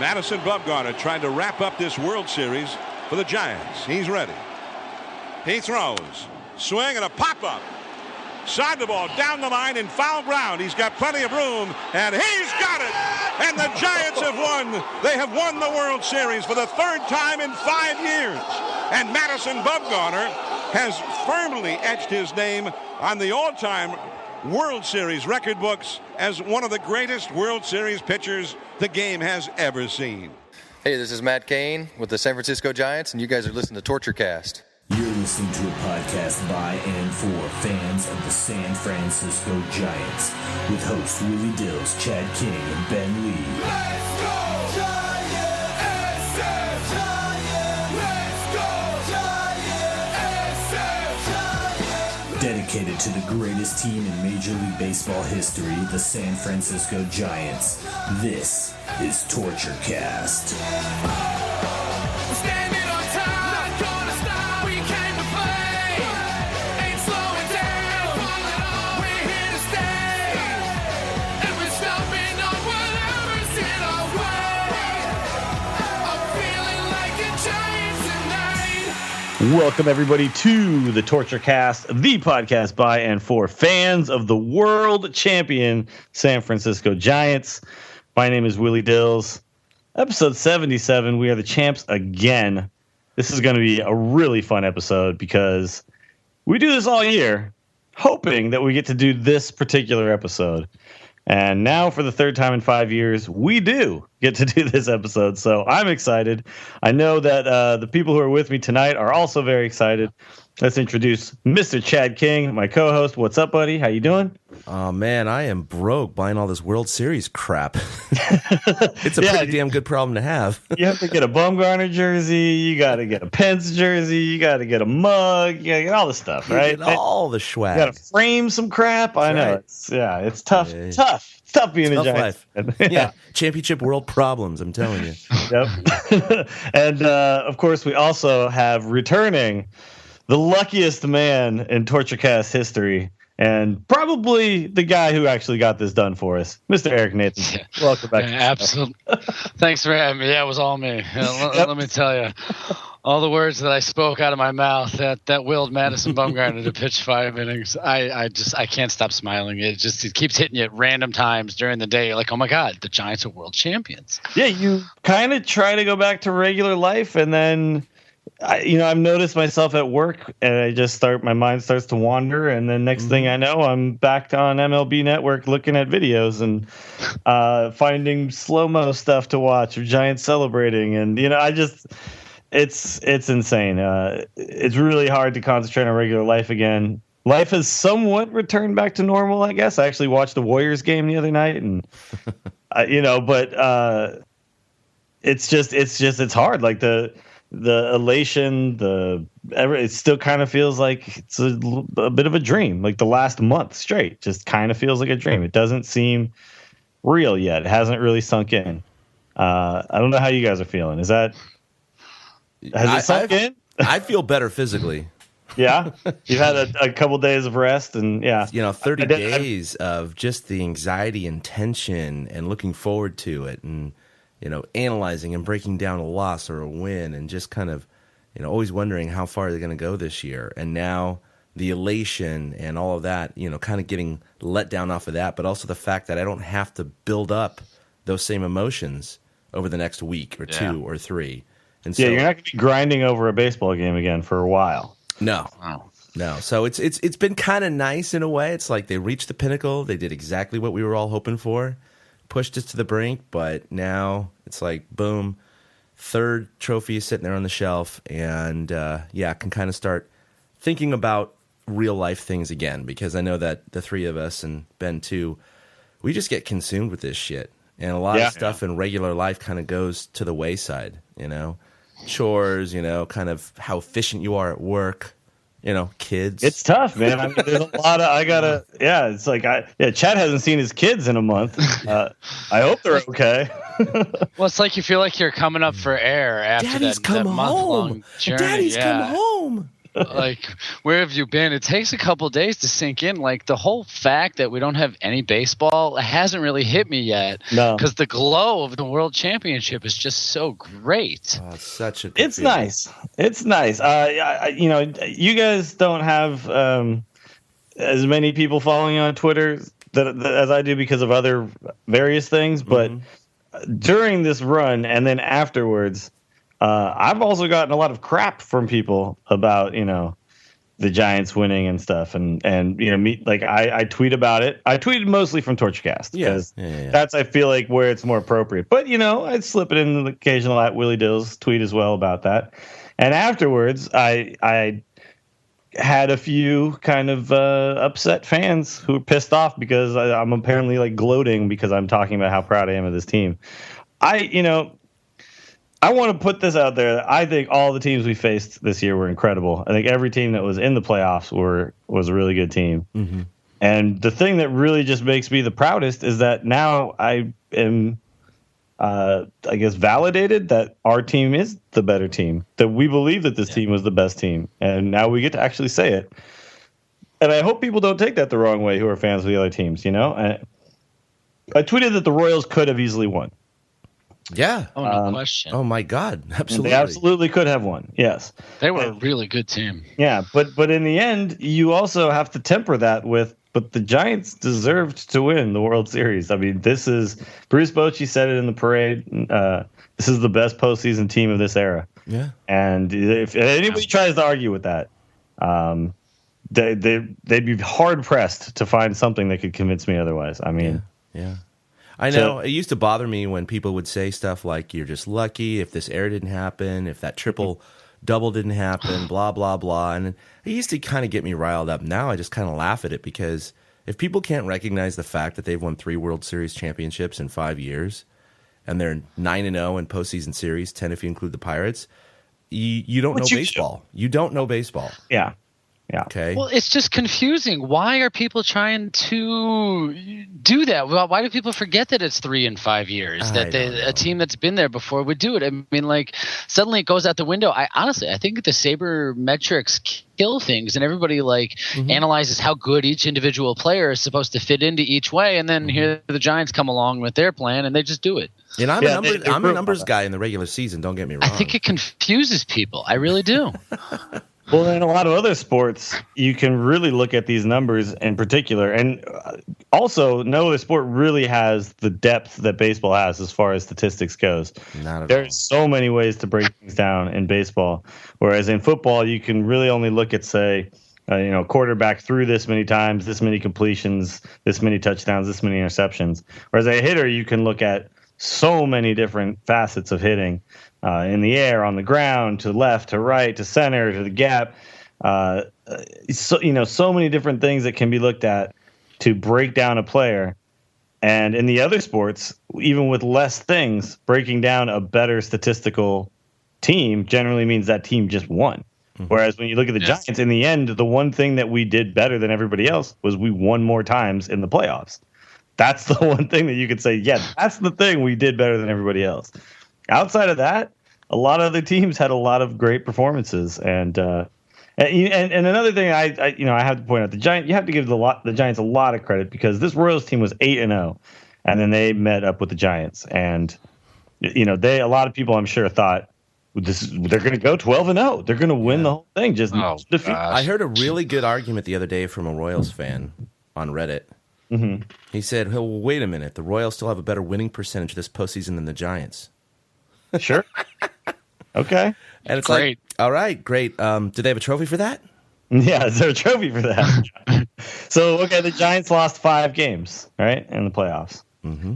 Madison Bumgarner trying to wrap up this World Series for the Giants. He's ready. He throws. Swing and a pop-up. Side the ball down the line in foul ground. He's got plenty of room, and he's got it. And the Giants have won. They have won the World Series for the third time in 5 years. And Madison Bumgarner has firmly etched his name on the all-time World Series record books as one of the greatest World Series pitchers the game has ever seen. Hey, this is Matt Cain with the San Francisco Giants, and you guys are listening to Torture Cast. You're listening to a podcast by and for fans of the San Francisco Giants with hosts Willie Dills, Chad King, and Ben Lee. Let's go Giants! SF Giants! Let's go Giants! SF Giants! Dedicated to the greatest team in Major League Baseball history, the San Francisco Giants. This is Torture Cast. Welcome, everybody, to the Torture Cast, the podcast by and for fans of the world champion San Francisco Giants. My name is Willie Dills. Episode 77, we are the champs again. This is going to be a really fun episode because we do this all year, hoping that we get to do this particular episode. And now, for the third time in 5 years, we do get to do this episode. So I'm excited. I know that the people who are with me tonight are also very excited. Let's introduce Mr. Chad King, my co-host. What's up, buddy? How you doing? Oh, man, I am broke buying all this World Series crap. It's a pretty damn good problem to have. You have to get a Bumgarner jersey. You got to get a Pence jersey. You got to get a mug. You got to get all the stuff, right? Get all the swag. You got to frame some crap. I know. Right. It's tough. Yeah. Tough. It's tough being a Giants fan. Yeah, championship world problems, I'm telling you. Yep. And, of course, we also have returning the luckiest man in TortureCast history, and probably the guy who actually got this done for us, Mr. Eric Nathan. Welcome back. Absolutely. Thanks for having me. Yeah, it was all me. Let me tell you, all the words that I spoke out of my mouth that willed Madison Bumgarner to pitch 5 innings. I can't stop smiling. It keeps hitting you at random times during the day. You're like, oh my God, the Giants are world champions. Yeah, you kind of try to go back to regular life, and then I've noticed myself at work, and my mind starts to wander, and then next thing I know, I'm back on MLB Network looking at videos and finding slow-mo stuff to watch of Giants celebrating, and it's insane. It's really hard to concentrate on regular life again. Life has somewhat returned back to normal, I guess. I actually watched the Warriors game the other night, and but it's hard. Like the elation, it still kind of feels like it's a bit of a dream. Like the last month straight just kind of feels like a dream. It doesn't seem real yet. It hasn't really sunk in. I don't know how you guys are feeling. Has it sunk in? I feel better physically. Yeah, you've had a couple days of rest, and 30 days of just the anxiety and tension and looking forward to it, and analyzing and breaking down a loss or a win, and just kind of, always wondering how far they're going to go this year. And now the elation and all of that, kind of getting let down off of that, but also the fact that I don't have to build up those same emotions over the next week or 2 or 3. And so, you're not going to be grinding over a baseball game again for a while. No. So it's been kind of nice in a way. It's like they reached the pinnacle. They did exactly what we were all hoping for. Pushed us to the brink, but now it's like, boom, third trophy is sitting there on the shelf, and can kind of start thinking about real life things again, because I know that the three of us, and Ben too, we just get consumed with this shit, and a lot of stuff in regular life kind of goes to the wayside, chores, kind of how efficient you are at work. Kids. It's tough, man. I mean, there's a lot of, it's like, Chad hasn't seen his kids in a month. I hope they're okay. Well, it's like you feel like you're coming up for air after Daddy's that month-long journey. Daddy's come home. Like, where have you been? It takes a couple days to sink in. Like, the whole fact that we don't have any baseball hasn't really hit me yet. No. Because the glow of the World Championship is just so great. Oh, it's such a. It's nice. It's nice. You guys don't have as many people following you on Twitter that as I do because of other various things, but during this run and then afterwards, I've also gotten a lot of crap from people about, the Giants winning and stuff. And I tweet about it. I tweeted mostly from Torchcast because that's, I feel like, where it's more appropriate. But, I'd slip it in the occasional at Willie Dills tweet as well about that. And afterwards, I had a few kind of upset fans who were pissed off because I'm apparently like gloating because I'm talking about how proud I am of this team. I want to put this out there. I think all the teams we faced this year were incredible. I think every team that was in the playoffs was a really good team. Mm-hmm. And the thing that really just makes me the proudest is that now I am, validated that our team is the better team, that we believe that this team was the best team. And now we get to actually say it. And I hope people don't take that the wrong way who are fans of the other teams, I tweeted that the Royals could have easily won. Yeah. Oh, no question. Oh, my God. Absolutely. They absolutely could have won. Yes. They were a really good team. Yeah. But in the end, you also have to temper that with, but the Giants deserved to win the World Series. I mean, Bruce Bochy said it in the parade. This is the best postseason team of this era. Yeah. And if anybody tries to argue with that, they'd be hard pressed to find something that could convince me otherwise. I mean, yeah. I know. It used to bother me when people would say stuff like, you're just lucky if this error didn't happen, if that triple-double didn't happen, blah, blah, blah. And it used to kind of get me riled up. Now I just kind of laugh at it because if people can't recognize the fact that they've won 3 World Series championships in 5 years and they're 9-0 in postseason series, 10 if you include the Pirates, you don't know baseball. You don't know baseball. Yeah. Yeah. Okay. Well, it's just confusing. Why are people trying to do that? Why do people forget that it's 3 and 5 years? That a team that's been there before would do it. I mean, like, suddenly it goes out the window. I think the sabermetrics kill things, and everybody analyzes how good each individual player is supposed to fit into each way, and then here the Giants come along with their plan, and they just do it. And I'm a numbers guy in the regular season. Don't get me wrong. I think it confuses people. I really do. Well, in a lot of other sports, you can really look at these numbers in particular. And also, no other sport really has the depth that baseball has as far as statistics goes. There's so many ways to break things down in baseball. Whereas in football, you can really only look at, say, quarterback threw this many times, this many completions, this many touchdowns, this many interceptions. Whereas a hitter, you can look at so many different facets of hitting. In the air, on the ground, to left, to right, to center, to the gap. So many different things that can be looked at to break down a player. And in the other sports, even with less things, breaking down a better statistical team generally means that team just won. Mm-hmm. Whereas when you look at the Giants, in the end, the one thing that we did better than everybody else was we won more times in the playoffs. That's the one thing that you could say, yeah, that's the thing we did better than everybody else. Outside of that, a lot of other teams had a lot of great performances, and another thing I have to point out, you have to give the Giants a lot of credit because this Royals team was 8-0, and then they met up with the Giants, and a lot of people I'm sure thought they're going to go 12-0, they're going to win the whole thing. I heard a really good argument the other day from a Royals fan on Reddit. Mm-hmm. He said, well, wait a minute, the Royals still have a better winning percentage this postseason than the Giants. Sure. Okay. And it's great. Like, all right, great. Did they have a trophy for that? Yeah, is there a trophy for that? So, the Giants lost 5 games, right, in the playoffs. Mm-hmm.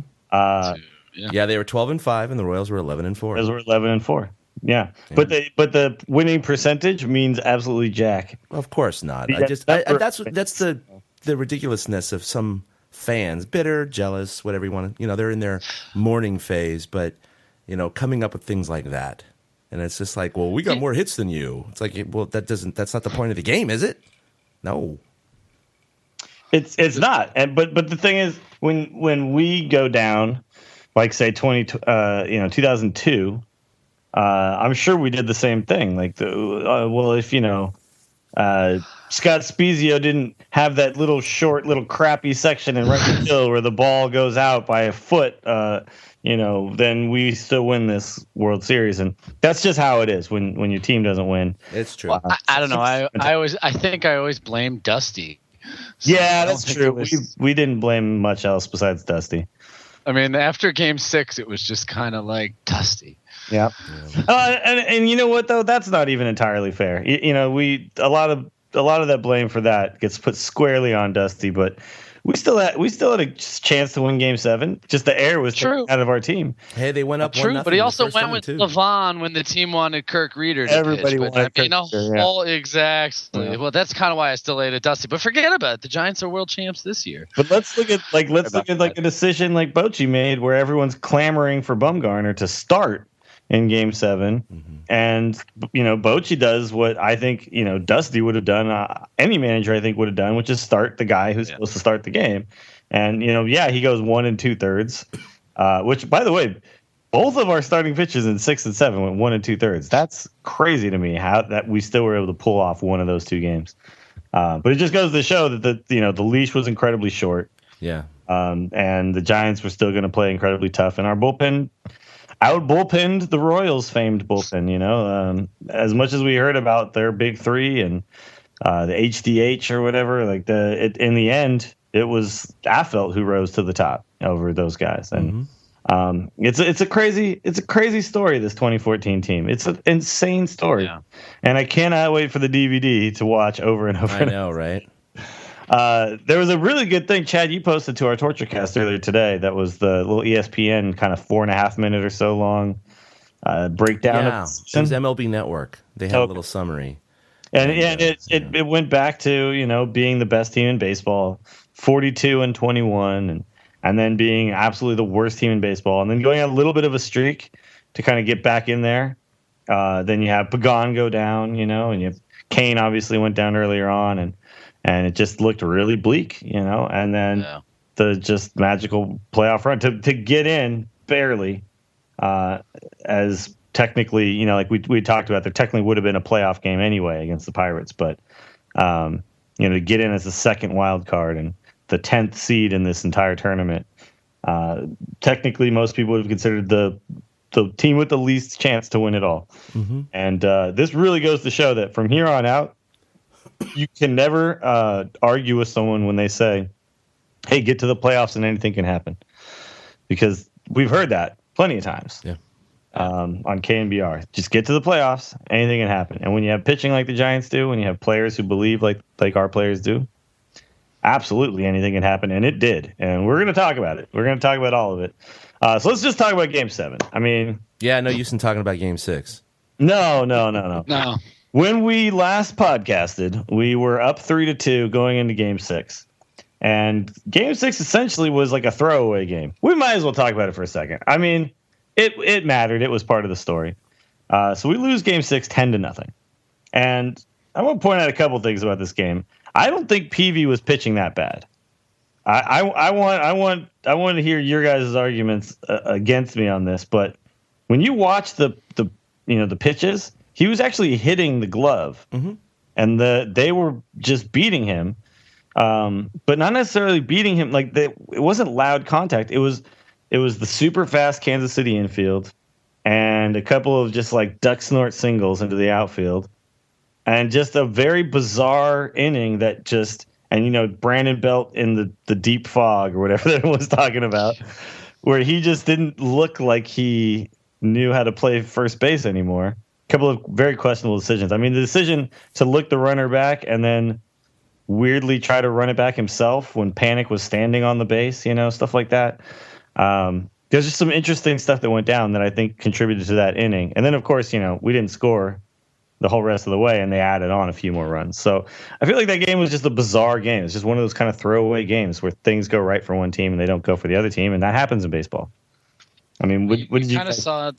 They were 12-5, and the Royals were 11-4. Royals were 11-4. Yeah. But the winning percentage means absolutely jack. Of course not. That's the ridiculousness of some fans, bitter, jealous, whatever you want to. They're in their mourning phase, but. Coming up with things like that. And it's just like, well, we got more hits than you. It's like, well, that's not the point of the game, is it? No. It's not. But the thing is, when we go down, like say 2002, I'm sure we did the same thing. Like, if Scott Spezio didn't have that little crappy section in right field where the ball goes out by a foot, then we still win this World Series. And that's just how it is when your team doesn't win. It's true. Well, I don't know. I think I always blame Dusty. So yeah, that's true. We didn't blame much else besides Dusty. I mean, after Game 6, it was just kind of like Dusty. Yeah. And you know what though? That's not even entirely fair. A lot of that blame for that gets put squarely on Dusty, but we still had a chance to win Game 7. Just the air was taken out of our team. Hey, they went up 1-0. But he also went with Levon when the team wanted Kirk Reeder to Everybody pitch. wanted Kirk Reeder, Exactly. Yeah. Well, that's kind of why I still ate at Dusty. But forget about it. The Giants are world champs this year. But let's look at a decision like Bochy made, where everyone's clamoring for Bumgarner to start in Game 7, and Bochy does what I think Dusty would have done. Any manager I think would have done, which is start the guy who's supposed to start the game. And he goes 1 2/3, which by the way, both of our starting pitchers in 6 and 7 went 1 2/3. That's crazy to me how that we still were able to pull off one of those two games. But it just goes to show that the leash was incredibly short. Yeah. And the Giants were still going to play incredibly tough, and our bullpen out-bullpenned the Royals' famed bullpen, as much as we heard about their big three and the HDH or whatever, in the end, it was Affeldt who rose to the top over those guys. And it's a crazy story, this 2014 team. It's an insane story. Yeah. And I cannot wait for the DVD to watch over and over. I know, right? There was a really good thing, Chad, you posted to our Torture Cast earlier today. That was the little ESPN kind of 4.5 minute or so long breakdown. Yeah, it was MLB Network. They had a little summary. And it went back to, being the best team in baseball, 42-21, and then being absolutely the worst team in baseball, and then going on a little bit of a streak to kind of get back in there. Then you have Pagan go down, and you have Kane obviously went down earlier on, and it just looked really bleak, and then the just magical playoff run to get in barely, as technically, like we talked about, there technically would have been a playoff game anyway against the Pirates, but to get in as the second wild card and the 10th seed in this entire tournament, technically most people would have considered the team with the least chance to win it all. And this really goes to show that from here on out, you can never argue with someone when they say, hey, get to the playoffs and anything can happen. Because we've heard that plenty of times on KNBR. Just get to the playoffs, anything can happen. And when you have pitching like the Giants do, when you have players who believe like our players do, absolutely anything can happen. And it did. And we're going to talk about it. We're going to talk about all of it. So let's just talk about Game 7. I mean... Yeah, no use in talking about Game 6. No. When we last podcasted, we were up 3-2 going into Game 6. And Game 6 essentially was like a throwaway game. We might as well talk about it for a second. I mean, it mattered. It was part of the story. So we lose Game 6 10-0. And I want to point out a couple things about this game. I don't think Peavy was pitching that bad. I want to hear your guys' arguments against me on this, but when you watch the pitches, he was actually hitting the glove, and they were just beating him, but not necessarily beating him it wasn't loud contact. It was the super fast Kansas City infield, and a couple of just like duck snort singles into the outfield, and just a very bizarre inning that just. And, Brandon Belt in the deep fog or whatever that was talking about, where he just didn't look like he knew how to play first base anymore. A couple of very questionable decisions. I mean, the decision to look the runner back and then weirdly try to run it back himself when Panic was standing on the base, stuff like that. There's just some interesting stuff that went down that I think contributed to that inning. And then, of course, we didn't score the whole rest of the way, and they added on a few more runs. So I feel like that game was just a bizarre game. It's just one of those kind of throwaway games where things go right for one team and they don't go for the other team, and that happens in baseball. I mean, what did you kind of saw?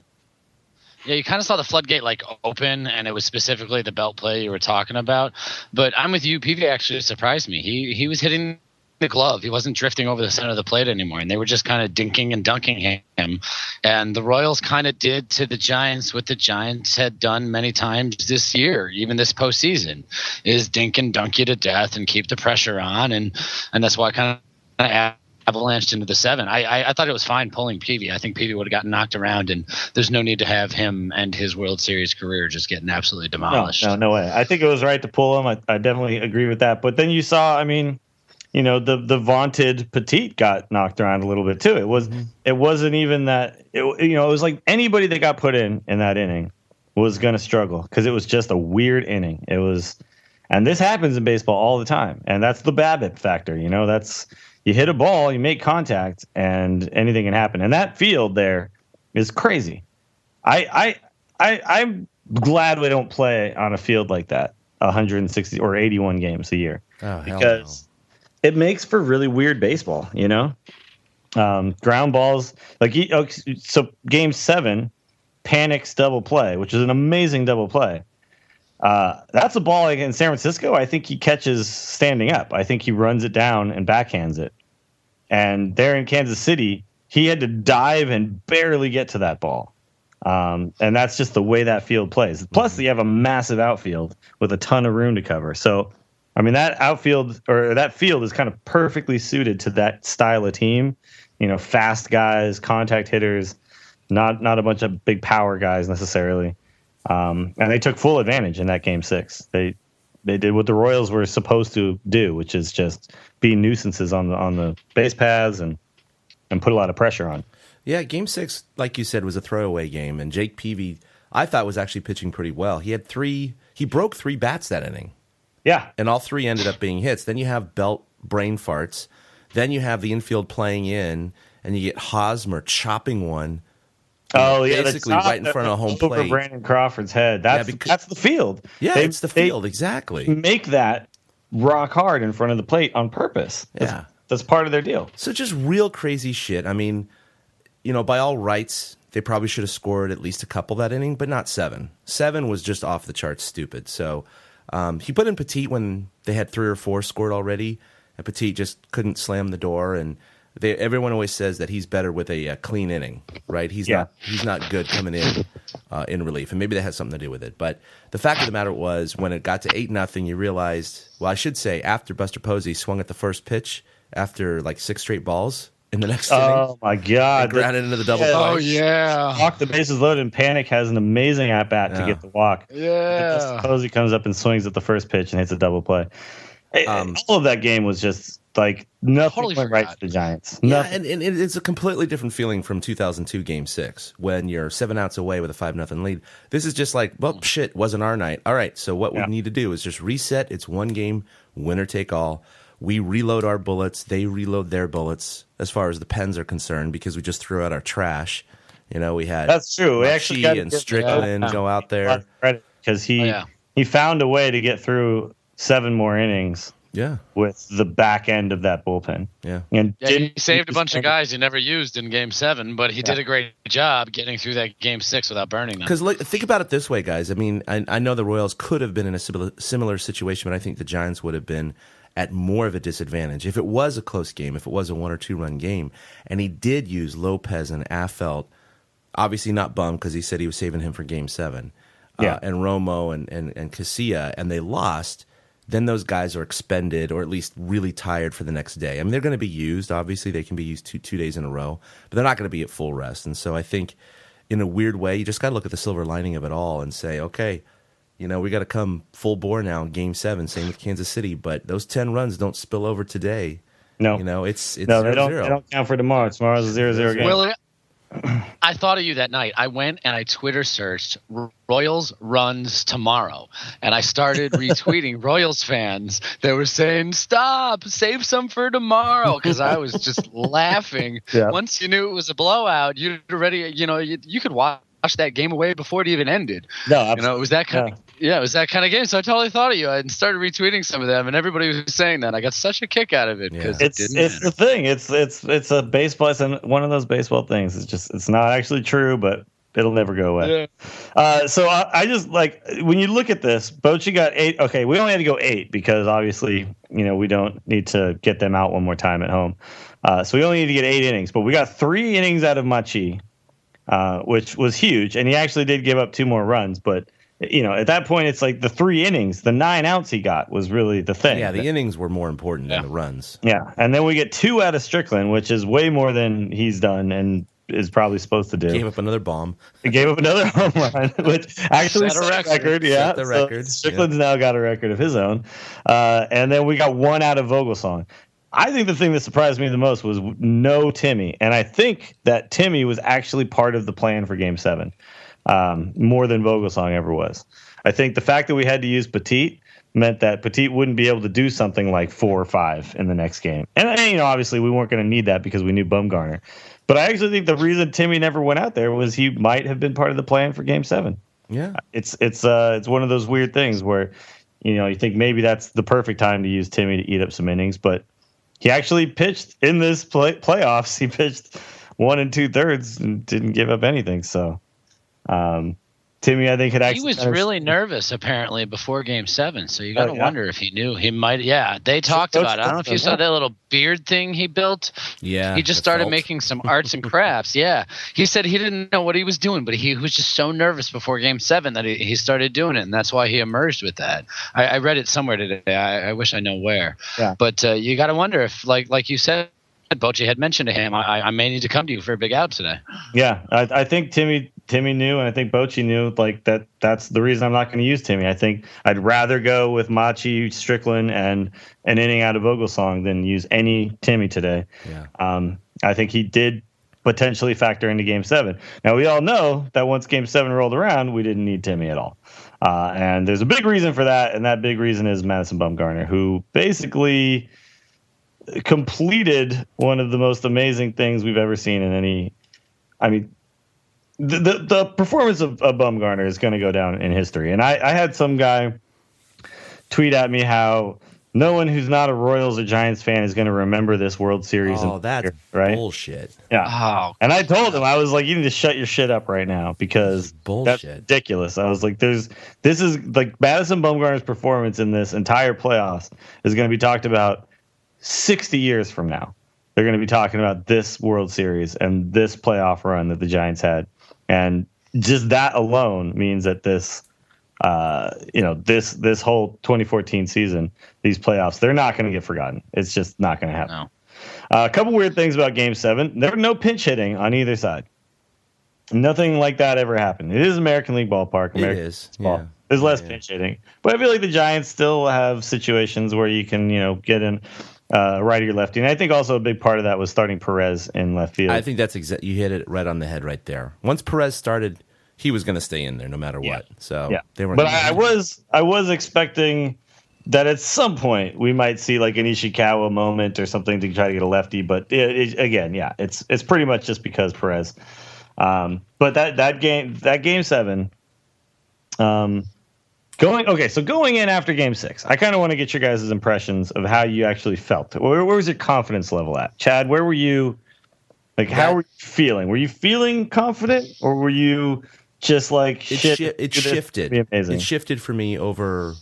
Yeah, you kind of saw the floodgate open, and it was specifically the Belt play you were talking about. But I'm with you. Peavy actually surprised me. He was hitting the glove. He wasn't drifting over the center of the plate anymore, and they were just kind of dinking and dunking him. And the Royals kind of did to the Giants what the Giants had done many times this year, even this postseason, is dink and dunk you to death and keep the pressure on, and that's why I kind of avalanched into the 7. I thought it was fine pulling Peavy. I think Peavy would have gotten knocked around, and there's no need to have him and his World Series career just getting absolutely demolished. No way. I think it was right to pull him. I definitely agree with that. But then you saw, the vaunted Petit got knocked around a little bit too. It wasn't even that. It was like anybody that got put in that inning was going to struggle because it was just a weird inning. And this happens in baseball all the time, and that's the BABIP factor. That's. You hit a ball, you make contact, and anything can happen. And that field there is crazy. I'm glad we don't play on a field like that 160 or 81 games a year because it makes for really weird baseball. Ground balls so Game 7, Panic's double play, which is an amazing double play. That's a ball like in San Francisco. I think he catches standing up. I think he runs it down and backhands it. And there in Kansas City, he had to dive and barely get to that ball. And that's just the way that field plays. Plus, you have a massive outfield with a ton of room to cover. So, that outfield or that field is kind of perfectly suited to that style of team. Fast guys, contact hitters, not a bunch of big power guys necessarily. And they took full advantage in that Game 6. They did what the Royals were supposed to do, which is just be nuisances on the base paths and put a lot of pressure on. Yeah, Game 6, like you said, was a throwaway game, and Jake Peavy, I thought, was actually pitching pretty well. He broke 3 bats that inning. Yeah. And all 3 ended up being hits. Then you have Belt brain farts. Then you have the infield playing in, and you get Hosmer chopping one. Basically right in front of home plate. Over Brandon Crawford's head. That's the field. Yeah, it's the field, exactly. Make that rock hard in front of the plate on purpose. That's part of their deal. So just real crazy shit. By all rights, they probably should have scored at least a couple that inning, but not 7. 7 was just off the charts stupid. So he put in Petit when they had 3 or 4 scored already, and Petit just couldn't slam the door, and everyone always says that he's better with a clean inning, right? He's not good coming in relief, and maybe that has something to do with it. But the fact of the matter was, when it got to 8-0, you realized. Well, I should say after Buster Posey swung at the first pitch after like 6 straight balls in the next inning. Oh my God! Grounded into the double play. Oh yeah! Walk the bases loaded, and Panic has an amazing at bat to get the walk. Yeah. Buster Posey comes up and swings at the first pitch and hits a double play. All of that game was just like nothing went right for the Giants. Yeah, and it's a completely different feeling from 2002 Game 6 when you're 7 outs away with a 5-0 lead. This is just like, well, shit, wasn't our night. All right, so what we need to do is just reset. It's one game, winner take all. We reload our bullets. They reload their bullets as far as the pens are concerned because we just threw out our trash. We had that's true. We actually got and Strickland go out there because he found a way to get through 7 more innings. Yeah, with the back end of that bullpen. Yeah, and he saved a bunch of guys he never used in Game 7, but he did a great job getting through that Game 6 without burning them. Because think about it this way, guys. I know the Royals could have been in a similar situation, but I think the Giants would have been at more of a disadvantage if it was a close game, if it was a 1 or 2 run game, and he did use Lopez and Affeldt. Obviously not Bum because he said he was saving him for Game 7. And Romo and Casilla, and they lost. Then those guys are expended or at least really tired for the next day. They're going to be used. Obviously, they can be used two days in a row, but they're not going to be at full rest. And so I think in a weird way, you just got to look at the silver lining of it all and say, okay, we got to come full bore now in Game 7, same with Kansas City, but those 10 runs don't spill over today. No. It's no, 0-0. They don't count for tomorrow. Tomorrow's a 0-0 game. Willie, I thought of you that night. I went and I Twitter searched Royals runs tomorrow, and I started retweeting Royals fans. They were saying, "Stop, save some for tomorrow," because I was just laughing. Yeah. Once you knew it was a blowout, you'd already, you could watch that game away before it even ended. No, absolutely. It was that kind of. Yeah, it was that kind of game. So I totally thought of you. I started retweeting some of them, and everybody was saying that. I got such a kick out of it because it didn't matter. The thing. It's a baseball. It's one of those baseball things. It's not actually true, but It'll never go away. Yeah. So I just like when you look at this, Bochy got 8. Okay, we only had to go 8 because obviously, we don't need to get them out one more time at home. So we only need to get 8 innings, but we got 3 innings out of Machi, which was huge. And he actually did give up 2 more runs, but at that point, it's like the 3 innings, the 9 outs he got was really the thing. Yeah, the innings were more important than the runs. Yeah, and then we get 2 out of Strickland, which is way more than he's done and is probably supposed to do. Gave up another bomb. He gave up another home run, which actually set a record. Yeah, set the record. So Strickland's now got a record of his own. And then we got 1 out of Vogelsong. I think the thing that surprised me the most was no Timmy, and I think that Timmy was actually part of the plan for Game 7. More than Vogelsong ever was. I think the fact that we had to use Petit meant that Petit wouldn't be able to do something like 4 or 5 in the next game. And obviously we weren't going to need that because we knew Bumgarner. But I actually think the reason Timmy never went out there was he might have been part of the plan for Game 7. Yeah. It's one of those weird things where, you think maybe that's the perfect time to use Timmy to eat up some innings, but he actually pitched in this playoffs. He pitched 1 2/3 and didn't give up anything. So, Timmy, I think, had actually. He was really nervous apparently before Game 7, so you got to wonder if he knew he might. Yeah, they talked about it. I don't know if you saw that little beard thing he built. Yeah, he just started making some arts and crafts. Yeah, he said he didn't know what he was doing, but he was just so nervous before Game 7 that he started doing it, and that's why he emerged with that. I read it somewhere today. I wish I know where. Yeah. But you got to wonder if, like you said, Bochy had mentioned to him, I may need to come to you for a big out today. Yeah, I think Timmy knew, and I think Bochy knew, like that's the reason I'm not going to use Timmy. I think I'd rather go with Machi, Strickland, and an inning out of Vogelsong than use any Timmy today. Yeah. I think he did potentially factor into Game 7. Now, we all know that once Game 7 rolled around, we didn't need Timmy at all. And there's a big reason for that, and that big reason is Madison Bumgarner, who basically completed one of the most amazing things we've ever seen in any. I mean, the performance of Bumgarner is going to go down in history. And I had some guy tweet at me how no one who's not a Royals or Giants fan is going to remember this World Series. Oh, that's right? bullshit. Yeah. Oh, and I told him, I was like, you need to shut your shit up right now because that's ridiculous. I was like, this is like Madison Bumgarner's performance in this entire playoffs is going to be talked about 60 years from now. They're going to be talking about this World Series and this playoff run that the Giants had. And just that alone means that this whole 2014 season, these playoffs, they're not going to get forgotten. It's just not going to happen. No. A couple weird things about Game 7. There were no pinch hitting on either side. Nothing like that ever happened. It is American League ballpark. It is. Yeah. There's less pinch hitting. But I feel like the Giants still have situations where you can, get in righty or lefty. And I think also a big part of that was starting Perez in left field. I think that's you hit it right on the head right there. Once Perez started, he was going to stay in there no matter what. So they were. But I was expecting that at some point we might see like an Ishikawa moment or something to try to get a lefty. But it's pretty much just because Perez. But that game 7. Going in after Game 6, I kind of want to get your guys' impressions of how you actually felt. Where was your confidence level at? Chad, where were you? Like, how were you feeling? Were you feeling confident, or were you just like, it shifted. It shifted for me over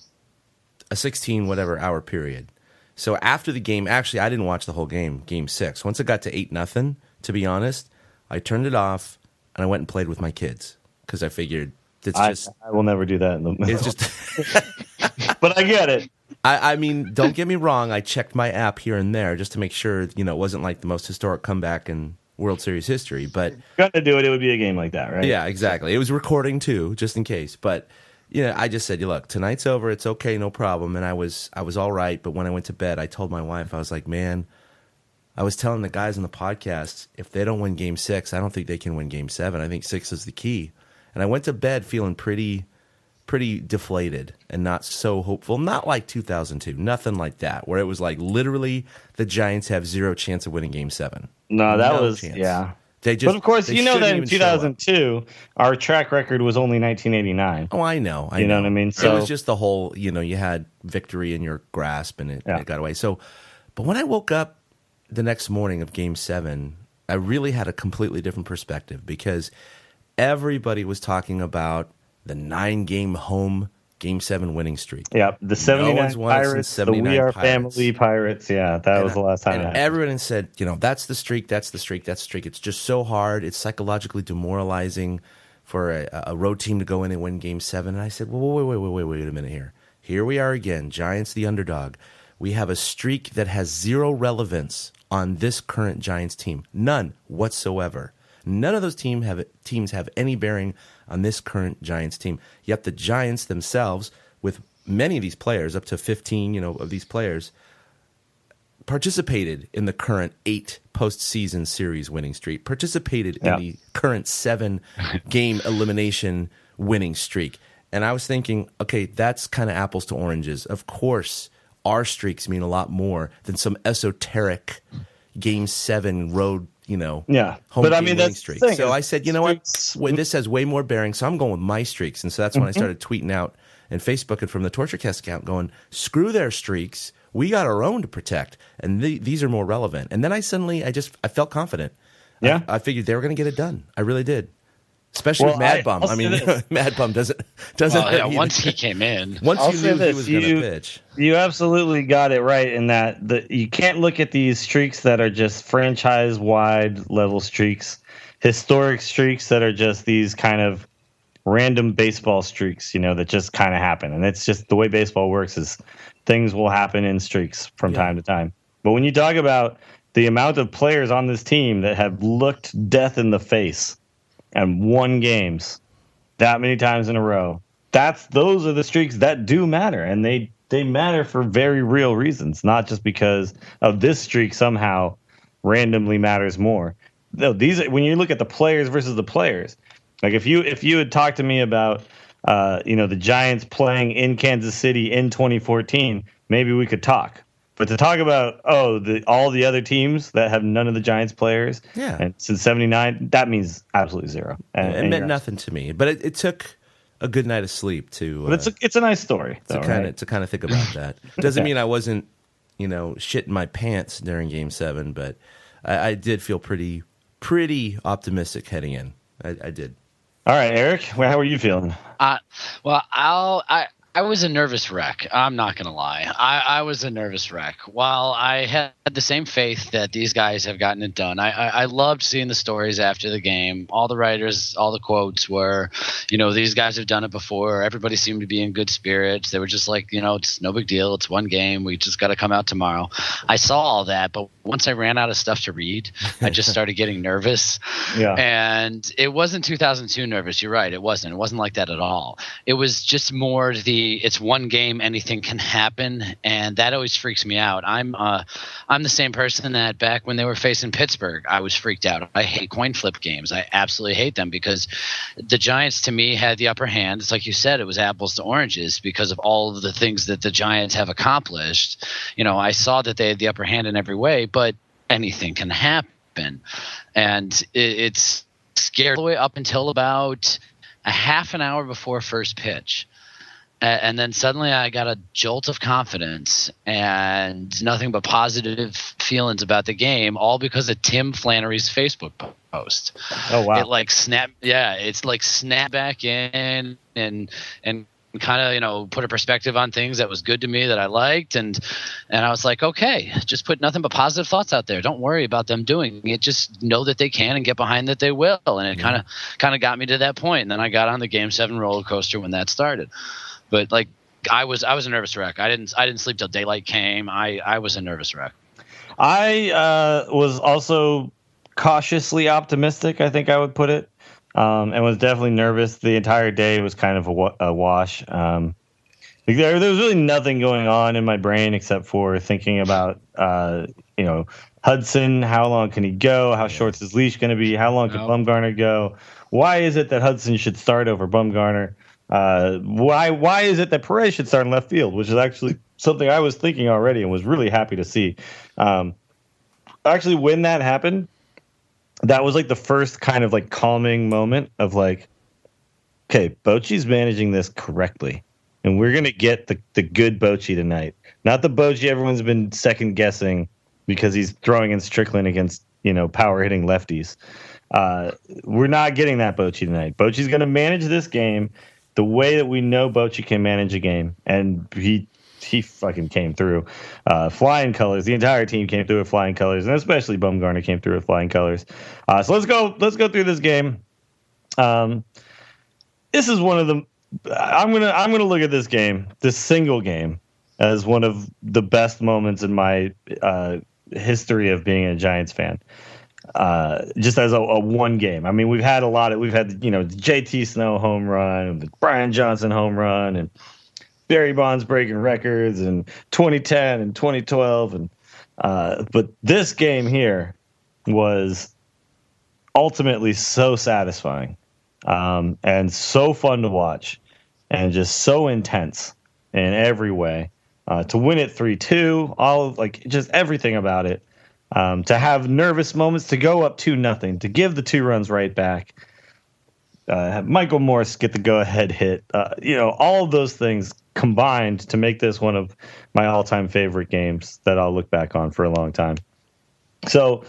a 16-whatever-hour period. So after the game, actually, I didn't watch the whole game, Game 6. Once it got to 8-0, to be honest, I turned it off, and I went and played with my kids because I figured I will never do that. It's just, but I get it. I mean, don't get me wrong. I checked my app here and there just to make sure, it wasn't like the most historic comeback in World Series history. But got to do it. It would be a game like that, right? Yeah, exactly. It was recording too, just in case. But I just said, look, tonight's over. It's okay, no problem. And I was all right. But when I went to bed, I told my wife, I was like, man, I was telling the guys on the podcast, if they don't win Game 6, I don't think they can win Game 7. I think 6 is the key. And I went to bed feeling pretty deflated and not so hopeful. Not like 2002, nothing like that, where it was like literally the Giants have 0 chance of winning Game 7. No, that was chance. Yeah. But of course, that in 2002, our track record was only 1989. Oh, I know. You know what I mean? So it was just the whole, you had victory in your grasp and it got away. So, but when I woke up the next morning of Game 7, I really had a completely different perspective because everybody was talking about the 9-game home Game 7 winning streak. Yeah, the 79 no one's won it since Pirates, 79 the We Are Pirates. Family Pirates. Yeah, that was the last time. And everyone said, that's the streak, that's the streak, that's the streak. It's just so hard. It's psychologically demoralizing for a road team to go in and win Game 7. And I said, well, wait a minute here. Here we are again, Giants the underdog. We have a streak that has zero relevance on this current Giants team. None whatsoever. None of those teams have any bearing on this current Giants team. Yet the Giants themselves, with many of these players, up to 15, of these players, participated in the current 8 postseason series winning streak, participated in the current 7-game elimination winning streak. And I was thinking, okay, that's kind of apples to oranges. Of course, our streaks mean a lot more than some esoteric Game 7 road, home game winning streak. So I said, you know what? This has way more bearing, so I'm going with my streaks. And so that's when I started tweeting out and Facebooking from the TortureCast account going, screw their streaks. We got our own to protect, and these are more relevant. And then I felt confident. Yeah. I figured they were going to get it done. I really did. Especially with Mad Bum. I mean, Mad Bum doesn't. Once he came in, once you knew he was going to pitch, you absolutely got it right in that you can't look at these streaks that are just franchise-wide level streaks, historic streaks that are just these kind of random baseball streaks, that just kind of happen. And it's just the way baseball works is things will happen in streaks from time to time. But when you talk about the amount of players on this team that have looked death in the face and won games that many times in a row, those are the streaks that do matter, and they matter for very real reasons, not just because of this streak somehow randomly matters more. No, when you look at the players versus the players, like if you had talked to me about the Giants playing in Kansas City in 2014, maybe we could talk. But to talk about all the other teams that have none of the Giants players, and since '79, that means absolutely zero. And it meant nothing to me. But it took a good night of sleep to. But it's a nice story to kind of think about that. Doesn't mean I wasn't shitting my pants during Game 7, but I did feel pretty optimistic heading in. I did. All right, Eric, how are you feeling? I was a nervous wreck. I'm not going to lie. I was a nervous wreck. While I had the same faith that these guys have gotten it done, I loved seeing the stories after the game. All the writers, all the quotes were, these guys have done it before. Everybody seemed to be in good spirits. They were just like, it's no big deal. It's one game. We just got to come out tomorrow. I saw all that, but once I ran out of stuff to read, I just started getting nervous. Yeah. And it wasn't 2002 nervous. You're right. It wasn't. It wasn't like that at all. It was just more it's one game, anything can happen, and that always freaks me out. I'm the same person that back when they were facing Pittsburgh, I was freaked out. I hate coin flip games. I absolutely hate them because the Giants, to me, had the upper hand. It's like you said, it was apples to oranges because of all of the things that the Giants have accomplished. I saw that they had the upper hand in every way, but anything can happen. And it's scary all the way up until about a half an hour before first pitch. And then suddenly I got a jolt of confidence and nothing but positive feelings about the game, all because of Tim Flannery's Facebook post. Oh, wow. It's like snap back in and kind of, put a perspective on things that was good to me that I liked. And I was like, okay, just put nothing but positive thoughts out there. Don't worry about them doing it. Just know that they can and get behind that they will. And it kind of got me to that point. And then I got on the Game 7 roller coaster when that started. But I was a nervous wreck. I didn't sleep till daylight came. I was a nervous wreck. I was also cautiously optimistic, I think I would put it, and was definitely nervous. The entire day was kind of a wash. There was really nothing going on in my brain except for thinking about Hudson. How long can he go? How short's his leash going to be? How long can Bumgarner go? Why is it that Hudson should start over Bumgarner? Why is it that Perez should start in left field, which is actually something I was thinking already and was really happy to see. Actually, when that happened, that was like the first kind of like calming moment of like, okay, Bochy's managing this correctly, and we're going to get the good Bochy tonight. Not the Bochy everyone's been second guessing because he's throwing in Strickland against, power hitting lefties. We're not getting that Bochy tonight. Bochy's going to manage this game the way that we know Bochy can manage a game, and he fucking came through. Flying colors. The entire team came through with flying colors, and especially Bumgarner came through with flying colors. So let's go through this game. This is one of the. I'm gonna look at this single game, as one of the best moments in my history of being a Giants fan. Just as a one game. I mean, we've had the JT Snow home run, the Brian Johnson home run, and Barry Bonds breaking records, and 2010 and 2012, and but this game here was ultimately so satisfying, and so fun to watch, and just so intense in every way. To win it 3-2, just everything about it. To have nervous moments, to go up 2-0, to give the 2 runs right back, have Michael Morse get the go-ahead hit. All of those things combined to make this one of my all-time favorite games that I'll look back on for a long time. So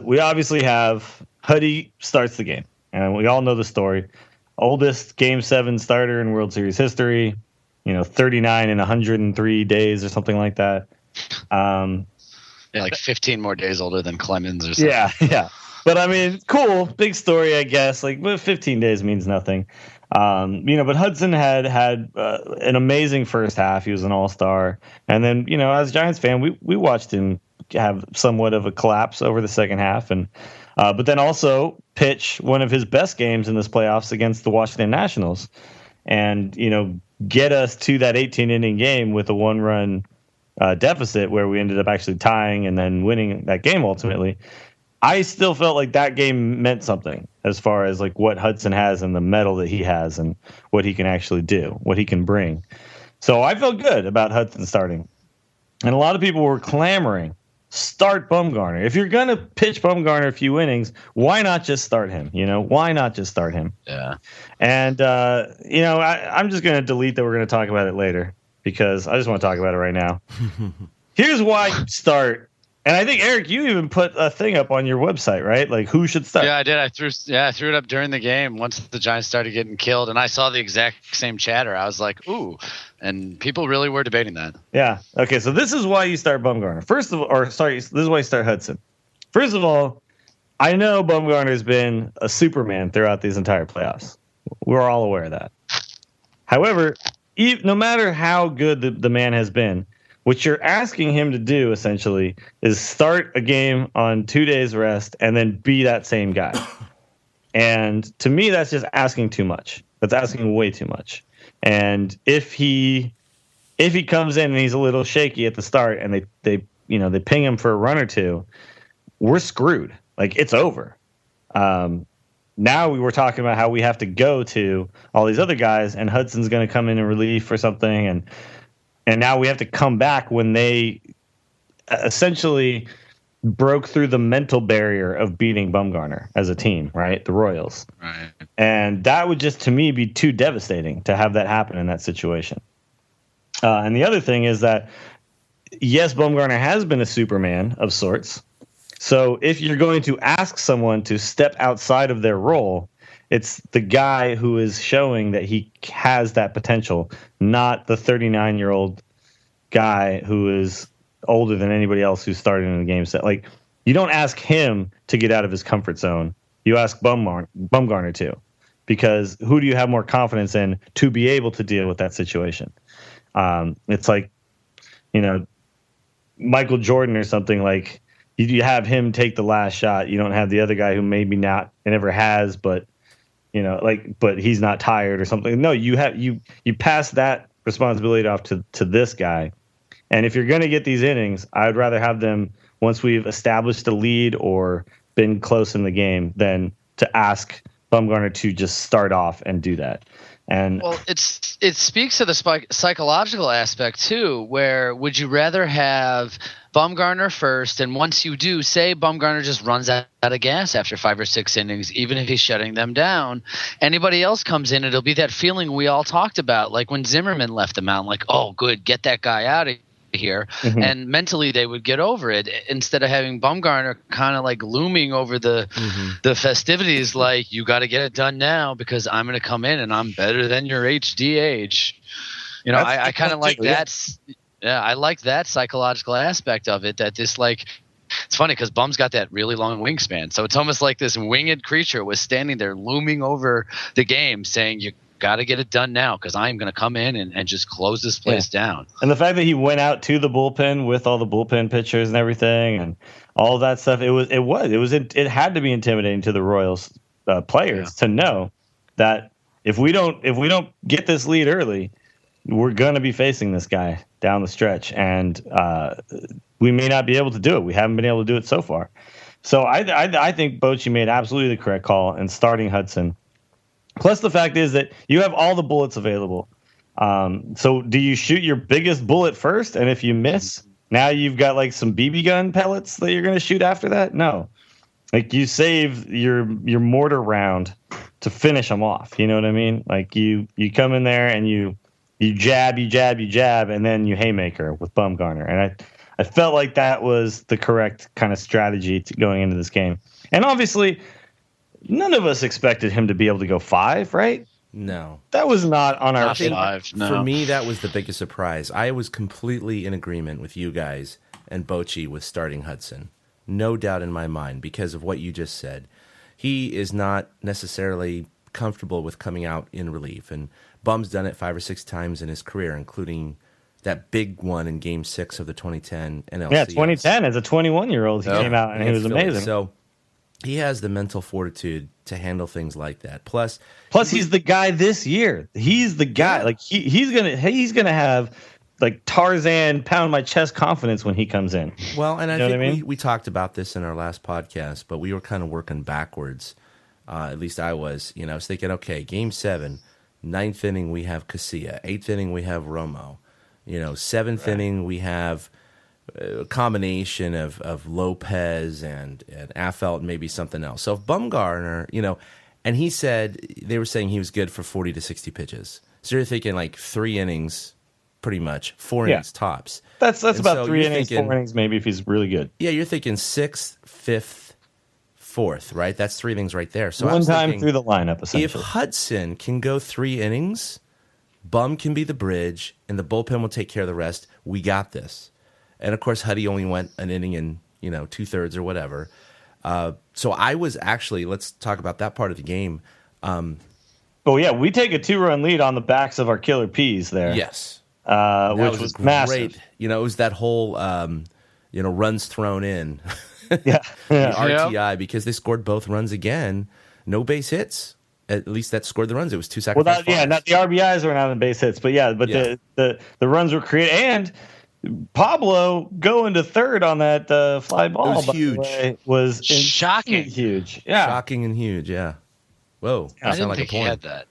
we obviously have Huddy starts the game, and we all know the story. Oldest Game 7 starter in World Series history, 39 in 103 days or something like that. Yeah, like 15 more days older than Clemens or something. Yeah. But I mean, cool, big story, I guess. But 15 days means nothing. But Hudson had an amazing first half. He was an all-star. And then, as a Giants fan, we watched him have somewhat of a collapse over the second half. And but then also pitch one of his best games in this playoffs against the Washington Nationals. And, get us to that 18-inning game with a 1-run deficit where we ended up actually tying and then winning that game ultimately. I still felt like that game meant something as far as what Hudson has and the mettle that he has and what he can actually do, what he can bring. So I felt good about Hudson starting. And a lot of people were clamoring, start Bumgarner. If you're going to pitch Bumgarner a few innings, why not just start him? Why not just start him? Yeah. And, I'm just going to delete that we're going to talk about it later, because I just want to talk about it right now. Here's why you start. And I think, Eric, you even put a thing up on your website, right? Who should start? Yeah, I did. I threw it up during the game once the Giants started getting killed, and I saw the exact same chatter. I was like, ooh. And people really were debating that. Yeah. Okay, so this is why you start Bumgarner. This is why you start Hudson. First of all, I know Bumgarner's been a Superman throughout these entire playoffs. We're all aware of that. However, no matter how good the man has been, what you're asking him to do, essentially, is start a game on 2 days rest and then be that same guy. And to me, that's just asking too much. That's asking way too much. And if he comes in and he's a little shaky at the start and they ping him for a run or two, we're screwed. It's over. Now we were talking about how we have to go to all these other guys, and Hudson's going to come in relief or something, and now we have to come back when they essentially broke through the mental barrier of beating Bumgarner as a team, right? The Royals. Right. And that would just, to me, be too devastating to have that happen in that situation. And the other thing is that, yes, Bumgarner has been a Superman of sorts. So if you're going to ask someone to step outside of their role, it's the guy who is showing that he has that potential, not the 39-year-old guy who is older than anybody else who started in the game set. You don't ask him to get out of his comfort zone. You ask Bumgarner to, because who do you have more confidence in to be able to deal with that situation? It's Michael Jordan or something. You have him take the last shot. You don't have the other guy who maybe not and never has, but but he's not tired or something. No, you pass that responsibility off to this guy. And if you're going to get these innings, I'd rather have them once we've established a lead or been close in the game than to ask Bumgarner to just start off and do that. And it speaks to the psychological aspect too, where would you rather have Bumgarner first, and once you do, say Bumgarner just runs out of gas after 5 or 6 innings, even if he's shutting them down, anybody else comes in, it'll be that feeling we all talked about, like when Zimmerman left the mound, oh, good, get that guy out of here, and mentally they would get over it instead of having Bumgarner kind of like looming over the festivities, like, you got to get it done now because I'm going to come in and I'm better than your HDH. You know, I kind of like that. Yeah, I like that psychological aspect of it, that this, like, it's funny because Bum's got that really long wingspan, so it's almost like this winged creature was standing there looming over the game saying, you got to get it done now because I'm going to come in and just close this place down. And the fact that he went out to the bullpen with all the bullpen pitchers and everything and all of that stuff, it had to be intimidating to the Royals players to know that if we don't get this lead early, we're going to be facing this guy down the stretch, and we may not be able to do it. We haven't been able to do it so far. So I think Bochy made absolutely the correct call in starting Hudson. Plus, the fact is that you have all the bullets available. So do you shoot your biggest bullet first? And if you miss, now you've got like some BB gun pellets that you're going to shoot after that? No. Like, you save your mortar round to finish them off. You know what I mean? Like, you come in there and you jab, and then you haymaker with Bumgarner. And I felt like that was the correct kind of strategy going into this game. And obviously, none of us expected him to be able to go 5, right? No. That was not on our team. 5, no. For me, that was the biggest surprise. I was completely in agreement with you guys and Bochy with starting Hudson. No doubt in my mind because of what you just said. He is not necessarily comfortable with coming out in relief. And Bum's done it 5 or 6 times in his career, including that big one in Game 6 of the 2010 NLCS. Yeah, 2010 as a 21-year-old, he came out and he was amazing. So he has the mental fortitude to handle things like that. Plus he's the guy this year. He's the guy. Yeah. Like he's gonna have like Tarzan pound my chest confidence when he comes in. Well, and I think we talked about this in our last podcast, but we were kind of working backwards. At least I was. I was thinking, okay, Game 7, 9th inning we have Casilla, 8th inning we have Romo. 7th inning we have a combination of Lopez and Affeldt and maybe something else. So if Bumgarner, and he said they were saying he was good for 40 to 60 pitches. So you're thinking like 3 innings, pretty much 4 innings tops. That's about 3 innings, 4 innings maybe if he's really good. Yeah, you're thinking 6th, 5th, 4th, right? That's 3 innings right there. So one time through the lineup, essentially. If Hudson can go 3 innings, Bum can be the bridge, and the bullpen will take care of the rest. We got this. And, of course, Huddy only went an inning and, 2/3 or whatever. So I was actually, let's talk about that part of the game. We take a 2-run lead on the backs of our killer P's there. Yes. Which was massive. It was that whole, runs thrown in. Yeah. RTI, because they scored both runs again. No base hits. At least that scored the runs. It was 2 sacrifice flies. Not the RBIs were not on base hits, but the runs were created. And Pablo going to third on that fly ball, it was huge. Was shocking, huge. Yeah, shocking and huge. Yeah. Whoa, I didn't think he had that.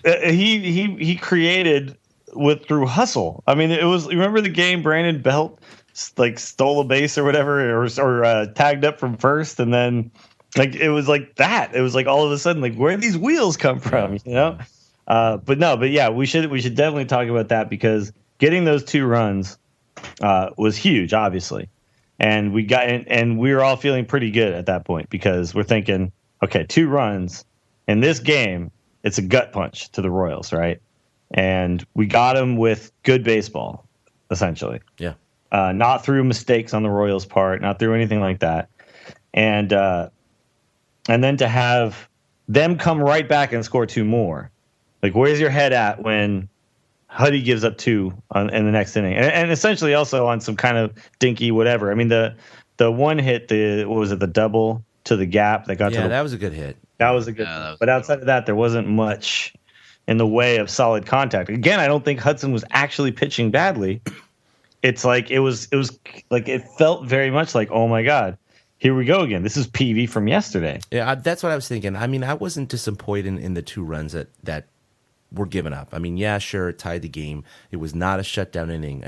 He created through hustle. I mean, it was. Remember the game Brandon Belt like stole a base or whatever, or tagged up from first, and then like it was like that. It was like all of a sudden, like, where did these wheels come from? But we should definitely talk about that because getting those 2 runs was huge, obviously, and we were all feeling pretty good at that point because we're thinking, okay, 2 runs in this game, it's a gut punch to the Royals, right? And we got them with good baseball, essentially. Yeah. Not through mistakes on the Royals' part, not through anything like that, and then to have them come right back and score 2 more, like, where's your head at when Huddy gives up 2 in the next inning, and essentially also on some kind of dinky whatever. I mean, the one hit, the double to the gap that got to that was a good hit. That was a good, but outside of that, there wasn't much in the way of solid contact. Again, I don't think Hudson was actually pitching badly. It's like it was like it felt very much like, oh my God, here we go again. This is PV from yesterday. Yeah, that's what I was thinking. I mean, I wasn't disappointed in the 2 runs that were given up. I mean, yeah, sure, it tied the game. It was not a shutdown inning.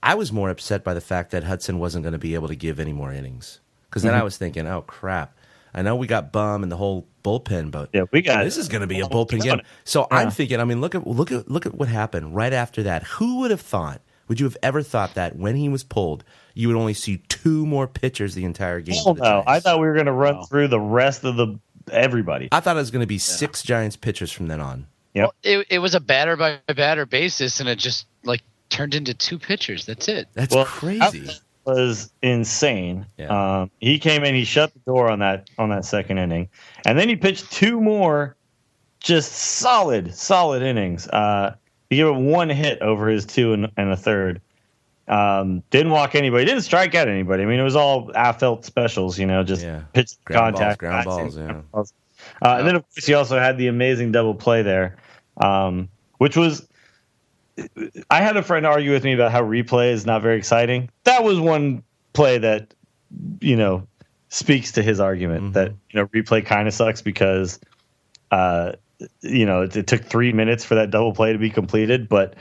I was more upset by the fact that Hudson wasn't going to be able to give any more innings. Because then I was thinking, oh crap, I know we got Bum and the whole bullpen, but this is going to be a bullpen game. So I'm thinking, I mean, look at what happened right after that. Who would have thought Would you have ever thought that when he was pulled, you would only see 2 more pitchers the entire game? Hell no. I thought we were going to run through the rest of everybody. I thought it was going to be 6 Giants pitchers from then on. Yep. Well, it was a batter by batter basis, and it just like turned into 2 pitchers. That's it. That's crazy. That was insane. Yeah. He came in, he shut the door on that second inning, and then he pitched 2 more just solid innings. He gave it 1 hit over his 2 and a third. Didn't walk anybody, didn't strike out anybody. I mean, it was all felt specials, just pitch contact, ground balls. Yeah. And then of course he also had the amazing double play there, which was. I had a friend argue with me about how replay is not very exciting. That was one play that, speaks to his argument that replay kind of sucks because, it took 3 minutes for that double play to be completed. But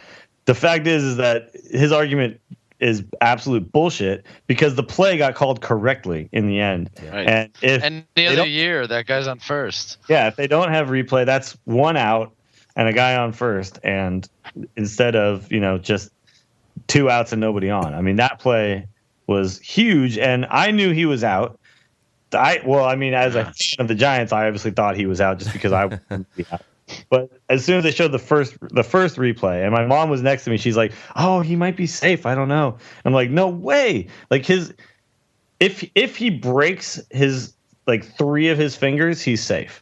the fact is that his argument is absolute bullshit because the play got called correctly in the end. Right. And the other year, that guy's on first. Yeah, if they don't have replay, that's 1 out and a guy on first, and instead of just 2 outs and nobody on. I mean, that play was huge, and I knew he was out. As a fan of the Giants, I obviously thought he was out just because I wanted to be out. But as soon as they showed the first replay, and my mom was next to me, she's like, "Oh, he might be safe. I don't know." I'm like, "No way!" Like if he breaks his 3 of his fingers, he's safe,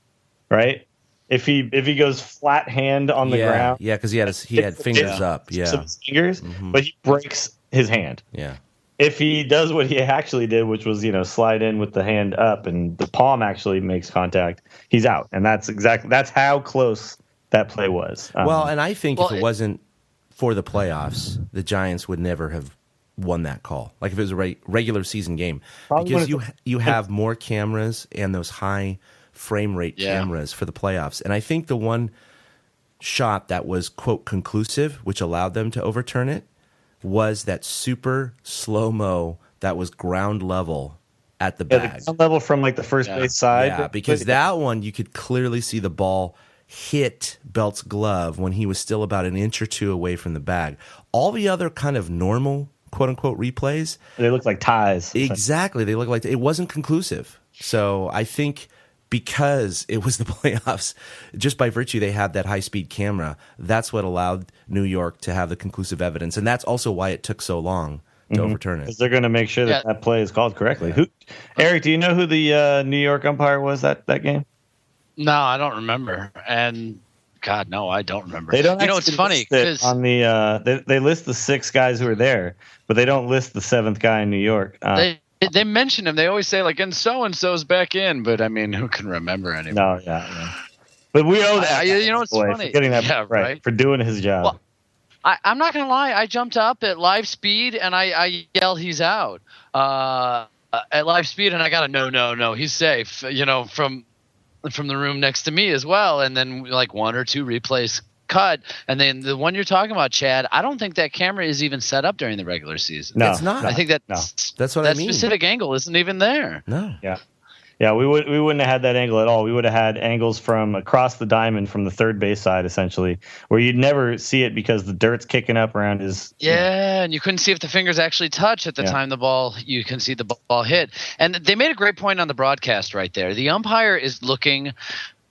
right? If he goes flat hand on the ground, because he had fingers up, his fingers, but he breaks his hand. Yeah. If he does what he actually did, which was slide in with the hand up and the palm actually makes contact, he's out, and that's how close that play was. And I think if it wasn't for the playoffs, the Giants would never have won that call. Like if it was a regular season game, because you have more cameras and those high frame rate cameras for the playoffs. And I think the one shot that was, quote, conclusive, which allowed them to overturn it, was that super slow-mo that was ground level at the bag. The ground level from the first base side. Yeah, because that one, you could clearly see the ball hit Belt's glove when he was still about an inch or 2 away from the bag. All the other kind of normal, quote-unquote, replays, they look like ties. Exactly. They look like it wasn't conclusive. So I think because it was the playoffs, just by virtue they had that high-speed camera, that's what allowed New York to have the conclusive evidence. And that's also why it took so long to overturn it. Because they're going to make sure that play is called correctly. Eric, do you know who the New York umpire was that game? No, I don't remember. And God, no, I don't remember. They don't. It's funny because on the they list the 6 guys who are there, but they don't list the 7th guy in New York. They mention him. They always say and so-and-so's back in, but I mean, who can remember anymore? No, yeah. But we owe that. It's funny. For getting that right, for doing his job. Well, I'm not going to lie. I jumped up at live speed and I yelled, "He's out!" At live speed, and I got a no, he's safe. From the room next to me as well, and then 1 or 2 replays cut, and then the one you're talking about, Chad, I don't think that camera is even set up during the regular season. No, it's not. I think that's what I mean. That specific angle isn't even there. No. Yeah, we wouldn't have had that angle at all. We would have had angles from across the diamond from the third base side, essentially, where you'd never see it because the dirt's kicking up around his. Yeah, and you couldn't see if the fingers actually touch at the time the ball. You can see the ball hit, and they made a great point on the broadcast right there. The umpire is looking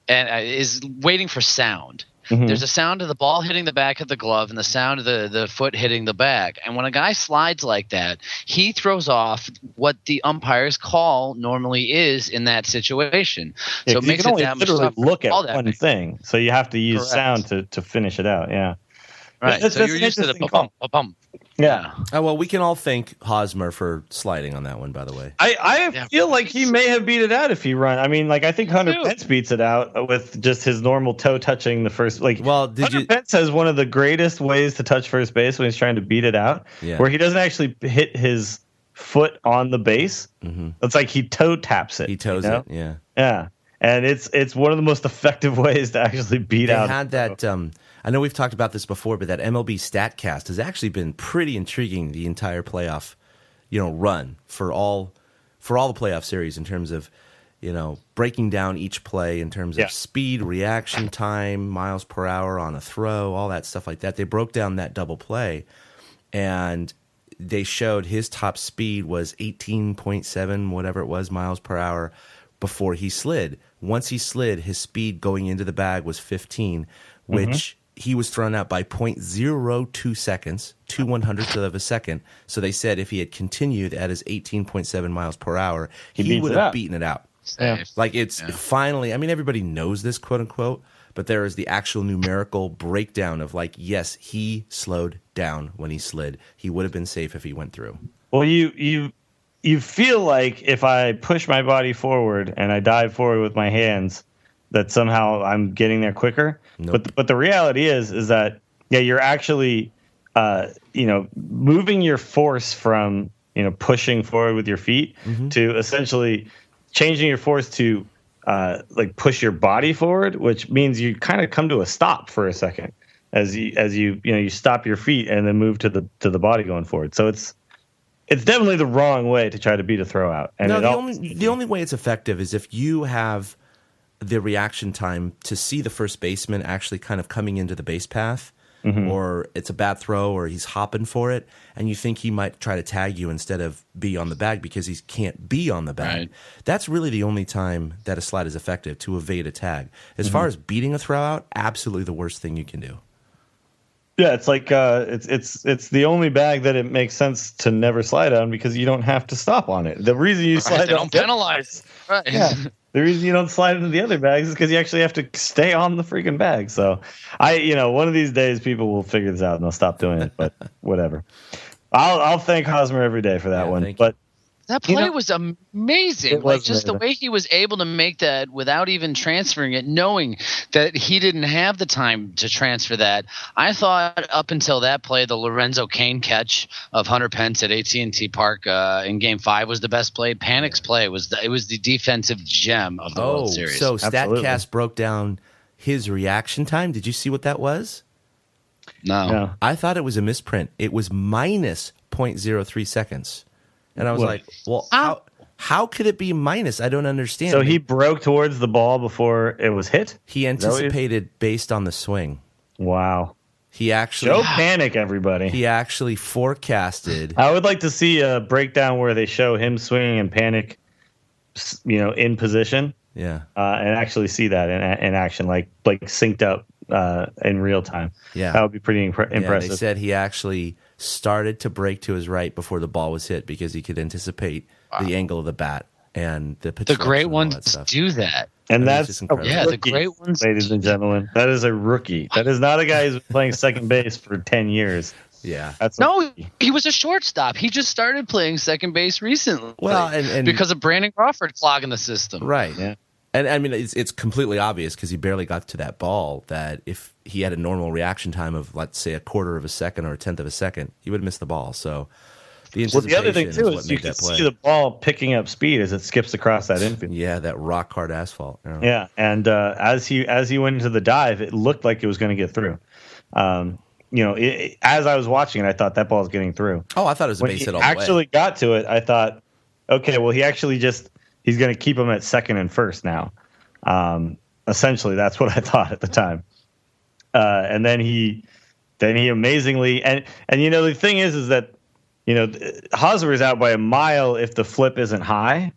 and is waiting for sound. Mm-hmm. There's a sound of the ball hitting the back of the glove and the sound of the foot hitting the bag. And when a guy slides like that, he throws off what the umpire's call normally is in that situation. So it makes it that much tougher. Look at one thing, so you have to use sound to finish it out. Yeah, right. So you're used to the bump. Yeah. Oh, well, we can all thank Hosmer for sliding on that one, by the way. I feel like he may have beat it out if he run. I mean, I think Hunter Pence beats it out with just his normal toe touching the first. Hunter Pence has one of the greatest ways to touch first base when he's trying to beat it out, where he doesn't actually hit his foot on the base. Mm-hmm. It's like he toe taps it. He toes it, yeah. Yeah. And it's one of the most effective ways to actually beat out. They had that. I know we've talked about this before, but that MLB StatCast has actually been pretty intriguing the entire playoff, run for all the playoff series in terms of, breaking down each play in terms of speed, reaction time, miles per hour on a throw, all that stuff like that. They broke down that double play, and they showed his top speed was 18.7, whatever it was, miles per hour before he slid. Once he slid, his speed going into the bag was 15, which he was thrown out by 0.02 seconds, 2/100th of a second. So they said if he had continued at his 18.7 miles per hour, he would have beaten it out. Yeah. Like it's finally, I mean, everybody knows this, quote unquote, but there is the actual numerical breakdown of like, yes, he slowed down when he slid. He would have been safe if he went through. Well, you feel like if I push my body forward and I dive forward with my hands, that somehow I'm getting there quicker. Nope. But the reality is that you're actually moving your force from pushing forward with your feet to essentially changing your force to like push your body forward, which means you kind of come to a stop for a second as you stop your feet and then move to the body going forward. So it's definitely the wrong way to try to beat a throw out. And no, the only way it's effective is if you have the reaction time to see the first baseman actually kind of coming into the base path, or it's a bad throw or he's hopping for it, and you think he might try to tag you instead of be on the bag because he can't be on the bag. Right. That's really the only time that a slide is effective, to evade a tag. As far as beating a throw out, absolutely the worst thing you can do. Yeah, it's like it's the only bag that it makes sense to never slide on because you don't have to stop on it. The reason you slide They don't penalize. Right. Yeah. The reason you don't slide into the other bags is because you actually have to stay on the freaking bag. So one of these days people will figure this out and they'll stop doing it, but whatever. I'll thank Hosmer every day for that one. But that play was amazing. Just the way he was able to make that without even transferring it, knowing that he didn't have the time to transfer that. I thought up until that play, the Lorenzo Cain catch of Hunter Pence at AT&T Park in Game 5 was the best play. Panic's play was the defensive gem of the World Series. So StatCast broke down his reaction time. Did you see what that was? No. I thought it was a misprint. It was minus 0.03 seconds. And I was like, well, how could it be minus? I don't understand. So he broke towards the ball before it was hit? He anticipated based on the swing. Wow. He actually show Panic, everybody. He actually forecasted. I would like to see a breakdown where they show him swinging and Panic, in position. Yeah. And actually see that in action, like synced up in real time. Yeah. That would be pretty impressive. Yeah, they said he actually started to break to his right before the ball was hit because he could anticipate the angle of the bat and the pitch. The great ones do that. And that's the great ones, ladies and gentlemen. That is a rookie. That is not a guy who's playing second base for 10 years. Yeah. He was a shortstop. He just started playing second base recently. Well, and because of Brandon Crawford clogging the system. Right. Yeah. And I mean, it's completely obvious because he barely got to that ball that if he had a normal reaction time of, let's say, a quarter of a second or a tenth of a second, he would have missed the ball. So the other thing, too, is you can see the ball picking up speed as it skips across that infield. Yeah, that rock hard asphalt. Yeah, and as he went into the dive, it looked like it was going to get through. As I was watching it, I thought that ball was getting through. Oh, I thought it was a base hit all the way. Actually got to it, I thought, okay, well, he's going to keep him at second and first now. Essentially, that's what I thought at the time. And then he amazingly and the thing is that Hosmer is out by a mile if the flip isn't high,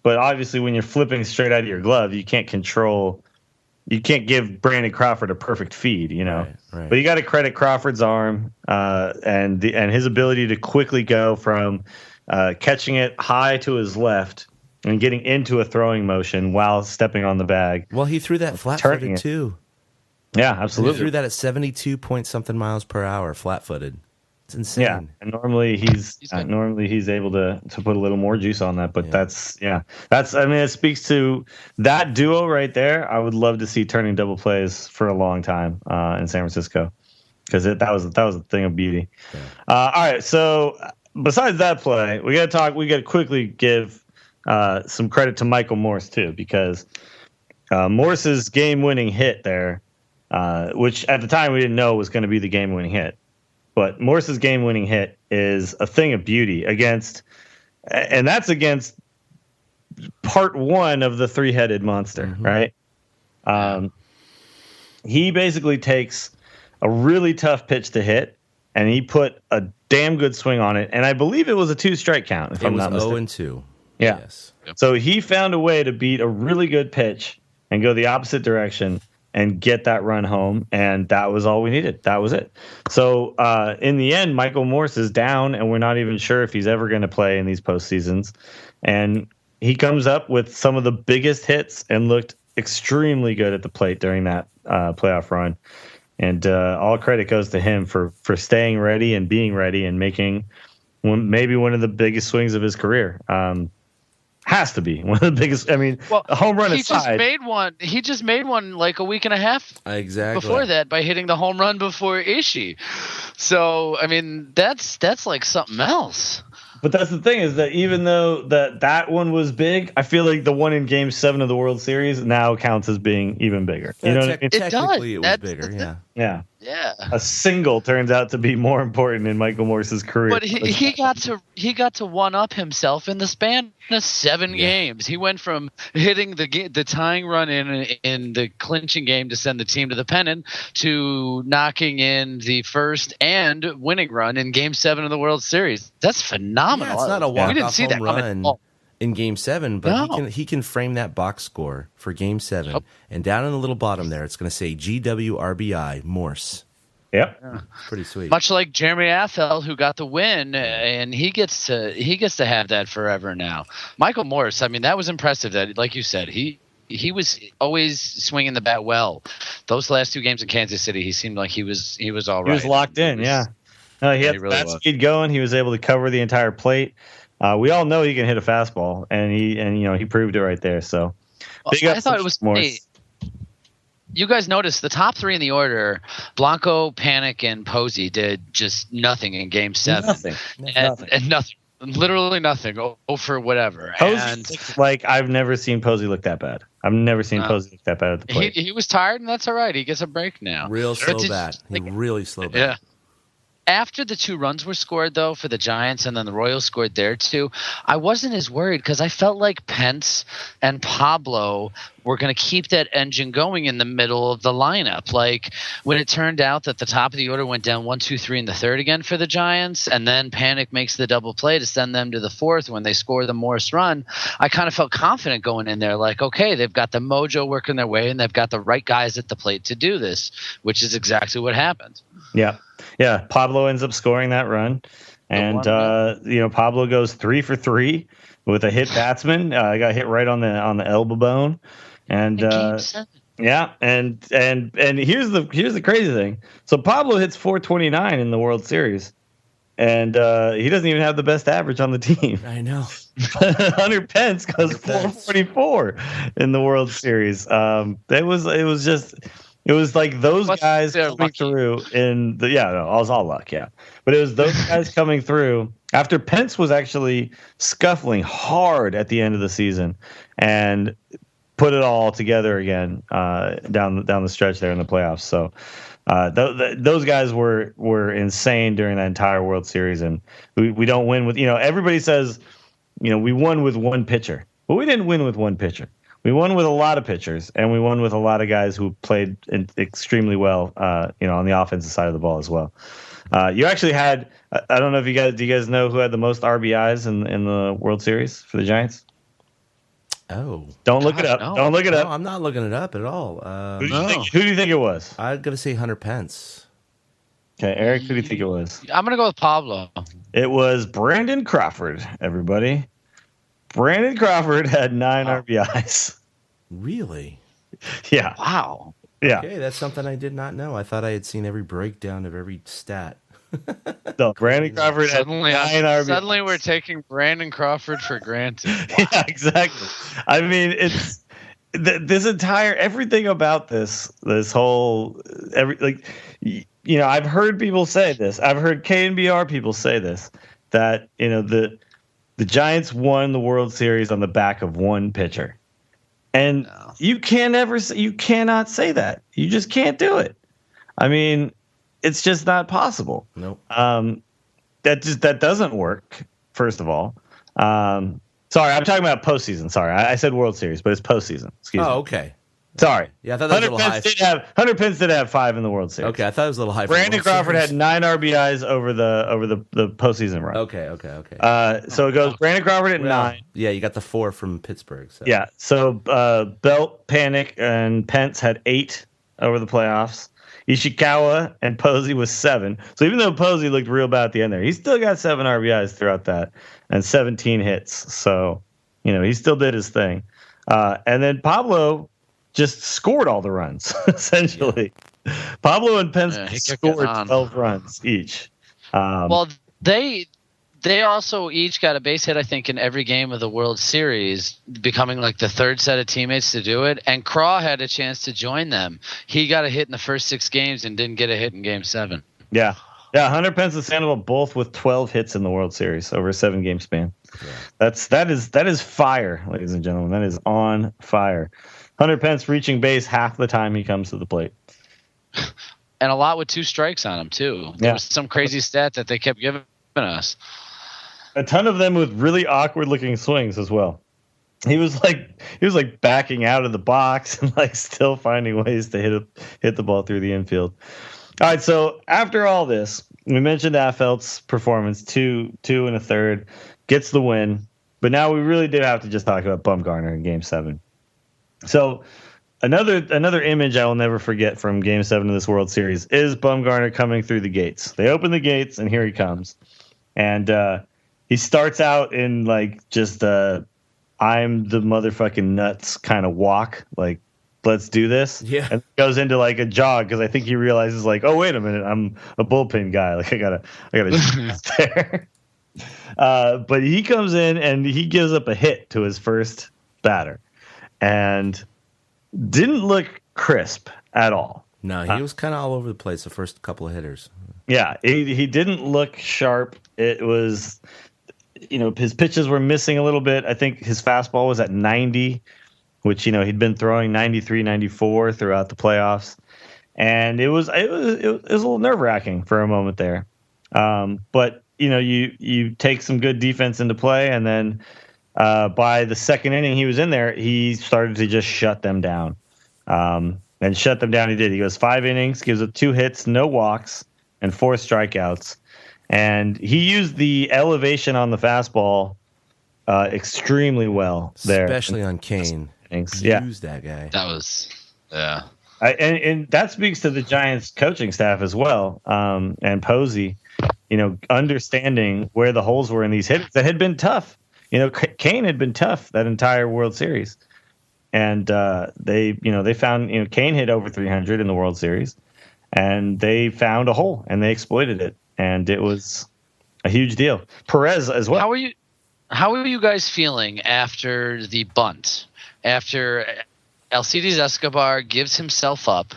but obviously when you're flipping straight out of your glove, you can't give Brandon Crawford a perfect feed, Right. But you got to credit Crawford's arm and his ability to quickly go from catching it high to his left and getting into a throwing motion while stepping on the bag. Well, he threw that flat-footed too. Yeah, absolutely. He threw that at 72 point something miles per hour, flat-footed. It's insane. Yeah, and normally he's able to put a little more juice on that, but that's it speaks to that duo right there. I would love to see turning double plays for a long time in San Francisco because that was a thing of beauty. Yeah. All right, so besides that play, we got to quickly give some credit to Michael Morse too, because Morse's game-winning hit there, which at the time we didn't know was going to be the game-winning hit. But Morse's game-winning hit is a thing of beauty against part one of the three-headed monster, right? He basically takes a really tough pitch to hit and he put a damn good swing on it. And I believe it was a 2-strike count, if I'm not mistaken. It was 0-2. Yeah. Yes. So he found a way to beat a really good pitch and go the opposite direction and get that run home, and that was all we needed. That was it. So in the end, Michael Morse is down, and we're not even sure if he's ever going to play in these postseasons. And he comes up with some of the biggest hits and looked extremely good at the plate during that playoff run. And all credit goes to him for staying ready and being ready and making maybe one of the biggest swings of his career. Has to be one of the biggest. I mean, a home run aside. He just made one like a week and a half before that by hitting the home run before Ishii. So, I mean, that's like something else. But that's the thing, is that even though that one was big, I feel like the one in Game 7 of the World Series now counts as being even bigger. You know what I mean? Technically, it was bigger, yeah. Yeah. A single turns out to be more important in Michael Morse's career. But he got to one up himself in the span of 7 games. He went from hitting the tying run in the clinching game to send the team to the pennant to knocking in the first and winning run in Game 7 of the World Series. That's phenomenal. Yeah, it's not a walk-off home run in Game 7, but he can frame that box score for Game 7. Oh. And down in the little bottom there, it's going to say GWRBI Morse. Yep. Yeah, pretty sweet. Much like Jeremy Affeldt, who got the win, and he gets to have that forever now. Michael Morse, I mean, that was impressive. That, like you said, he was always swinging the bat well. Those last 2 games in Kansas City, he seemed like he was all right. He was locked in, yeah. No, he had really bat speed going. He was able to cover the entire plate. We all know he can hit a fastball, and he proved it right there. So, I thought it was Morse. You guys noticed the top 3 in the order, Blanco, Panic, and Posey did just nothing in Game 7. Nothing. And nothing. Literally nothing. For whatever. Posey, like, I've never seen Posey look that bad. I've never seen Posey look that bad at the plate. He was tired, and that's all right. He gets a break now. Real slow bat. Really slow bat. Yeah. After the 2 runs were scored, though, for the Giants, and then the Royals scored there, too, I wasn't as worried because I felt like Pence and Pablo were going to keep that engine going in the middle of the lineup. Like, when it turned out that the top of the order went down 1, 2, 3 in the third again for the Giants, and then Panic makes the double play to send them to the 4th when they score the Morse run, I kind of felt confident going in there. Like, okay, they've got the mojo working their way, and they've got the right guys at the plate to do this, which is exactly what happened. Yeah. Yeah, Pablo ends up scoring that run, and Pablo goes 3 for 3 with a hit batsman. Got hit right on the elbow bone, and yeah, and here's the crazy thing. So Pablo hits 429 in the World Series, and he doesn't even have the best average on the team. I know. Hunter Pence goes 444 in the World Series. It was like those guys coming through in the it was all luck, yeah. But it was those guys coming through after Pence was actually scuffling hard at the end of the season and put it all together again down the stretch there in the playoffs. So those guys were insane during that entire World Series, and we don't win with everybody says we won with one pitcher, but we didn't win with one pitcher. We won with a lot of pitchers, and we won with a lot of guys who played extremely well, on the offensive side of the ball as well. You actually had, I don't know if do you guys know who had the most RBIs in the World Series for the Giants? Oh. Don't look it up. No. Don't look it up. No, I'm not looking it up at all. Who do you think it was? I'm going to say Hunter Pence. Okay, Eric, who do you think it was? I'm going to go with Pablo. It was Brandon Crawford, everybody. Brandon Crawford had 9 RBIs. Really? Yeah. Wow. Yeah. Okay, that's something I did not know. I thought I had seen every breakdown of every stat. No, Brandon Crawford had 9 RBIs. Suddenly we're taking Brandon Crawford for granted. Wow. Yeah, exactly. I mean, it's this entire everything about this whole I've heard people say this. I've heard KNBR people say this, that the Giants won the World Series on the back of one pitcher. And you cannot say that. You just can't do it. I mean, it's just not possible. Nope. That doesn't work, first of all. Sorry, I'm talking about postseason. Sorry, I said World Series, but it's postseason. Excuse me. Oh, okay. Sorry. Yeah, I thought that was a little high. Hunter Pence did have 5 in the World Series. Okay, I thought it was a little high. Brandon Crawford had 9 RBIs over the postseason run. Okay. So it goes Brandon Crawford at 9. Yeah, you got the 4 from Pittsburgh. So. Yeah. So Belt, Panic, and Pence had 8 over the playoffs. Ishikawa and Posey was 7. So even though Posey looked real bad at the end there, he still got 7 RBIs throughout that and 17 hits. So, he still did his thing. And then Pablo just scored all the runs, essentially. Yeah. Pablo and Pence scored 12 runs each. Well, they also each got a base hit, I think, in every game of the World Series, becoming like the third set of teammates to do it. And Craw had a chance to join them. He got a hit in the first 6 games and didn't get a hit in Game 7. Yeah. Hunter Pence and Sandoval both with 12 hits in the World Series over a 7-game span. Yeah. That is fire, ladies and gentlemen. That is on fire. Hunter Pence reaching base half the time he comes to the plate. And a lot with 2 strikes on him, too. There was some crazy stat that they kept giving us. A ton of them with really awkward looking swings as well. He was like backing out of the box and like still finding ways to hit the ball through the infield. All right, so after all this, we mentioned Affeldt's performance, 2 1/3, gets the win. But now we really do have to just talk about Bumgarner in Game 7. So another image I will never forget from Game 7 of this World Series is Bumgarner coming through the gates. They open the gates, and here he comes. And he starts out in like just I'm the motherfucking nuts kind of walk, like, let's do this. Yeah. And goes into like a jog because I think he realizes like, oh, wait a minute, I'm a bullpen guy. Like I gotta there. But he comes in and he gives up a hit to his first batter. And didn't look crisp at all. No, he was kind of all over the place the first couple of hitters. Yeah, he didn't look sharp. It was, his pitches were missing a little bit. I think his fastball was at 90, which, he'd been throwing 93, 94 throughout the playoffs. And it was a little nerve-wracking for a moment there. But, you take some good defense into play, and then by the second inning he was in there, he started to just shut them down. And shut them down he did. He goes 5 innings, gives up 2 hits, no walks, and 4 strikeouts. And he used the elevation on the fastball extremely well there. Especially on Kane. Yeah. Use that guy. That was, yeah. And that speaks to the Giants coaching staff as well. And Posey, understanding where the holes were in these hits that had been tough. Kane had been tough that entire World Series. And they found, Kane hit over 300 in the World Series. And they found a hole, and they exploited it. And it was a huge deal. Perez as well. How are you guys feeling after the bunt? After Alcides Escobar gives himself up,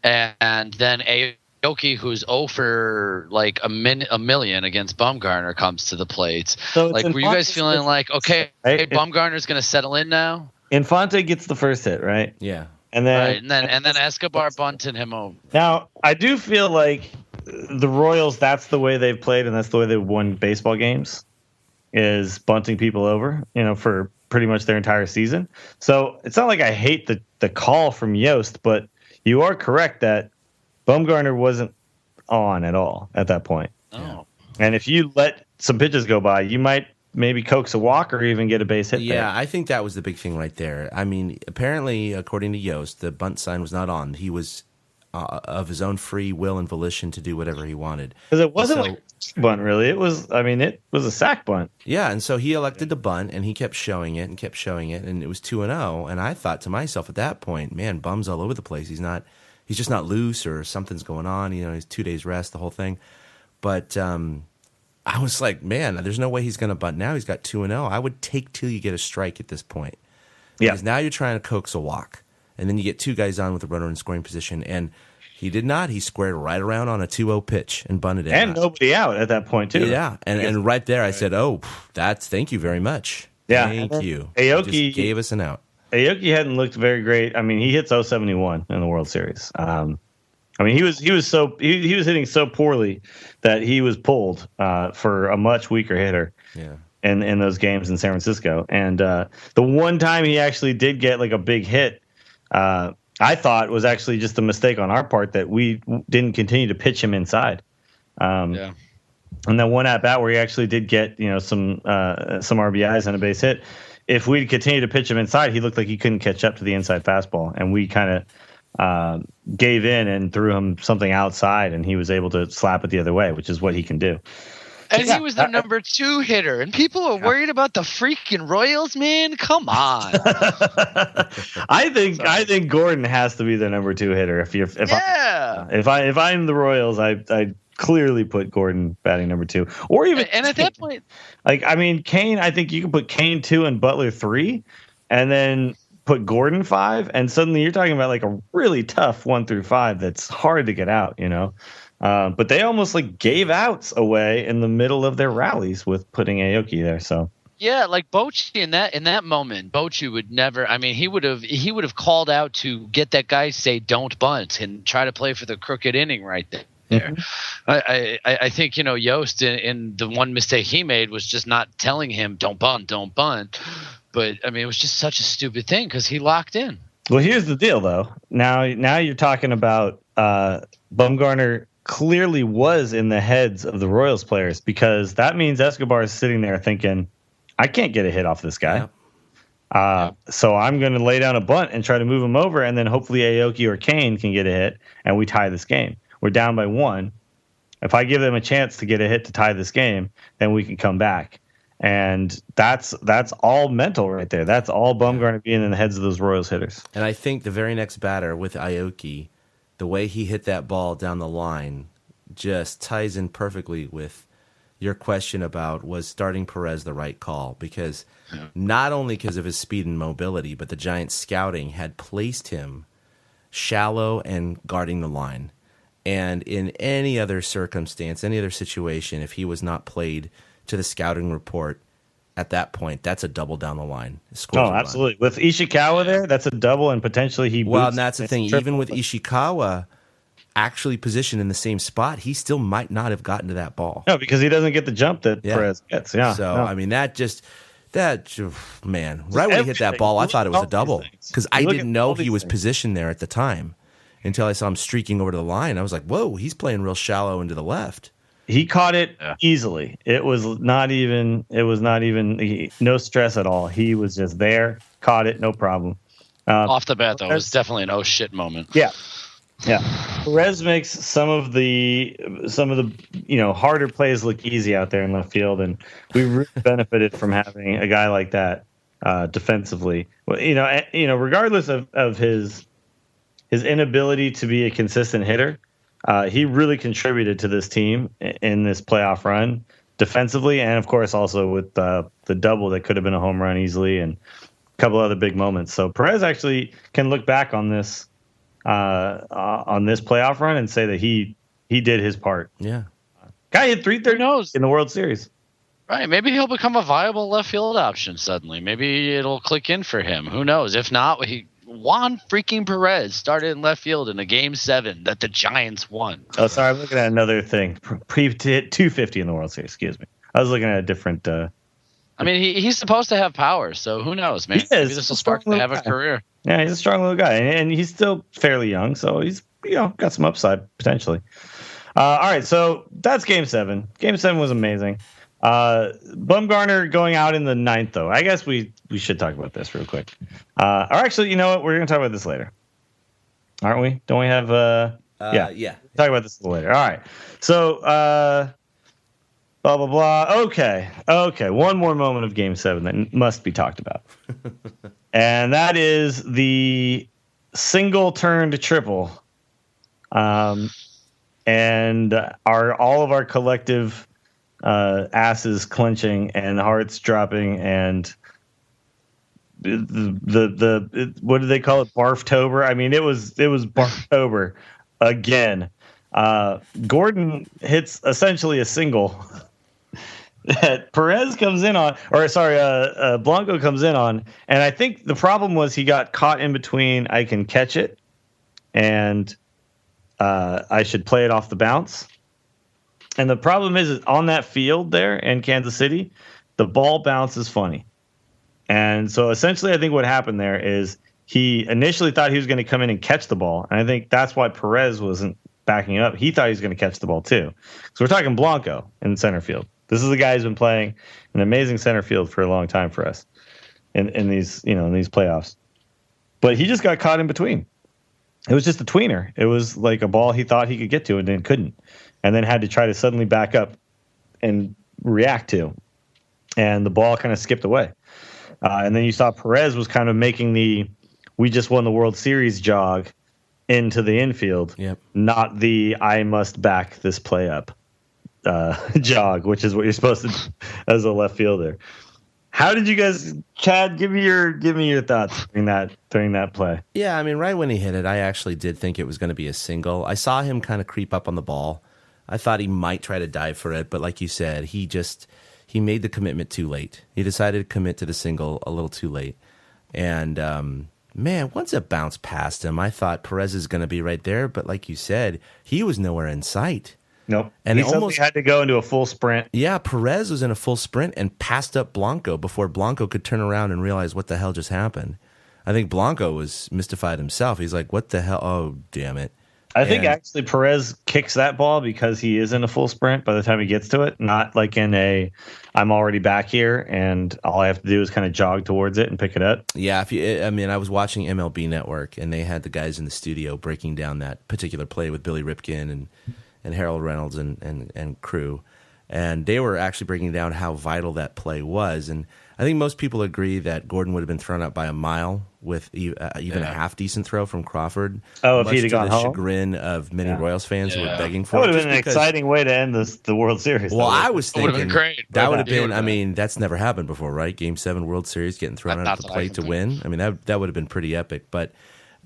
and then Aoki, who's 0 for like a million against Bumgarner, comes to the plate. So like, were you guys feeling like, okay, Bumgarner's going to settle in now? Infante gets the first hit, right? Yeah. And then Escobar bunted him over. Now, I do feel like the Royals, that's the way they've played, and that's the way they've won baseball games, is bunting people over, for pretty much their entire season. So it's not like I hate the call from Yost, but you are correct that Bumgarner wasn't on at all at that point. Oh. And if you let some pitches go by, you might maybe coax a walk or even get a base hit. Yeah, there. I think that was the big thing right there. I mean, apparently, according to Yost, the bunt sign was not on. He was of his own free will and volition to do whatever he wanted. Because it wasn't like a bunt, really. It was a sack bunt. Yeah, and so he elected to bunt, and he kept showing it, and it was 2-0. And I thought to myself at that point, man, Bum's all over the place. He's just not loose, or something's going on. He's 2 days rest, the whole thing. But I was like, man, there's no way he's going to bunt now. He's got 2-0. I would take till you get a strike at this point. Because now you're trying to coax a walk. And then you get 2 guys on with a runner in scoring position. And he did not. He squared right around on a 2-0 pitch and bunted it. And nobody out at that point, too. Yeah. And right there I said, thank you very much. Yeah. Thank you. Aoki just gave us an out. Aoki hadn't looked very great. I mean, he hits 071 in the World Series. He was hitting so poorly that he was pulled for a much weaker hitter. Yeah. In those games in San Francisco. And the one time he actually did get like a big hit I thought was actually just a mistake on our part that we didn't continue to pitch him inside. And then one at bat where he actually did get some RBIs and a base hit. If we'd continued to pitch him inside, he looked like he couldn't catch up to the inside fastball, and we kind of gave in and threw him something outside, and he was able to slap it the other way, which is what he can do. And he was their number 2 hitter, and people are worried about the freaking Royals, man. Come on. I think Gordon has to be the number 2 hitter. If I'm the Royals, I clearly put Gordon batting number 2, or even. And at that point, Kane. I think you can put Kane 2 and Butler 3, and then put Gordon 5, and suddenly you're talking about like a really tough 1 through 5 that's hard to get out. But they almost like gave outs away in the middle of their rallies with putting Aoki there. So yeah, like Bochy in that moment, Bochy would never. I mean, he would have called out to get that guy say don't bunt and try to play for the crooked inning right there. Mm-hmm. I think Yost in the one mistake he made was just not telling him don't bunt. But I mean, it was just such a stupid thing because he locked in. Well, here's the deal, though. Now you're talking about Bumgarner clearly was in the heads of the Royals players, because that means Escobar is sitting there thinking, I can't get a hit off this guy. So I'm going to lay down a bunt and try to move him over, and then hopefully Aoki or Kane can get a hit, and we tie this game. We're down by 1. If I give them a chance to get a hit to tie this game, then we can come back. And that's all mental right there. That's all Bumgarner being in the heads of those Royals hitters. And I think the very next batter with Aoki, the way he hit that ball down the line just ties in perfectly with your question about was starting Perez the right call, because not only because of his speed and mobility, but the Giants scouting had placed him shallow and guarding the line. And in any other circumstance, any other situation, if he was not played to the scouting report at that point, that's a double down the line. Oh, absolutely. With Ishikawa there, that's a double, and potentially he. Well, and that's the thing. Even with Ishikawa actually positioned in the same spot, he still might not have gotten to that ball. No, because he doesn't get the jump that Perez gets. Yeah. So I mean, right when he hit that ball, I thought it was a double, because I didn't know he was positioned there at the time until I saw him streaking over to the line. I was like, whoa, he's playing real shallow into the left. He caught it easily. It was not even no stress at all. He was just there, caught it, no problem. Off the bat, though, it was definitely an oh shit moment. Yeah. Perez makes some of the harder plays look easy out there in left field, and we really benefited from having a guy like that defensively. Well, regardless of his inability to be a consistent hitter, he really contributed to this team in this playoff run defensively, and of course also with the double that could have been a home run easily, and a couple other big moments. So Perez actually can look back on this playoff run and say that he did his part. Yeah, guy hit 330 in the World Series. Right, maybe he'll become a viable left field option suddenly. Maybe it'll click in for him. Who knows? If not, Juan freaking Perez started in left field in a Game 7 that the Giants won. Oh, sorry, I'm looking at another thing. Pre-hit 250 in the World Series. Excuse me. I was looking at a different. I mean, he's supposed to have power, so who knows, man? Maybe this will spark him to have a career. Yeah, he's a strong little guy, and he's still fairly young, so he's got some upside potentially. All right, so that's Game 7. Game 7 was amazing. Bumgarner going out in the 9th, though. I guess we should talk about this real quick. Or actually, you know what? We're going to talk about this later. Aren't we? Don't we have... Yeah. Talk about this a little later. All right. So, blah, blah, blah. Okay. One more moment of Game 7 that must be talked about. And that is the single turned triple. And all of our collective... asses clenching and hearts dropping, and the what do they call it? Barftober. I mean, it was Barftober again. Gordon hits essentially a single that Perez comes in on, Blanco comes in on, and I think the problem was he got caught in between. I can catch it, and I should play it off the bounce. And the problem is on that field there in Kansas City, the ball bounces funny. And so essentially I think what happened there is he initially thought he was going to come in and catch the ball. And I think that's why Perez wasn't backing up. He thought he was going to catch the ball too. So we're talking Blanco in center field. This is a guy who's been playing an amazing center field for a long time for us in these playoffs. But he just got caught in between. It was just a tweener. It was like a ball he thought he could get to and then couldn't. And then had to try to suddenly back up and react to. And the ball kind of skipped away. And then you saw Perez was kind of making the "we just won the World Series" jog into the infield, not the "I must back this play up" jog, which is what you're supposed to do as a left fielder. How did you guys, Chad? Give me your thoughts during that play. Yeah, I mean, right when he hit it, I actually did think it was going to be a single. I saw him kind of creep up on the ball. I thought he might try to dive for it, but like you said, he made the commitment too late. He decided to commit to the single a little too late. And, man, once it bounced past him, I thought Perez is going to be right there. But like you said, he was nowhere in sight. Nope. And he almost had to go into a full sprint. Yeah, Perez was in a full sprint and passed up Blanco before Blanco could turn around and realize what the hell just happened. I think Blanco was mystified himself. He's like, what the hell? Oh, damn it. I think actually Perez kicks that ball because he is in a full sprint by the time he gets to it, not like in a I'm already back here and all I have to do is kind of jog towards it and pick it up. Yeah, I was watching MLB Network and they had the guys in the studio breaking down that particular play with Billy Ripken and Harold Reynolds and crew. And they were actually breaking down how vital that play was. And I think most people agree that Gordon would have been thrown out by a mile with even a half-decent throw from Crawford. Oh, if he'd have gone home? To the chagrin of many Royals fans who were begging for it. That would it. have been an exciting way to end the World Series. Well, I was thinking would have been great. That would have been, I mean, that's never happened before, right? Game 7 World Series getting thrown out of the plate to win. I mean, that would have been pretty epic. But,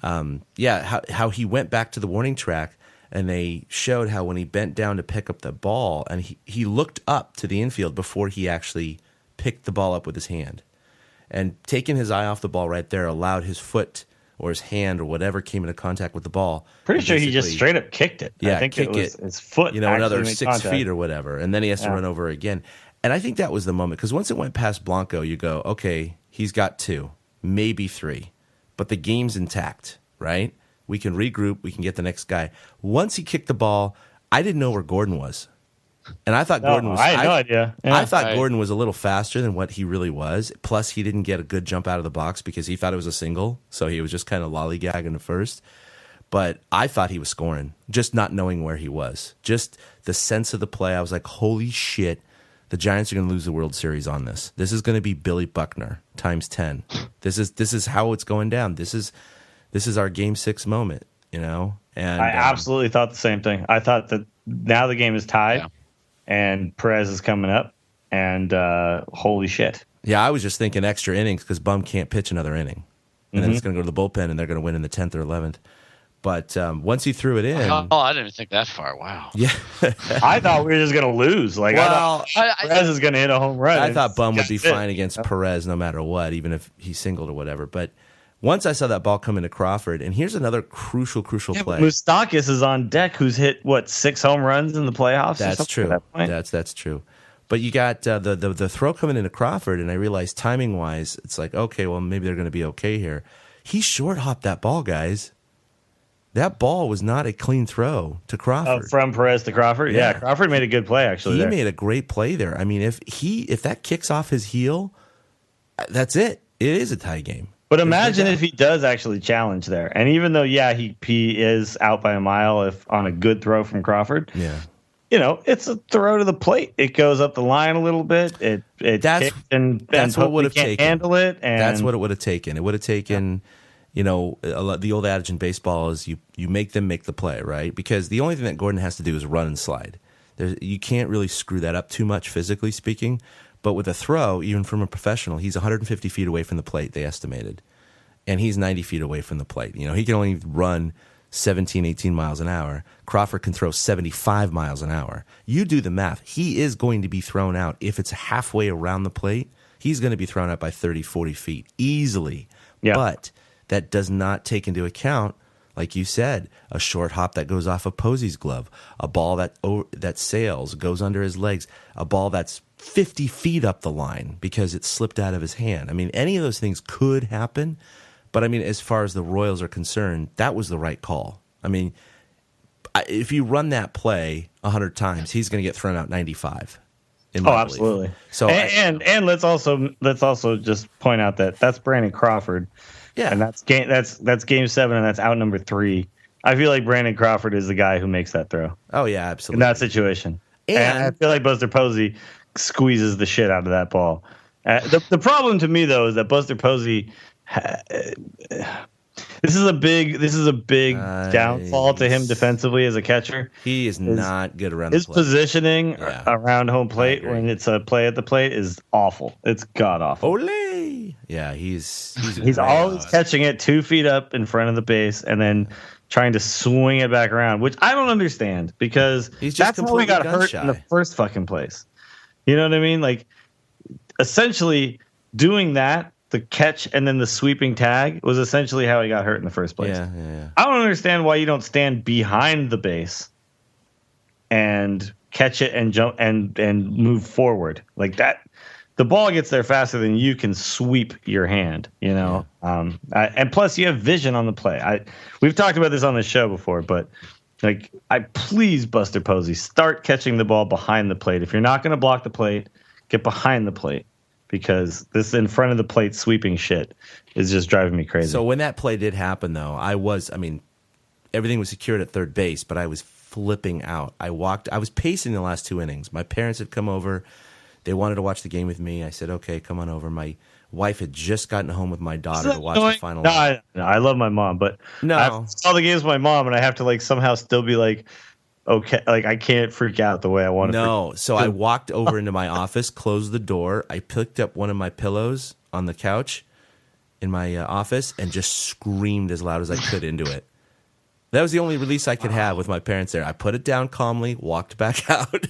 how he went back to the warning track, and they showed how when he bent down to pick up the ball, and he looked up to the infield before he actually picked the ball up with his hand. And taking his eye off the ball right there allowed his foot or his hand or whatever came into contact with the ball. Pretty sure he just straight up kicked it. Yeah, I think it was his foot. Another 6 feet or whatever. And then he has to run over again. And I think that was the moment. Because once it went past Blanco, you go, okay, he's got 2, maybe 3. But the game's intact, right? We can regroup. We can get the next guy. Once he kicked the ball, I didn't know where Gordon was. And I thought Gordon was. I had no idea. Yeah. I thought Gordon was a little faster than what he really was. Plus, he didn't get a good jump out of the box because he thought it was a single. So he was just kind of lollygagging at first. But I thought he was scoring, just not knowing where he was. Just the sense of the play. I was like, holy shit, the Giants are going to lose the World Series on this. This is going to be Billy Buckner times 10. This is how it's going down. This is our Game 6 moment, And I absolutely thought the same thing. I thought that now the game is tied, and Perez is coming up, and holy shit. Yeah, I was just thinking extra innings because Bum can't pitch another inning. And then it's going to go to the bullpen, and they're going to win in the 10th or 11th. But once he threw it in... Oh, I didn't think that far. Wow. Yeah. I thought we were just going to lose. Like, I thought Perez is going to hit a home run. I thought Bum would be fine against Perez no matter what, even if he singled or whatever. But once I saw that ball come into Crawford, and here's another crucial play. Moustakas is on deck, who's hit, 6 home runs in the playoffs? That's true. That's true. But you got the throw coming into Crawford, and I realized timing-wise, it's like, okay, well, maybe they're going to be okay here. He short-hopped that ball, guys. That ball was not a clean throw to Crawford. From Perez to Crawford? Yeah, Crawford made a good play, actually. He made a great play there. I mean, if that kicks off his heel, that's it. It is a tie game. But imagine if he does actually challenge there. And even though, he is out by a mile if on a good throw from Crawford, it's a throw to the plate. It goes up the line a little bit. That's what it would have taken. Handle it. And that's what it would have taken. It would have taken, the old adage in baseball is you make them make the play, right? Because the only thing that Gordon has to do is run and slide. You can't really screw that up too much, physically speaking. But with a throw, even from a professional, he's 150 feet away from the plate, they estimated. And he's 90 feet away from the plate. He can only run 17, 18 miles an hour. Crawford can throw 75 miles an hour. You do the math. He is going to be thrown out. If it's halfway around the plate, he's going to be thrown out by 30, 40 feet easily. Yeah. But that does not take into account, like you said, a short hop that goes off of Posey's glove, a ball that sails, goes under his legs, a ball that's 50 feet up the line because it slipped out of his hand. I mean, any of those things could happen, But I mean, as far as the Royals are concerned, that was the right call. I mean, if you run that play 100 times, he's going to get thrown out 95. Absolutely. So and let's also just point out that that's Brandon Crawford. Yeah, and that's game 7, and that's out number 3. I feel like Brandon Crawford is the guy who makes that throw. Oh yeah, absolutely. In that situation, and I feel like Buster Posey squeezes the shit out of that ball. The problem to me though is that Buster Posey. This is a big downfall to him defensively as a catcher. He is not good around his the plate. Positioning around home plate when it's a play at the plate is awful. It's god awful. Ole! Yeah, he's always catching it 2 feet up in front of the base and then trying to swing it back around, which I don't understand because that's how we got hurt in the first fucking place. You know what I mean? Like, essentially doing that, the catch and then the sweeping tag was essentially how he got hurt in the first place. Yeah. I don't understand why you don't stand behind the base and catch it and jump and move forward like that. The ball gets there faster than you can sweep your hand, you know. Yeah. And plus, you have vision on the play. We've talked about this on the show before, but like, please, Buster Posey, start catching the ball behind the plate. If you're not going to block the plate, get behind the plate. Because this in front of the plate sweeping shit is just driving me crazy. So when that play did happen, though, everything was secured at third base, but I was flipping out. I was pacing the last 2 innings. My parents had come over. They wanted to watch the game with me. I said, okay, come on over. My wife had just gotten home with my daughter to watch the final. No, I love my mom, but I saw the games with my mom, and I have to like somehow still be like, okay, like I can't freak out the way I want to. No, so I walked over into my office, closed the door. I picked up one of my pillows on the couch in my office and just screamed as loud as I could into it. That was the only release I could have with my parents there. I put it down calmly, walked back out,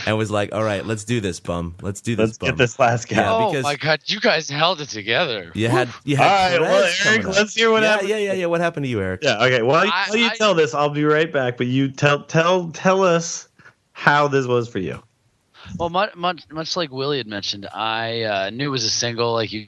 and was like, all right, let's do this, bum. Let's get this last guy. Oh, my God. You guys held it together. You had all right, well, Eric, let's hear what happened. Yeah. What happened to you, Eric? Yeah, okay. Well, you tell this. I'll be right back. But you tell us how this was for you. Well, much like Willie had mentioned, I knew it was a single, like you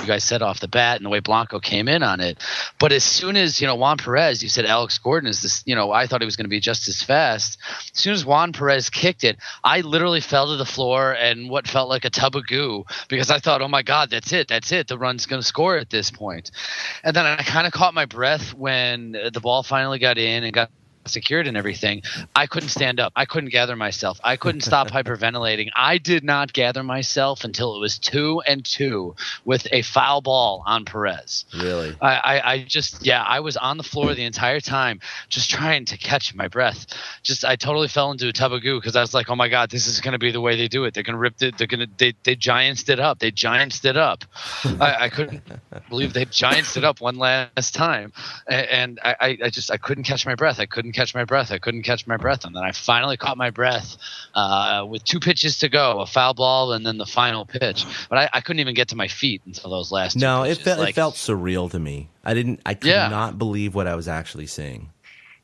guys said off the bat, and the way Blanco came in on it. But as soon as, Juan Perez, you said Alex Gordon is this, I thought he was going to be just as fast. As soon as Juan Perez kicked it, I literally fell to the floor and what felt like a tub of goo because I thought, oh my God, that's it. The run's going to score at this point. And then I kind of caught my breath when the ball finally got in and got secured and everything. I couldn't stand up. I couldn't gather myself. I couldn't stop hyperventilating. I did not gather myself until it was 2-2 with a foul ball on Perez. Really? I was on the floor the entire time just trying to catch my breath. I totally fell into a tub of goo because I was like, oh my God, this is going to be the way they do it. They're going to rip it. They giantsed it up. They giantsed it up. I couldn't believe they giantsed it up one last time. And I couldn't catch my breath. I couldn't catch my breath. And then I finally caught my breath with 2 pitches to go, a foul ball and then the final pitch. But I couldn't even get to my feet until those last 2 pitches. It felt surreal to me. I could not believe what I was actually seeing.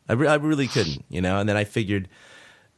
I really couldn't, and then I figured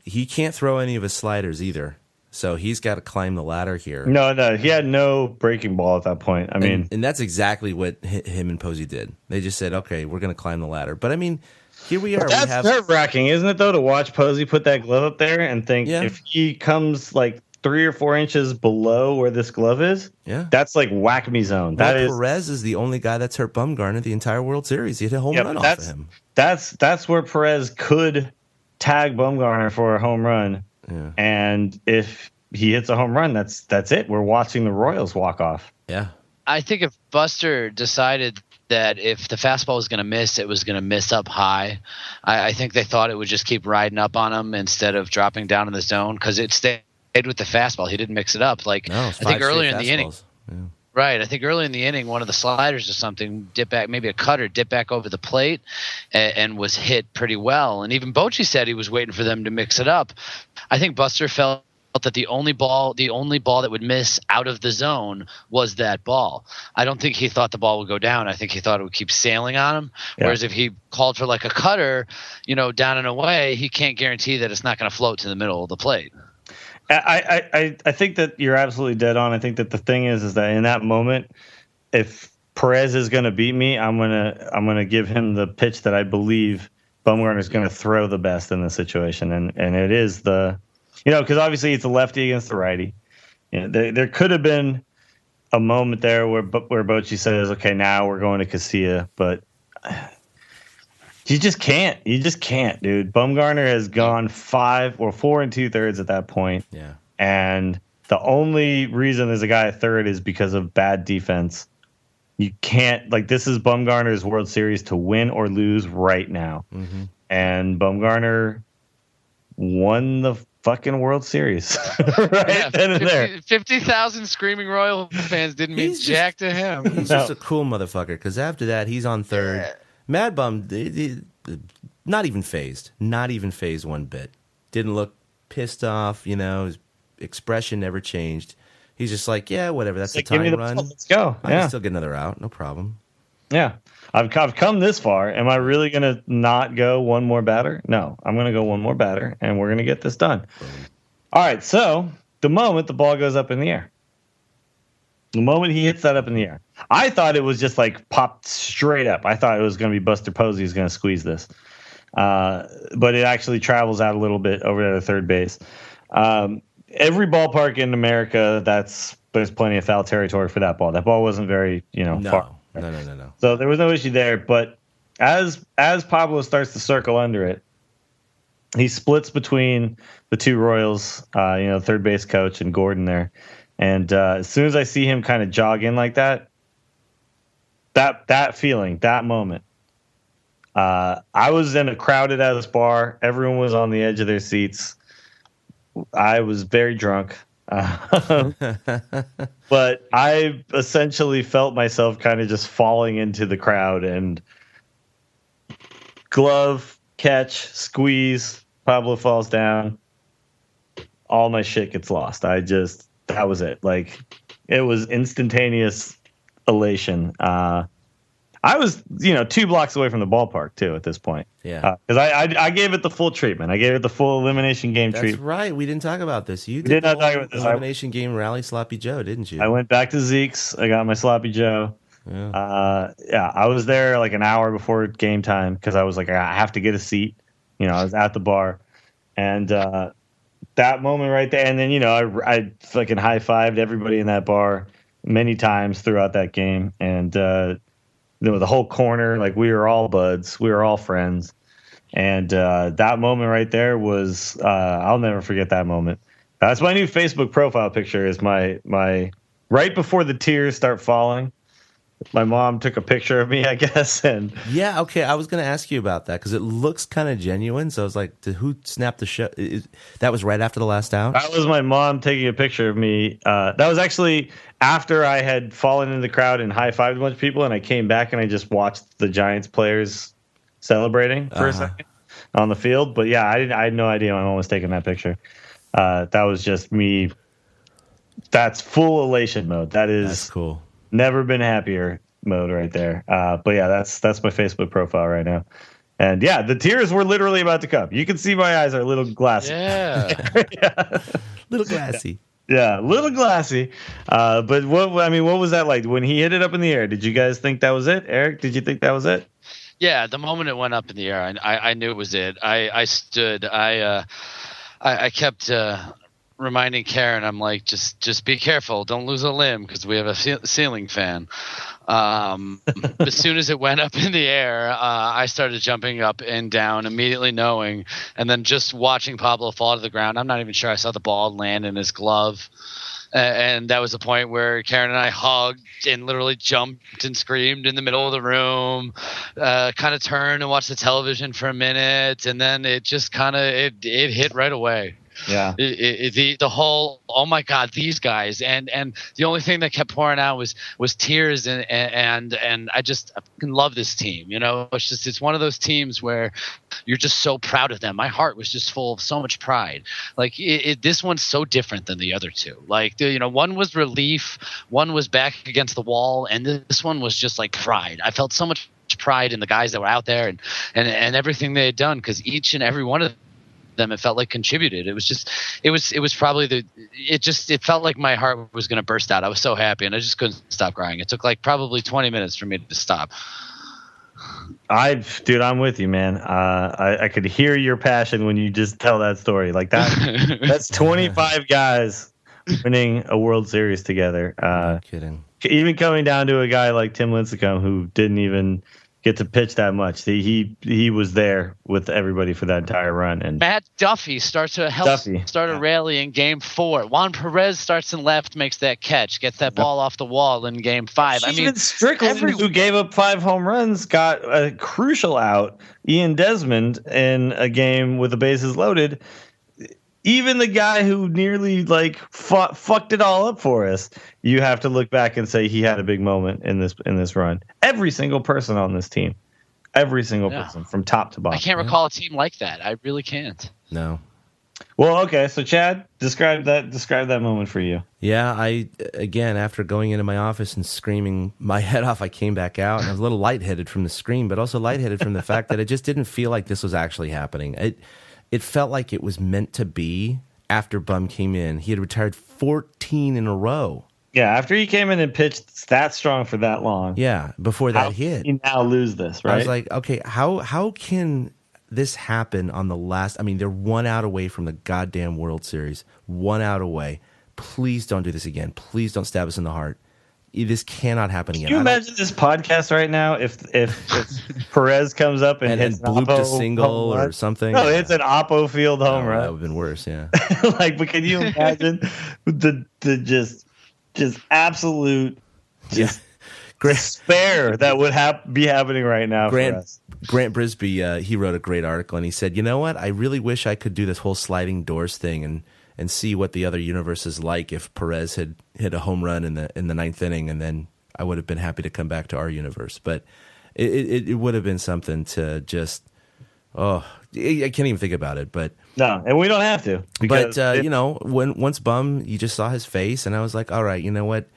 he can't throw any of his sliders either. So he's got to climb the ladder here. No, he had no breaking ball at that point. I mean, and that's exactly what him and Posey did. They just said, okay, we're going to climb the ladder. But I mean, here we are. That's nerve-wracking, isn't it, though, to watch Posey put that glove up there and think if he comes like 3 or 4 inches below where this glove is, that's like whack me zone. Perez is the only guy that's hurt Bumgarner the entire World Series. He hit a home run off of him. That's where Perez could tag Bumgarner for a home run. Yeah. And if he hits a home run, that's it. We're watching the Royals walk off. Yeah. I think if Buster decided that if the fastball was going to miss, it was going to miss up high. I think they thought it would just keep riding up on him instead of dropping down in the zone because it stayed with the fastball. He didn't mix it up. I think earlier in the inning. Yeah. Right. I think early in the inning, one of the sliders or something dipped back, maybe a cutter dipped back over the plate and was hit pretty well. And even Bochy said he was waiting for them to mix it up. I think Buster felt that the only ball that would miss out of the zone was that ball. I don't think he thought the ball would go down. I think he thought it would keep sailing on him. Yeah. Whereas if he called for like a cutter, down and away, he can't guarantee that it's not going to float to the middle of the plate. I think that you're absolutely dead on. I think that the thing is that in that moment, if Perez is going to beat me, I'm gonna give him the pitch that I believe Bumgarner is going to throw the best in this situation, and it is because obviously it's a lefty against the righty. There could have been a moment there where Bochy says, "Okay, now we're going to Casilla," but you just can't. You just can't, dude. Bumgarner has gone 4 2/3 at that point. Yeah, and the only reason there's a guy at third is because of bad defense. You can't, this is Bumgarner's World Series to win or lose right now. Mm-hmm. And Bumgarner won the fucking World Series then and there. 50,000 screaming Royal fans didn't mean jack to him. He's just a cool motherfucker, because after that, he's on third. Yeah. Mad Bum, not even phased. Not even phased one bit. Didn't look pissed off, his expression never changed. He's just like, yeah, whatever. That's the time run. Let's go. I can still get another out. No problem. Yeah. I've come this far. Am I really going to not go one more batter? No. I'm going to go one more batter, and we're going to get this done. All right. So the moment the ball goes up in the air, the moment he hits that up in the air, I thought it was just popped straight up. I thought it was going to be Buster Posey who's going to squeeze this. But it actually travels out a little bit over to third base. Every ballpark in America, there's plenty of foul territory for that ball. That ball wasn't very, far. No. So there was no issue there. But as Pablo starts to circle under it, he splits between the two Royals, third base coach and Gordon there. And as soon as I see him kind of jog in like that feeling, that moment, I was in a crowded ass bar. Everyone was on the edge of their seats. I was very drunk, but I essentially felt myself kind of just falling into the crowd, and glove, catch, squeeze, Pablo falls down. All my shit gets lost. That was it. It was instantaneous elation. I was, 2 blocks away from the ballpark too at this point. Yeah, because I gave it the full treatment. I gave it the full elimination game treatment. That's right. We didn't talk about this. You did not talk about this. Elimination game rally Sloppy Joe, didn't you? I went back to Zeke's. I got my Sloppy Joe. Yeah. I was there an hour before game time because I was like, I have to get a seat. I was at the bar, and that moment right there, and then I fucking high-fived everybody in that bar many times throughout that game, and the whole corner, we were all buds, we were all friends, and that moment right there was I'll never forget that moment. That's my new Facebook profile picture. Is my right before the tears start falling. My mom took a picture of me, I guess, and yeah, okay. I was going to ask you about that because it looks kind of genuine. So I was like, who snapped the shot? That was right after the last out? That was my mom taking a picture of me. That was actually after I had fallen into the crowd and high-fived a bunch of people, and I came back and I just watched the Giants players celebrating for a second on the field. But yeah, I had no idea my mom was taking that picture. That was just me. That's full elation mode. That's cool. Never been happier mode right there. But yeah, that's my Facebook profile right now. And yeah, the tears were literally about to come. You can see my eyes are a little glassy. Yeah. Little glassy. Yeah, a little glassy. But what was that like when he hit it up in the air? Did you guys think that was it? Eric, did you think that was it? Yeah, the moment it went up in the air, I knew it was it. I stood. I kept reminding Karen, I'm like, just be careful, don't lose a limb because we have a ceiling fan. As soon as it went up in the air, I started jumping up and down, immediately knowing, and then just watching Pablo fall to the ground. I'm not even sure I saw the ball land in his glove. And that was the point where Karen and I hugged and literally jumped and screamed in the middle of the room, kind of turned and watched the television for a minute, and then it just kind of it hit right away. Yeah. The whole, oh my God, these guys, and the only thing that kept pouring out was tears, and I just fucking love this team. It's one of those teams where you're just so proud of them. My heart was just full of so much pride. This one's so different than the other two. One was relief, one was back against the wall, and this one was just like pride. I felt so much pride in the guys that were out there and everything they had done, because each and every one of them. It felt like contributed. It was probably it felt like my heart was going to burst out. I was so happy, and I just couldn't stop crying. It took like probably 20 minutes for me to stop. Dude, I'm with you, man. I could hear your passion when you just tell that story. Like that. That's 25 guys winning a World Series together. No kidding. Even coming down to a guy like Tim Lincecum, who didn't even get to pitch that much. He was there with everybody for that entire run. And Matt Duffy starts a rally in Game 4. Juan Perez starts in left, makes that catch, gets that ball off the wall in Game 5. Even Strickland, who gave up 5 home runs, got a crucial out. Ian Desmond in a game with the bases loaded. Even the guy who nearly fucked it all up for us, you have to look back and say he had a big moment in this run. Every single person on this team, every single person from top to bottom. I can't recall a team like that. I really can't. No. Well, okay. So Chad, describe that moment for you. Yeah, after going into my office and screaming my head off, I came back out and I was a little lightheaded from the scream, but also lightheaded from the fact that it just didn't feel like this was actually happening. It felt like it was meant to be after Bum came in. He had retired 14 in a row. Yeah, after he came in and pitched that strong for that long. Yeah, before that hit. You now lose this, right? I was like, okay, how can this happen on the last? I mean, they're 1 out away from the goddamn World Series. 1 out away. Please don't do this again. Please don't stab us in the heart. This cannot happen again. Can you imagine this podcast right now if Perez comes up and hits blooped a single or something? No, it's an Oppo Field home run. That would have been worse, yeah. But can you imagine the just absolute despair that would be happening right now for us? Grant Brisbee, he wrote a great article, and he said, you know what? I really wish I could do this whole sliding doors thing and see what the other universe is like if Perez had hit a home run in the ninth inning, and then I would have been happy to come back to our universe. But it would have been something to just, I can't even think about it. But no, and we don't have to. But once Bum, you just saw his face, and I was like, all right, you know what?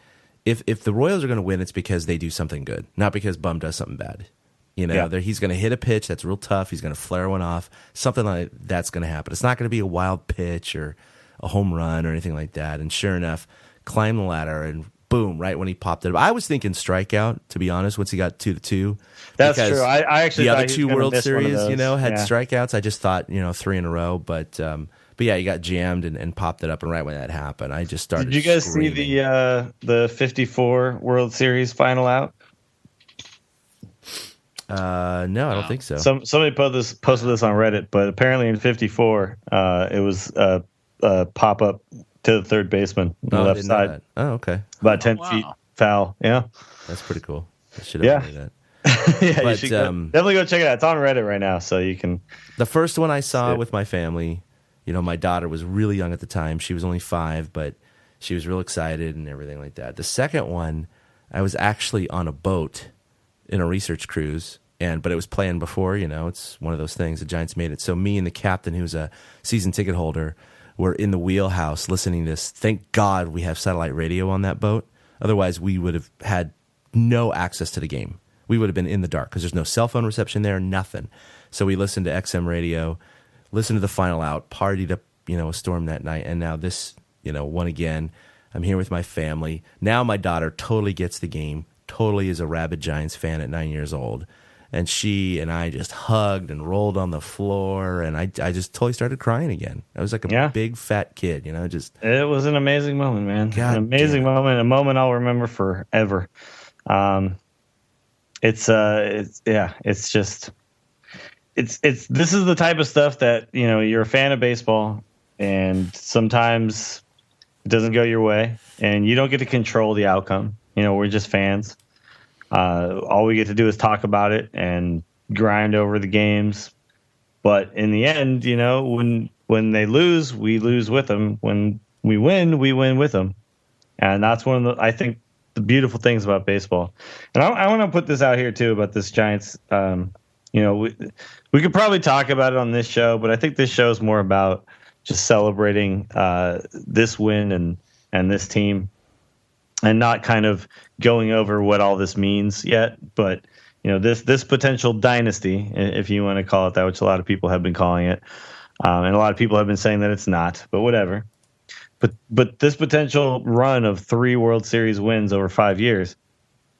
If the Royals are going to win, it's because they do something good, not because Bum does something bad. He's going to hit a pitch that's real tough. He's going to flare one off. Something like that's going to happen. It's not going to be a wild pitch or a home run or anything like that. And sure enough, climbed the ladder and boom, right when he popped it up. I was thinking strikeout, to be honest, once he got 2-2. That's true. I actually the thought other two World Series, had Yeah. strikeouts. I just thought, 3 in a row. But yeah, he got jammed and popped it up. And right when that happened, I just started. Did you guys screaming. see the 54 World Series final out? No, I don't think so. Somebody posted this on Reddit, but apparently in 54, it was a pop up to the third baseman on the left side. Oh, okay. About 10 feet foul. Yeah. That's pretty cool. I should have made that. Yeah, But, you should definitely go check it out. It's on Reddit right now, so you can. The first one I saw with my family, my daughter was really young at the time. She was only 5, but she was real excited and everything like that. The second one, I was actually on a boat in a research cruise, but it was planned before. It's one of those things. The Giants made it. So me and the captain, who's a season ticket holder, were in the wheelhouse listening to this. Thank God we have satellite radio on that boat. Otherwise, we would have had no access to the game. We would have been in the dark because there's no cell phone reception there, nothing. So we listened to XM radio, listened to the final out, partied up, a storm that night. And now this, won again. I'm here with my family. Now my daughter totally gets the game, totally is a rabid Giants fan at 9 years old. And she and I just hugged and rolled on the floor, and I just totally started crying again. I was like a big fat kid, It was an amazing moment, man. An amazing moment, a moment I'll remember forever. This is the type of stuff that you're a fan of baseball, and sometimes it doesn't go your way, and you don't get to control the outcome. We're just fans. All we get to do is talk about it and grind over the games. But in the end, when they lose, we lose with them. When we win with them. And that's one of I think, the beautiful things about baseball. And I want to put this out here, too, about this Giants. We could probably talk about it on this show, but I think this show is more about just celebrating this win and this team. And not kind of going over what all this means yet, but this potential dynasty, if you want to call it that, which a lot of people have been calling it, And a lot of people have been saying that it's not, but whatever. But this potential run of 3 World Series wins over 5 years,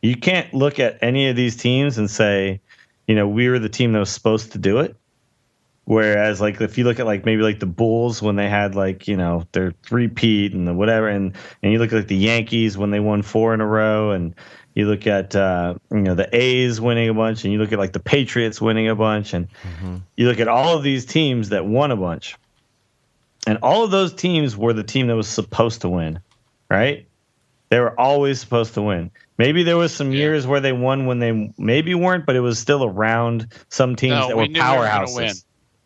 you can't look at any of these teams and say, we were the team that was supposed to do it. Whereas, like, if you look at, like, maybe like the Bulls when they had, like, their three-peat and the whatever, and you look at, like, the Yankees when they won 4 in a row, and you look at the A's winning a bunch, and you look at, like, the Patriots winning a bunch, and you look at all of these teams that won a bunch, and all of those teams were the team that was supposed to win, right? They were always supposed to win. Maybe there was some years where they won when they maybe weren't, but it was still around some teams that were powerhouses.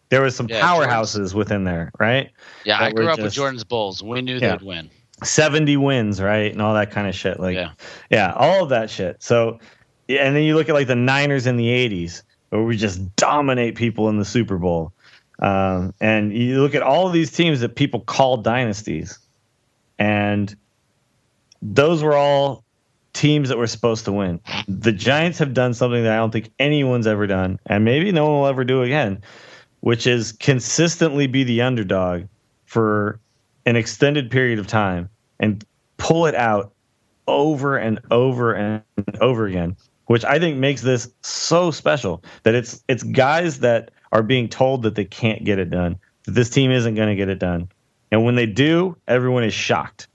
There was some powerhouses within there, right? Yeah, I grew up with Jordan's Bulls. We knew they'd win. 70 wins, right? And all that kind of shit. Like, all of that shit. So, and then you look at, like, the Niners in the 80s, where we just dominate people in the Super Bowl. And you look at all of these teams that people call dynasties. And those were all teams that were supposed to win. The Giants have done something that I don't think anyone's ever done, and maybe no one will ever do again, which is consistently be the underdog for an extended period of time and pull it out over and over and over again, which I think makes this so special, that it's guys that are being told that they can't get it done, that this team isn't going to get it done. And when they do, everyone is shocked.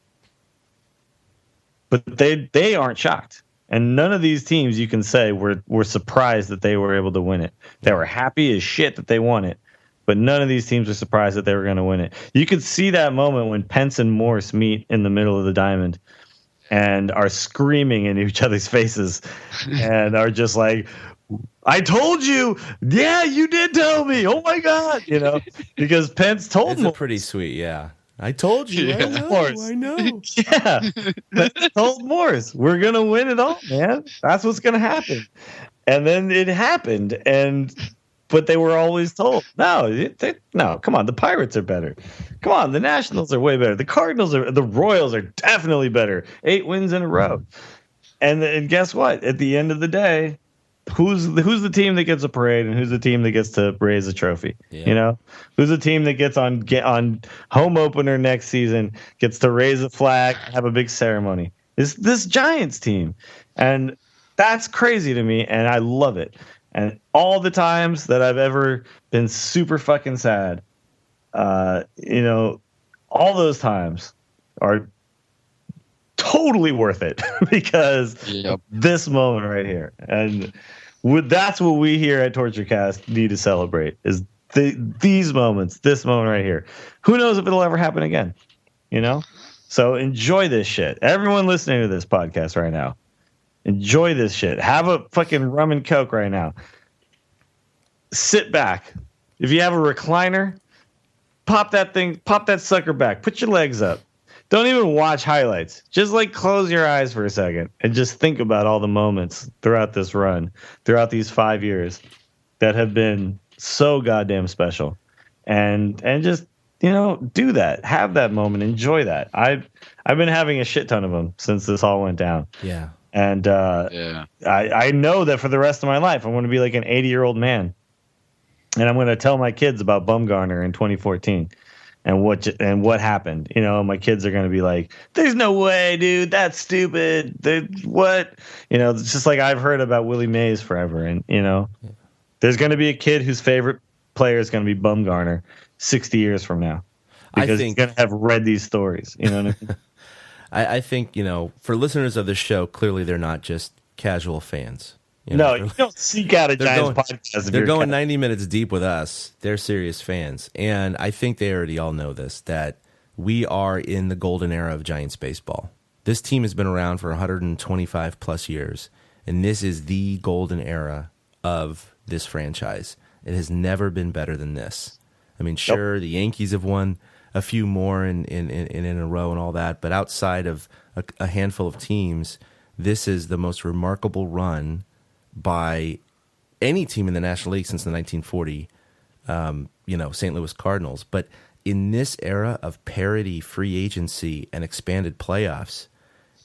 But they aren't shocked. And none of these teams you can say were surprised that they were able to win it. They were happy as shit that they won it. But none of these teams were surprised that they were going to win it. You could see that moment when Pence and Morse meet in the middle of the diamond and are screaming in each other's faces and are just like, I told you. Yeah, you did tell me. Oh, my God. Because Pence told Morse. It's pretty sweet, yeah. I told you. Yeah. I know. Yeah. Pence told Morse, we're going to win it all, man. That's what's going to happen. And then it happened. But they were always told, no, come on, the Pirates are better. Come on, the Nationals are way better. The Royals are definitely better. 8 wins in a row. And guess what? At the end of the day, who's the team that gets a parade and who's the team that gets to raise a trophy? Yeah. Who's the team that gets on home opener next season, gets to raise a flag, have a big ceremony? It's this Giants team. And that's crazy to me, and I love it. And all the times that I've ever been super fucking sad, all those times are totally worth it because this moment right here. And that's what we here at TortureCast need to celebrate is these moments, this moment right here. Who knows if it'll ever happen again, So enjoy this shit. Everyone listening to this podcast right now, enjoy this shit. Have a fucking rum and coke right now. Sit back. If you have a recliner, pop that sucker back. Put your legs up. Don't even watch highlights. Just close your eyes for a second and just think about all the moments throughout this run, throughout these 5 years that have been so goddamn special. And just, do that. Have that moment. Enjoy that. I've been having a shit ton of them since this all went down. Yeah. And I know that for the rest of my life, I'm going to be like an 80-year-old man. And I'm going to tell my kids about Bumgarner in 2014 and what happened. My kids are going to be like, there's no way, dude. That's stupid. What? It's just like I've heard about Willie Mays forever. And, there's going to be a kid whose favorite player is going to be Bumgarner 60 years from now because he's going to have read these stories. You know what I mean? I think, for listeners of this show, clearly they're not just casual fans. You don't seek out a Giants podcast. They're going 90 minutes deep with us. They're serious fans. And I think they already all know this, that we are in the golden era of Giants baseball. This team has been around for 125 plus years, and this is the golden era of this franchise. It has never been better than this. I mean, sure, the Yankees have won a few more in a row and all that, but outside of a handful of teams, this is the most remarkable run by any team in the National League since the 1940, St. Louis Cardinals. But in this era of parity, free agency, and expanded playoffs,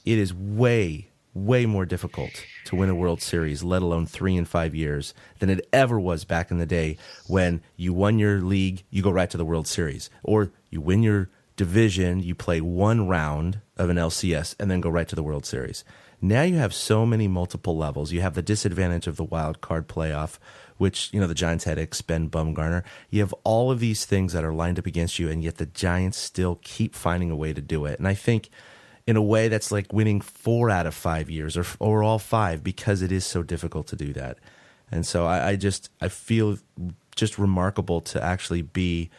it is way, way more difficult to win a World Series, let alone 3 and 5 years, than it ever was back in the day when you won your league, you go right to the World Series. Or you win your division, you play one round of an LCS, and then go right to the World Series. Now you have so many multiple levels. You have the disadvantage of the wild card playoff, which, the Giants had to expend Bumgarner. You have all of these things that are lined up against you, and yet the Giants still keep finding a way to do it. And I think in a way that's like winning 4 out of 5 years or all 5, because it is so difficult to do that. And so I feel just remarkable to actually be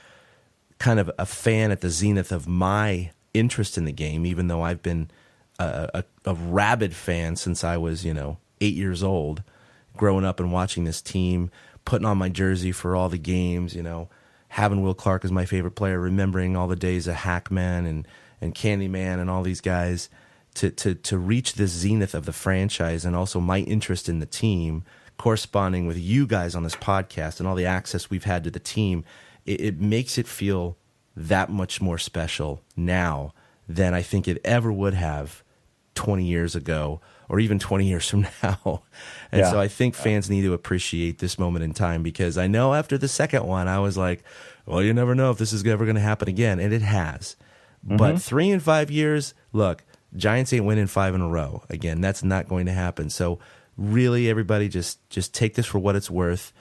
kind of a fan at the zenith of my interest in the game, even though I've been a rabid fan since I was, 8 years old, growing up and watching this team, putting on my jersey for all the games, having Will Clark as my favorite player, remembering all the days of Hackman and Candyman and all these guys, to reach this zenith of the franchise, and also my interest in the team, corresponding with you guys on this podcast and all the access we've had to the team, it makes it feel that much more special now than I think it ever would have 20 years ago, or even 20 years from now. And so I think fans need to appreciate this moment in time, because I know after the second one, I was like, well, you never know if this is ever going to happen again. And it has. But 3 and 5 years, look, Giants ain't winning 5 in a row. Again, that's not going to happen. So really, everybody just take this for what it's worth.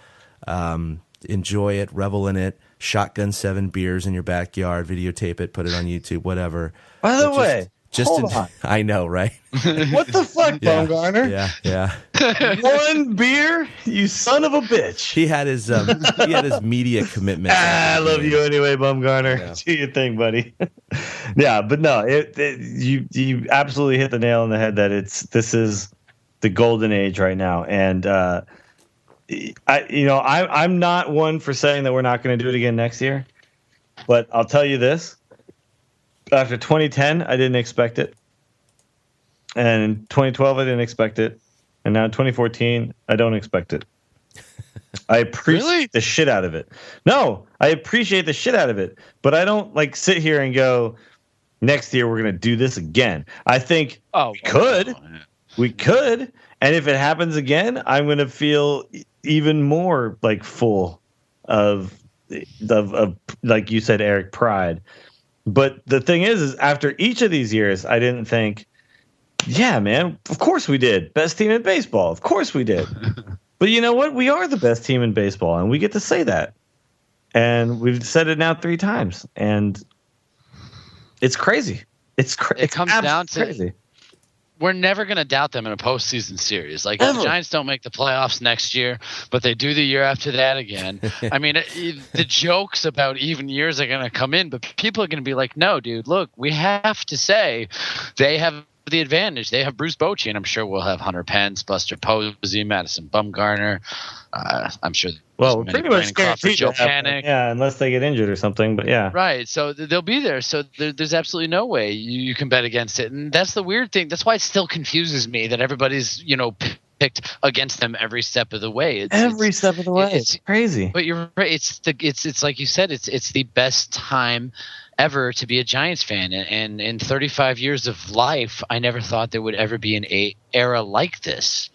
Enjoy it, revel in it, shotgun 7 beers in your backyard, videotape it, put it on YouTube, whatever. By the way, hold on. I know, right? What the fuck, Bumgarner? Yeah. 1 beer? You son of a bitch. He had his media commitment. I love you anyway, Bumgarner. Yeah. Do your thing, buddy. Yeah, but no, you absolutely hit the nail on the head that this is the golden age right now. And I'm not one for saying that we're not going to do it again next year, but I'll tell you this. After 2010, I didn't expect it. And in 2012, I didn't expect it. And now in 2014, I don't expect it. I appreciate the shit out of it. No, I appreciate the shit out of it. But I don't sit here and go, next year we're going to do this again. I think we could. And if it happens again, I'm going to feel even more full of like you said, Eric, pride. But the thing is after each of these years, I didn't think, yeah, man, of course we did. Best team in baseball. Of course we did. But you know what? We are the best team in baseball, and we get to say that. And we've said it now 3 times. And it's crazy. It comes down to crazy. We're never going to doubt them in a postseason series. If the Giants don't make the playoffs next year, but they do the year after that again. I mean, the jokes about even years are going to come in, but people are going to be like, no, dude, look, we have to say they have the advantage. They have Bruce Bochy, and I'm sure we'll have Hunter Pence, Buster Posey, Madison Bumgarner. I'm sure. Well, we're pretty much guaranteed Joe Panic. Yeah, unless they get injured or something. But yeah, right. So they'll be there. So there's absolutely no way you can bet against it. And that's the weird thing. That's why it still confuses me that everybody's picked against them every step of the way. Every step of the way. It's crazy. But you're right. It's like you said. It's the best time ever to be a Giants fan, and in 35 years of life, I never thought there would ever be an era like this,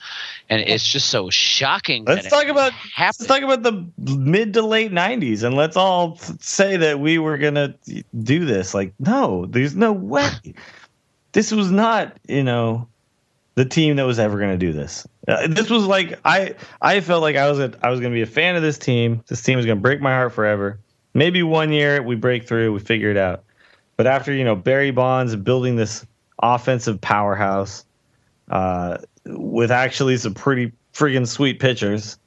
and it's just so shocking. Let's talk about the mid to late 90s, and let's all say that we were gonna do this. No, there's no way. This was not, the team that was ever gonna do this. This was I felt like I was gonna be a fan of this team. This team was gonna break my heart forever. Maybe 1 year we break through, we figure it out. But after, Barry Bonds building this offensive powerhouse with actually some pretty friggin' sweet pitchers,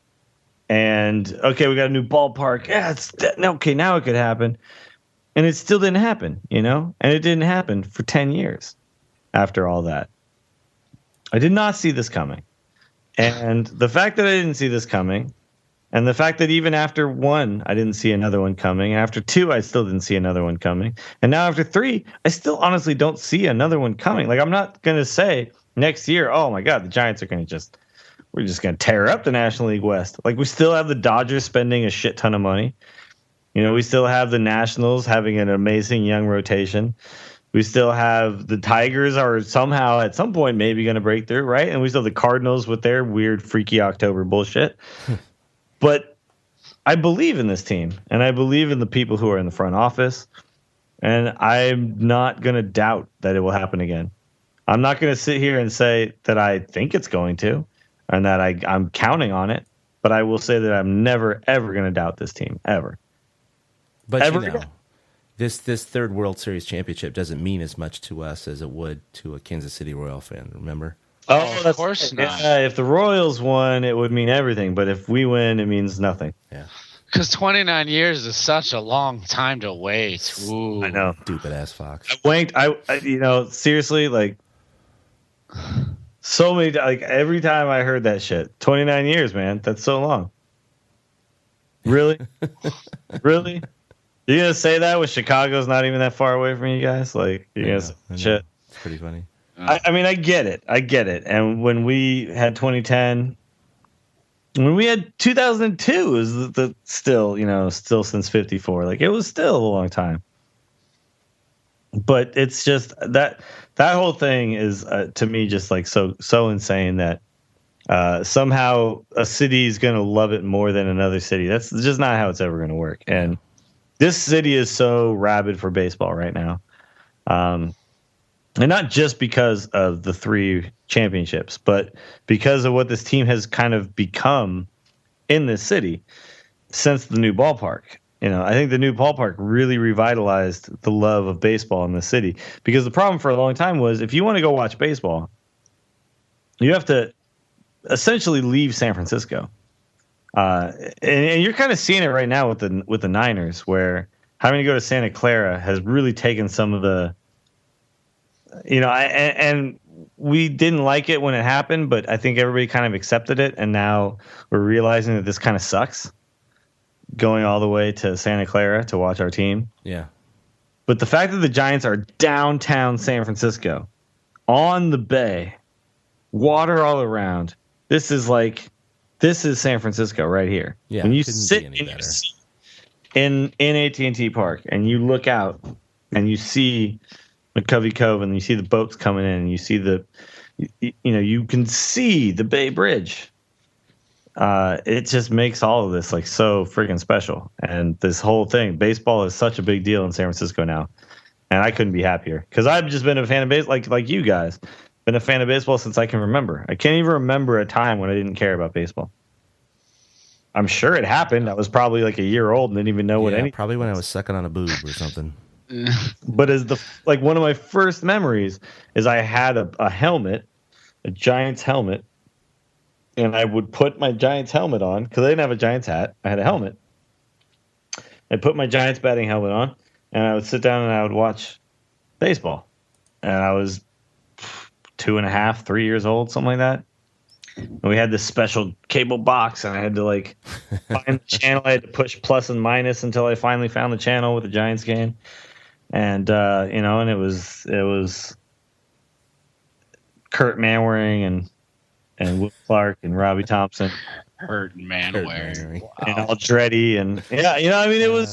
and okay, we got a new ballpark. Yeah, okay, now it could happen. And it still didn't happen, and it didn't happen for 10 years after all that. I did not see this coming. And the fact that I didn't see this coming, and the fact that even after 1, I didn't see another one coming. After 2, I still didn't see another one coming. And now after 3, I still honestly don't see another one coming. I'm not going to say next year, oh my God, the Giants are going to we're just going to tear up the National League West. We still have the Dodgers spending a shit ton of money. We still have the Nationals having an amazing young rotation. We still have the Tigers are somehow at some point maybe going to break through, right? And we still have the Cardinals with their weird, freaky October bullshit. But I believe in this team, and I believe in the people who are in the front office, and I'm not going to doubt that it will happen again. I'm not going to sit here and say that I think it's going to, and that I'm counting on it, but I will say that I'm never, ever going to doubt this team, ever. But ever. This third World Series championship doesn't mean as much to us as it would to a Kansas City Royal fan, remember? Oh, of course not. If the Royals won, it would mean everything. But if we win, it means nothing. Yeah. Because 29 years is such a long time to wait. Ooh. I know. Stupid ass Fox. I winked. I seriously, like, so many, like, every time I heard that shit. 29 years, man. That's so long. Really? Really? You're going to say that when Chicago's not even that far away from you guys? Like, you're going to say shit. It's pretty funny. I mean, I get it. And when we had 2010, when we had 2002, is the still since 54. Like, it was still a long time. But it's just that whole thing is to me just like so insane that somehow a city is going to love it more than another city. That's just not how it's ever going to work. And this city is so rabid for baseball right now. And not just because of the 3 championships, but because of what this team has kind of become in this city since the new ballpark. I think the new ballpark really revitalized the love of baseball in the city, because the problem for a long time was if you want to go watch baseball, you have to essentially leave San Francisco. And you're kind of seeing it right now with the Niners, where having to go to Santa Clara has really taken some of the, and we didn't like it when it happened, but I think everybody kind of accepted it, and now we're realizing that this kind of sucks, going all the way to Santa Clara to watch our team. Yeah. But the fact that the Giants are downtown San Francisco, on the bay, water all around, this is San Francisco right here. Yeah, when you sit in AT&T Park and you look out and you see McCovey Cove and you see the boats coming in and you see you can see the Bay Bridge. It just makes all of this like so freaking special. And this whole thing, baseball is such a big deal in San Francisco now. And I couldn't be happier, because I've just been a fan of baseball, like you guys. Been a fan of baseball since I can remember. I can't even remember a time when I didn't care about baseball. I'm sure it happened. I was probably like a year old and didn't even know what any. Probably when I was sucking on a boob or something. But as one of my first memories is I had a helmet, a Giants helmet, and I would put my Giants helmet on because I didn't have a Giants hat. I had a helmet. I put my Giants batting helmet on, and I would sit down and I would watch baseball. And I was 2.5, 3 years old, something like that. And we had this special cable box, and I had to find the channel. I had to push plus and minus until I finally found the channel with the Giants game. And and it was Kurt Manwaring and Will Clark and Robbie Thompson. Kurt Manwaring. Wow. And Aldretti and it was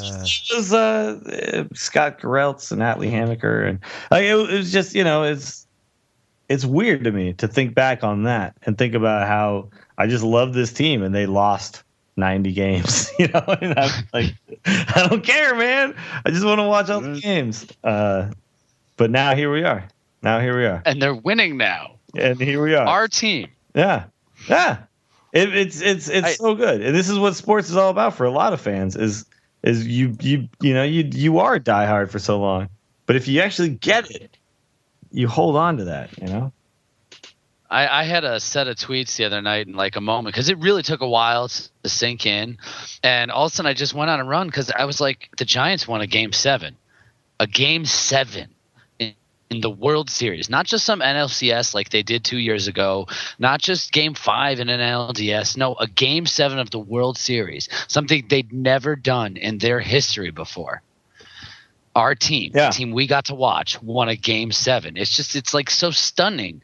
Scott Gereltz and Atlee Hammaker, and it was just it's weird to me to think back on that and think about how I just love this team and they lost 90 games, and I'm like, I don't care, man. I just want to watch all the games. But now here we are. And they're winning now. And here we are. Our team. Yeah. Yeah. It's so good. And this is what sports is all about for a lot of fans is you are diehard for so long. But if you actually get it, you hold on to that, I had a set of tweets the other night in like a moment, because it really took a while to sink in. And all of a sudden I just went on a run because I was like, the Giants won a game 7 in the World Series, not just some NLCS like they did 2 years ago, not just game 5 in an NLDS. No, a game 7 of the World Series, something they'd never done in their history before. Our team, the team we got to watch, won a game 7. It's like so stunning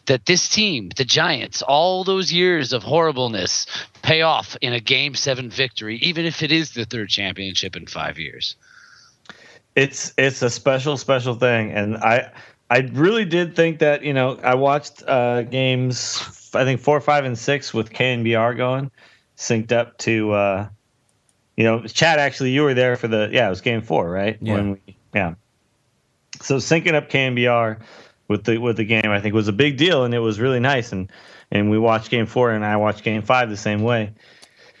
that this team, the Giants, all those years of horribleness pay off in a game 7 victory, even if it is the 3rd championship in 5 years. It's a special thing, and I really did think that, you know, I watched games, I think 4, 5, and 6 with KNBR going, synced up to, you know, Chad, actually, you were there for it was game 4, right? Yeah. So syncing up KNBR with the game, I think, was a big deal, and it was really nice. And we watched game 4, and I watched game 5 the same way.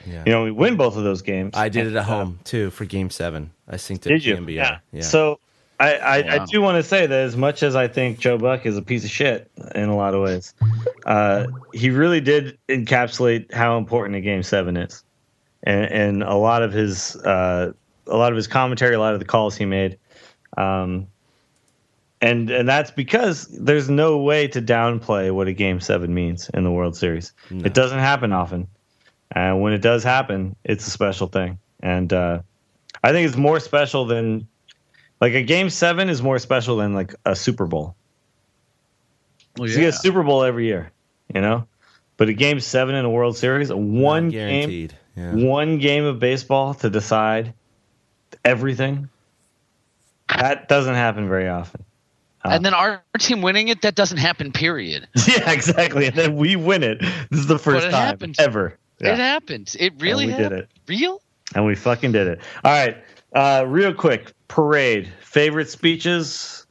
Yeah. You know, we win both of those games. I did it at home too for game 7. I synced it Did to you? KNBR. Yeah. So I do want to say that as much as I think Joe Buck is a piece of shit in a lot of ways, he really did encapsulate how important a game 7 is, and a lot of his commentary, a lot of the calls he made, and that's because there's no way to downplay what a game 7 means in the World Series. No. It doesn't happen often, and when it does happen, it's a special thing, and I think it's more special than. Like a game 7 is more special than like a Super Bowl. Well, You get a Super Bowl every year, you know? But a game 7 in a World Series, one game of baseball to decide everything, that doesn't happen very often. And then our team winning it, that doesn't happen, period. Yeah, exactly. And then we win it. This is the first time ever. Yeah. It happens. It really happened. Did it. Real? And we fucking did it. All right. Real quick, parade. Favorite speeches?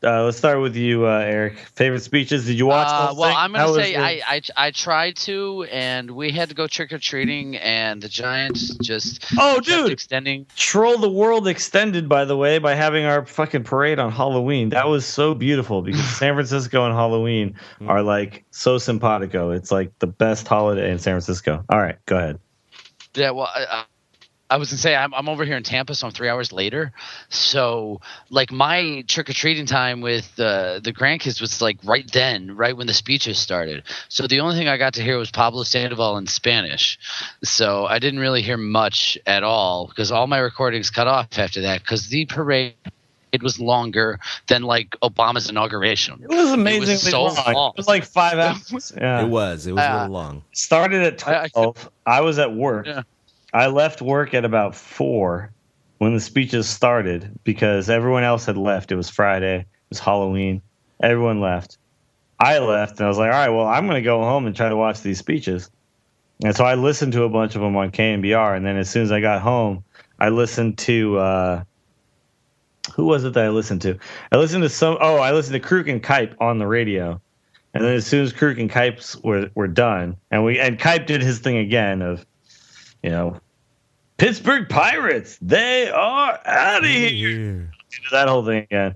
Let's start with you, Eric. Favorite speeches? Did you watch those? Well, I'm going to say I tried to, and we had to go trick-or-treating, and the Giants just kept extending. Troll the World extended, by the way, by having our fucking parade on Halloween. That was so beautiful because San Francisco and Halloween are like so simpatico. It's like the best holiday in San Francisco. All right, go ahead. Yeah, well, I was gonna say I'm over here in Tampa, so I'm 3 hours later. So like my trick or treating time with the grandkids was like right when the speeches started. So the only thing I got to hear was Pablo Sandoval in Spanish. So I didn't really hear much at all because all my recordings cut off after that because the parade was longer than like Obama's inauguration. It was amazingly it was so long. It was like 5 hours. Yeah. It was a little long. Started at 12. I was at work. Yeah. I left work at about 4 when the speeches started because everyone else had left. It was Friday. It was Halloween. Everyone left. I left, and I was like, all right, well, I'm going to go home and try to watch these speeches. And so I listened to a bunch of them on KNBR, and then as soon as I got home, I listened to who was it that I listened to? I listened to Kruk and Kipe on the radio. And then as soon as Kruk and Kipes were done, and Kipe did his thing again of, you know, Pittsburgh Pirates, they are out of here. That whole thing again.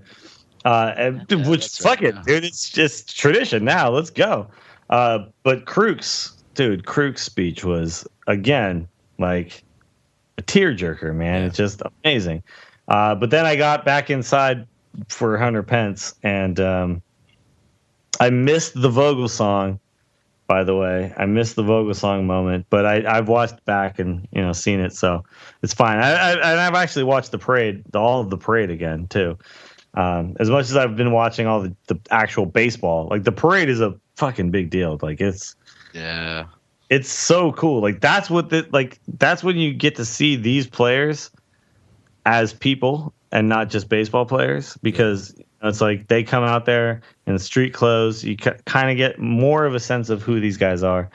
Which, fuck it, dude. It's just tradition now. Let's go. But Kruk's speech was, again, like a tearjerker, man. Yeah. It's just amazing. But then I got back inside for 100 Pence, and I missed the Vogel song. By the way, I missed the Vogel song moment, but I've watched back and seen it, so it's fine. I've actually watched the parade, all of the parade again too. As much as I've been watching all the actual baseball, like the parade is a fucking big deal. Like it's so cool. Like that's when you get to see these players as people and not just baseball players, because it's like they come out there in street clothes. You kind of get more of a sense of who these guys are.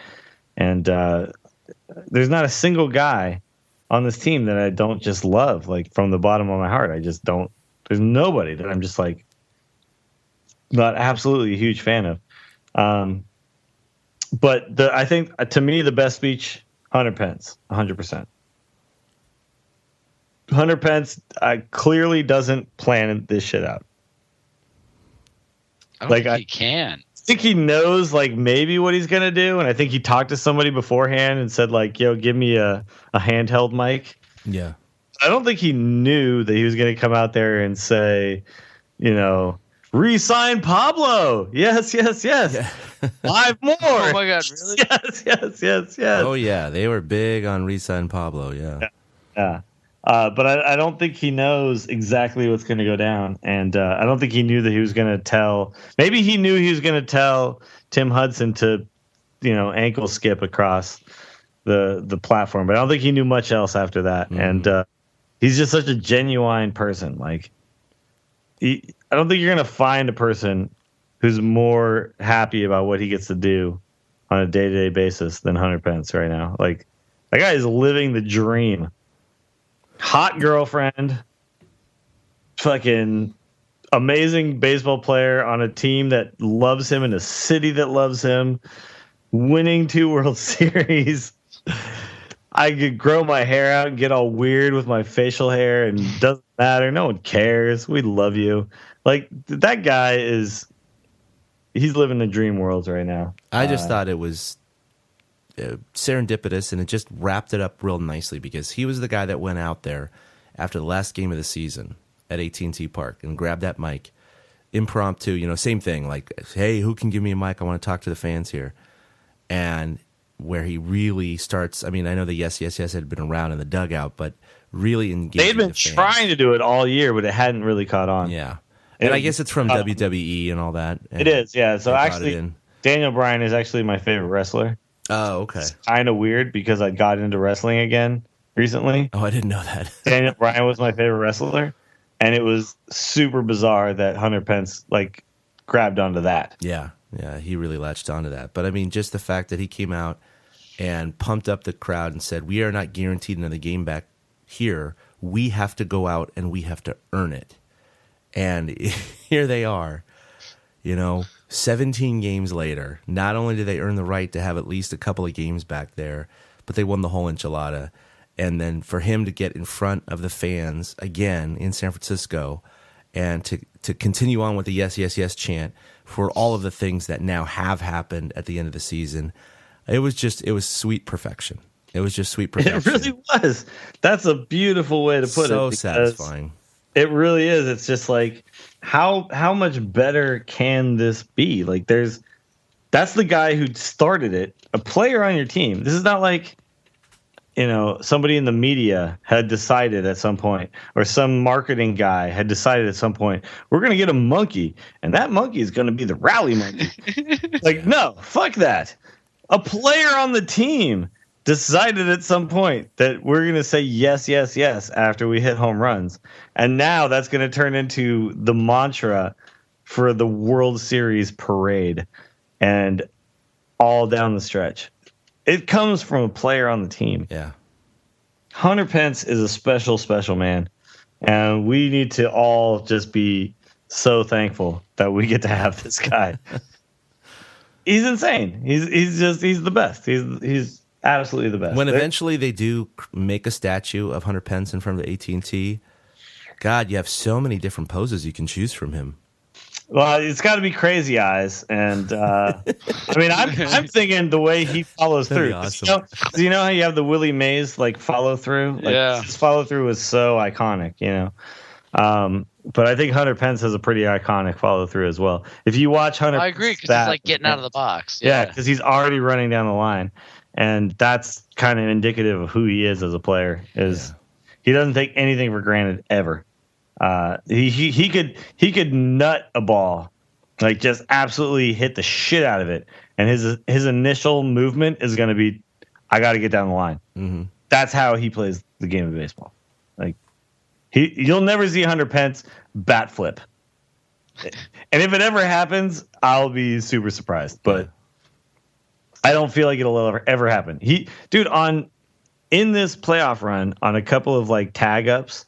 And there's not a single guy on this team that I don't just love, like from the bottom of my heart. I just don't. There's nobody that I'm just like not absolutely a huge fan of. But I think to me the best speech, Hunter Pence, 100%. Hunter Pence clearly doesn't plan this shit out. I don't think he can. I think he knows like maybe what he's gonna do, and I think he talked to somebody beforehand and said like, "Yo, give me a handheld mic." Yeah. I don't think he knew that he was gonna come out there and say, re-sign Pablo. Yes. Yeah. 5 more. Oh my God, really? Yes. Oh yeah, they were big on re-sign Pablo. Yeah. But I don't think he knows exactly what's going to go down, and I don't think he knew that he was going to tell. Maybe he knew he was going to tell Tim Hudson to, ankle skip across the platform, but I don't think he knew much else after that. Mm-hmm. And he's just such a genuine person. Like, I don't think you're gonna find a person who's more happy about what he gets to do on a day-to-day basis than Hunter Pence right now. Like, that guy is living the dream. Hot girlfriend, fucking amazing baseball player on a team that loves him in a city that loves him, winning 2 World Series. I could grow my hair out and get all weird with my facial hair, and it doesn't matter. No one cares. We love you. Like, that guy he's living the dream world right now. I just thought it was serendipitous, and it just wrapped it up real nicely because he was the guy that went out there after the last game of the season at AT&T Park and grabbed that mic, impromptu, same thing, like, hey, who can give me a mic? I want to talk to the fans here. And where he really starts, I know the Yes, Yes, Yes had been around in the dugout, but really engaging. They'd been trying to do it all year, but it hadn't really caught on. Yeah. And I guess it's from WWE and all that. And it is, yeah. So actually, Daniel Bryan is actually my favorite wrestler. Oh, okay. It's kind of weird because I got into wrestling again recently. Oh, I didn't know that. Daniel Bryan was my favorite wrestler, and it was super bizarre that Hunter Pence grabbed onto that. Yeah, he really latched onto that. But just the fact that he came out and pumped up the crowd and said, "We are not guaranteed another game back here. We have to go out and we have to earn it." And here they are, 17 games later. Not only did they earn the right to have at least a couple of games back there, but they won the whole enchilada. And then for him to get in front of the fans again in San Francisco and to continue on with the Yes, Yes, Yes chant for all of the things that now have happened at the end of the season, it was sweet perfection. It was just sweet perfection. It really was. That's a beautiful way to put it. So satisfying. It really is. It's just like, how much better can this be? Like, that's the guy who started it, a player on your team. This is not like, somebody in the media had decided at some point, or some marketing guy had decided at some point, we're going to get a monkey, and that monkey is going to be the rally monkey. Like, no, fuck that. A player on the team decided at some point that we're going to say yes, yes, yes after we hit home runs. And now that's going to turn into the mantra for the World Series parade and all down the stretch. It comes from a player on the team. Yeah. Hunter Pence is a special, special man. And we need to all just be so thankful that we get to have this guy. He's insane. He's the best. He's absolutely the best. When eventually they do make a statue of Hunter Pence in front of the AT&T, God, you have so many different poses you can choose from him. Well, it's got to be crazy eyes, and I'm thinking the way he follows through. Awesome. You know how you have the Willie Mays follow through? Yeah, his follow through was so iconic. But I think Hunter Pence has a pretty iconic follow through as well. If you watch Hunter, I agree, because he's like getting out of the box. Yeah, because he's already running down the line. And that's kind of indicative of who he is as a player. He doesn't take anything for granted ever. He could nut a ball, just absolutely hit the shit out of it, and his initial movement is going to be, I got to get down the line. Mm-hmm. That's how he plays the game of baseball. You'll never see Hunter Pence bat flip, and if it ever happens, I'll be super surprised. But I don't feel like it'll ever happen. In this playoff run, on a couple of tag ups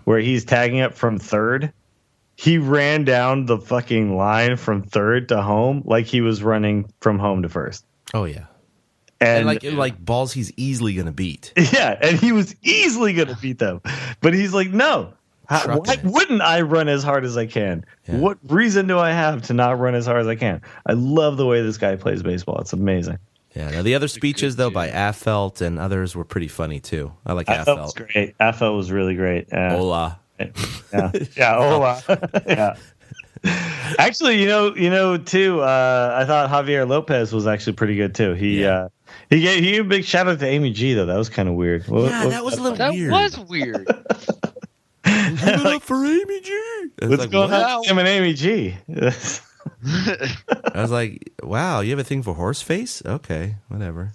where he's tagging up from third, he ran down the fucking line from third to home like he was running from home to first. Oh yeah, and balls he's easily gonna beat. Yeah, and he was easily gonna beat them, but he's like, no. Why wouldn't I run as hard as I can? Yeah. What reason do I have to not run as hard as I can? I love the way this guy plays baseball. It's amazing. Yeah. Now the other speeches though by Affelt and others were pretty funny too. I like Affelt. Was great. Affelt was really great. Hola. Yeah. Hola. Yeah. Actually, too. I thought Javier Lopez was actually pretty good too. He gave a big shout out to Amy G though. That was kind of weird. That was a little weird. That was weird. Give it up for Amy G. What's going on with him and Amy G? I was like, wow, you have a thing for horse face? Okay, whatever.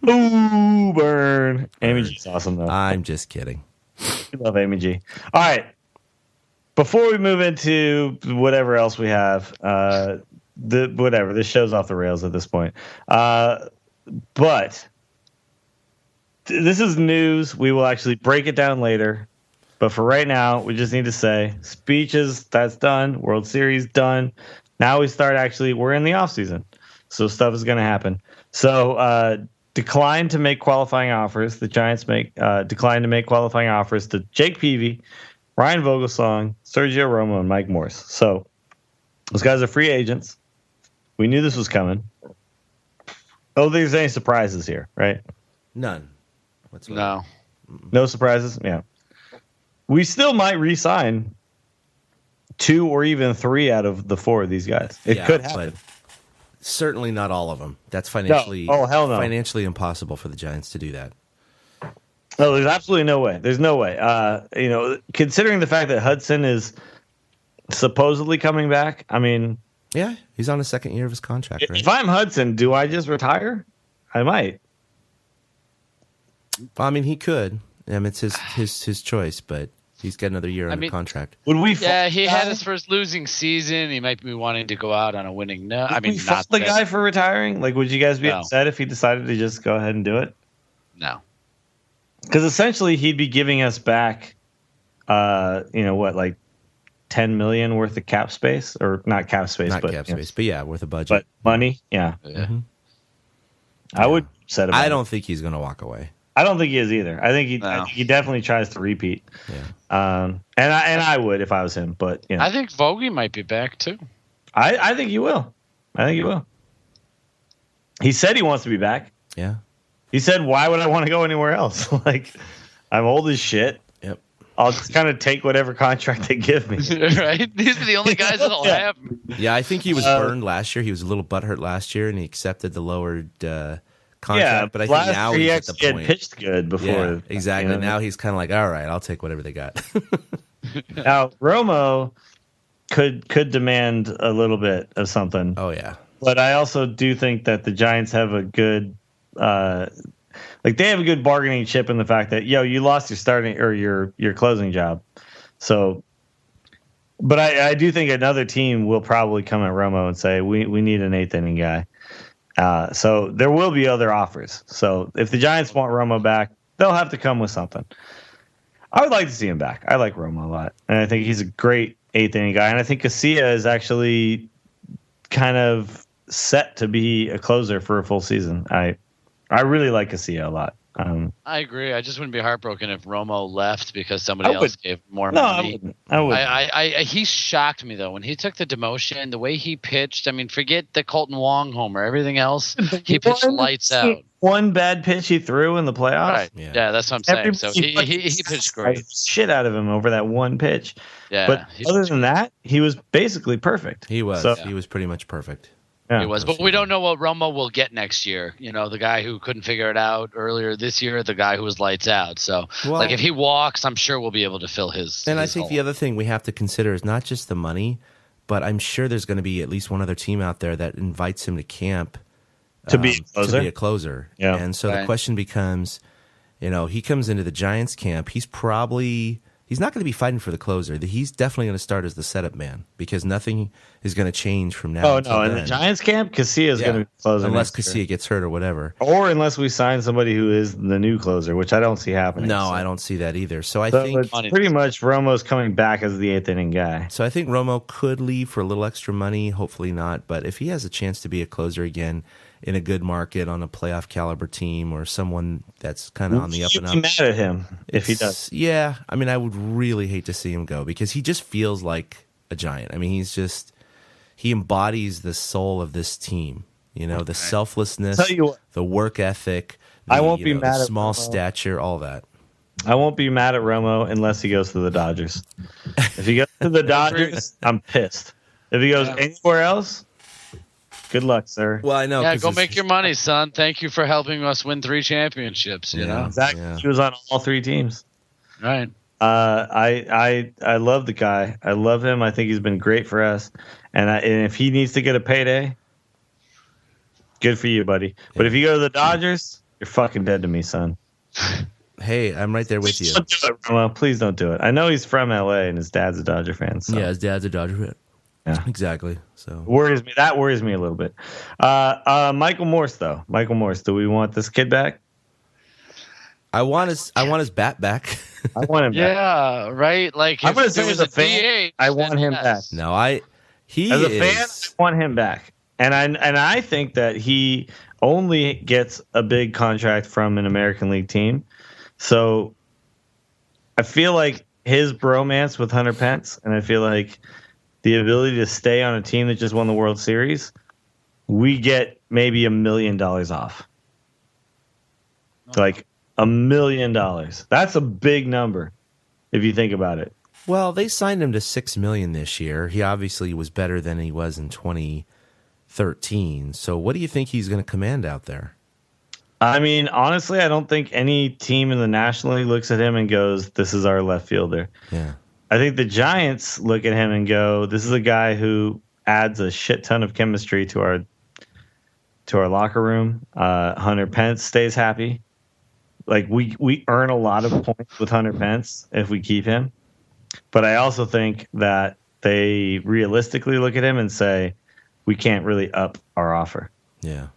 Ooh, burn. Amy G's awesome though. I'm just kidding. We love Amy G. All right. Before we move into whatever else we have, this show's off the rails at this point. But this is news. We will actually break it down later. But for right now, we just need to say speeches, that's done. World Series done. Now we're in the offseason. So stuff is going to happen. So declined to make qualifying offers. The Giants declined to make qualifying offers to Jake Peavy, Ryan Vogelsong, Sergio Romo, and Mike Morse. So those guys are free agents. We knew this was coming. Oh, there's any surprises here, right? None. No. No surprises? Yeah. We still might re-sign 2 or even 3 out of the 4 of these guys. It could happen. But certainly not all of them. That's financially hell no. Financially impossible for the Giants to do that. No, there's absolutely no way. There's no way. Considering the fact that Hudson is supposedly coming back, I mean, yeah, he's on the second year of his contract, right? If I'm Hudson, do I just retire? I might. I mean, he could. It's his choice, but he's got another year under contract. Would we? Yeah, he had his first losing season. He might be wanting to go out on a winning note. Would we fault the guy for retiring? Like, would you guys be upset if he decided to just go ahead and do it? No. Because essentially, he'd be giving us back, like $10 million worth of cap space, or not cap space, but yeah, worth a budget, but money. Yeah. Mm-hmm. I would set him. I don't think he's going to walk away. I don't think he is either. I think he definitely tries to repeat. Yeah. And I would if I was him, but I think Vogie might be back too. I think he will. He said he wants to be back. Yeah. He said, "Why would I want to go anywhere else? Like, I'm old as shit. Yep. I'll just kind of take whatever contract they give me." Right? These are the only guys that'll have. Yeah, I think he was burned last year. He was a little butthurt last year, and he accepted the lowered contract. But I think now he's at the point. He had pitched good before. Yeah, exactly. Now he's kind of like, all right, I'll take whatever they got. Now Romo could demand a little bit of something. Oh yeah. But I also do think that the Giants have a good. They have a good bargaining chip in the fact that you lost your starting or your closing job, so. But I do think another team will probably come at Romo and say we need an 8th inning guy. So there will be other offers. So if the Giants want Romo back, they'll have to come with something. I would like to see him back. I like Romo a lot, and I think he's a great 8th inning guy. And I think Casilla is actually kind of set to be a closer for a full season. I really like Casilla a lot. I agree. I just wouldn't be heartbroken if Romo left because somebody else gave more money. I wouldn't. He shocked me though when he took the demotion. The way he pitched. I mean, forget the Colton Wong homer. Everything else, he pitched lights out. One bad pitch he threw in the playoffs. Right. Yeah, that's what I'm saying. So he pitched great. Shit out of him over that one pitch. Yeah. But other than that, he was basically perfect. He was. So, He was pretty much perfect. Yeah. He was, but we don't know what Romo will get next year. The guy who couldn't figure it out earlier this year, the guy who was lights out. So, if he walks, I'm sure we'll be able to fill his. And I think the other thing we have to consider is not just the money, but I'm sure there's going to be at least one other team out there that invites him to camp to be a closer. Yeah. And so the question becomes, he comes into the Giants camp. He's not going to be fighting for the closer. He's definitely going to start as the setup man because nothing is going to change from now. In the Giants camp, Casilla is going to be closer unless Casilla gets hurt or whatever, or unless we sign somebody who is the new closer, which I don't see happening. No, I don't see that either. So I think pretty much Romo's coming back as the 8th inning guy. So I think Romo could leave for a little extra money. Hopefully not, but if he has a chance to be a closer again in a good market on a playoff caliber team or someone that's kind of on the up and up. You'd be mad at him if he does. Yeah, I mean, I would really hate to see him go because he just feels like a Giant. I mean, he embodies the soul of this team. The selflessness, the work ethic. I won't be mad at small Romo. stature, all that. I won't be mad at Romo unless he goes to the Dodgers. If he goes to the Dodgers, I'm pissed. If he goes anywhere else. Good luck, sir. Well, I know. Yeah, go make your money, son. Thank you for helping us win 3 championships. You know exactly. Yeah. He was on all 3 teams. Right. I love the guy. I love him. I think he's been great for us. And if he needs to get a payday, good for you, buddy. But if you go to the Dodgers, you're fucking dead to me, son. Hey, I'm right there with you. Don't do it, Romo. Please don't do it. I know he's from LA and his dad's a Dodger fan. So. Yeah, his dad's a Dodger fan. Yeah, exactly. So that worries me a little bit. Michael Morse, though. Michael Morse. Do we want this kid back? I want his bat back. I want him back. Yeah, right. Like I'm going to say as a fan, DH, I want him back. No, as a fan, I want him back, and I think that he only gets a big contract from an American League team. So I feel like his bromance with Hunter Pence, and I feel like the ability to stay on a team that just won the World Series, we get maybe $1 million off. Like $1 million. That's a big number if you think about it. Well, they signed him to $6 million this year. He obviously was better than he was in 2013. So what do you think he's going to command out there? I mean, honestly, I don't think any team in the National League looks at him and goes, "This is our left fielder." Yeah. I think the Giants look at him and go, "This is a guy who adds a shit ton of chemistry to our locker room." Hunter Pence stays happy. Like we earn a lot of points with Hunter Pence if we keep him. But I also think that they realistically look at him and say, "We can't really up our offer." Yeah.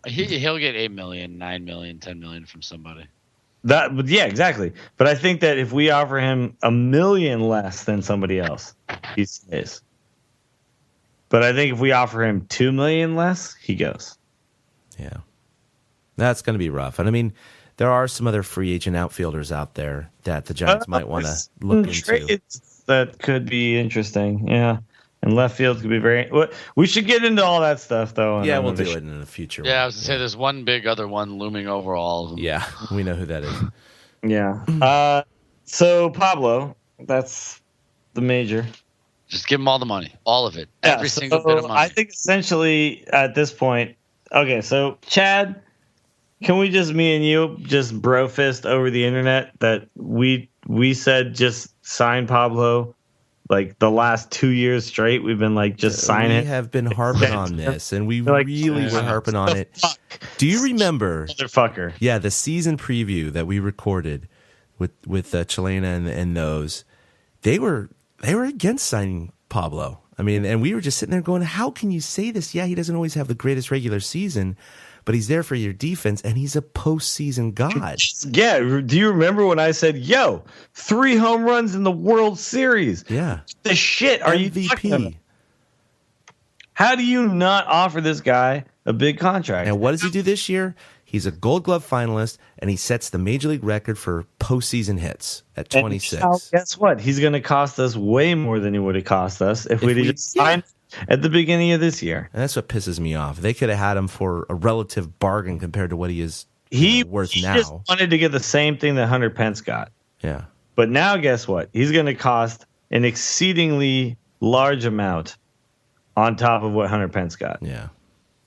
He'll get $8 million, $9 million, $10 million from somebody. Yeah, exactly. But I think that if we offer him $1 million less than somebody else, he stays. But I think if we offer him $2 million less, he goes. Yeah, that's going to be rough. And I mean, there are some other free agent outfielders out there that the Giants might want to look into. That could be interesting. Yeah. And left field could be very. We should get into all that stuff, though. Yeah, we'll do it in the future. Yeah, I was going to say there's one big other one looming over all of them. Yeah, we know who that is. Yeah. So Pablo, that's the major. Just give him all the money, all of it, every single bit of money. I think essentially at this point, okay. So Chad, can we just me and you just bro fist over the internet that we said just sign Pablo? Like the last 2 years straight, we've been like, just sign it. We have been harping on this, and we really were harping on it. Fuck? Do you remember, motherfucker? Yeah, the season preview that we recorded with Chilena and those, they were against signing Pablo. I mean, and we were just sitting there going, how can you say this? Yeah, he doesn't always have the greatest regular season, but he's there for your defense, and he's a postseason god. Yeah. Do you remember when I said, "Yo, 3 home runs in the World Series"? Yeah. The shit are you talking about? How do you not offer this guy a big contract? And what does he do this year? He's a Gold Glove finalist, and he sets the Major League record for postseason hits at 26. And guess what? He's going to cost us way more than he would have cost us if we'd just signed at the beginning of this year. And that's what pisses me off. They could have had him for a relative bargain compared to what he is worth now. He just wanted to get the same thing that Hunter Pence got. Yeah. But now guess what? He's going to cost an exceedingly large amount on top of what Hunter Pence got. Yeah.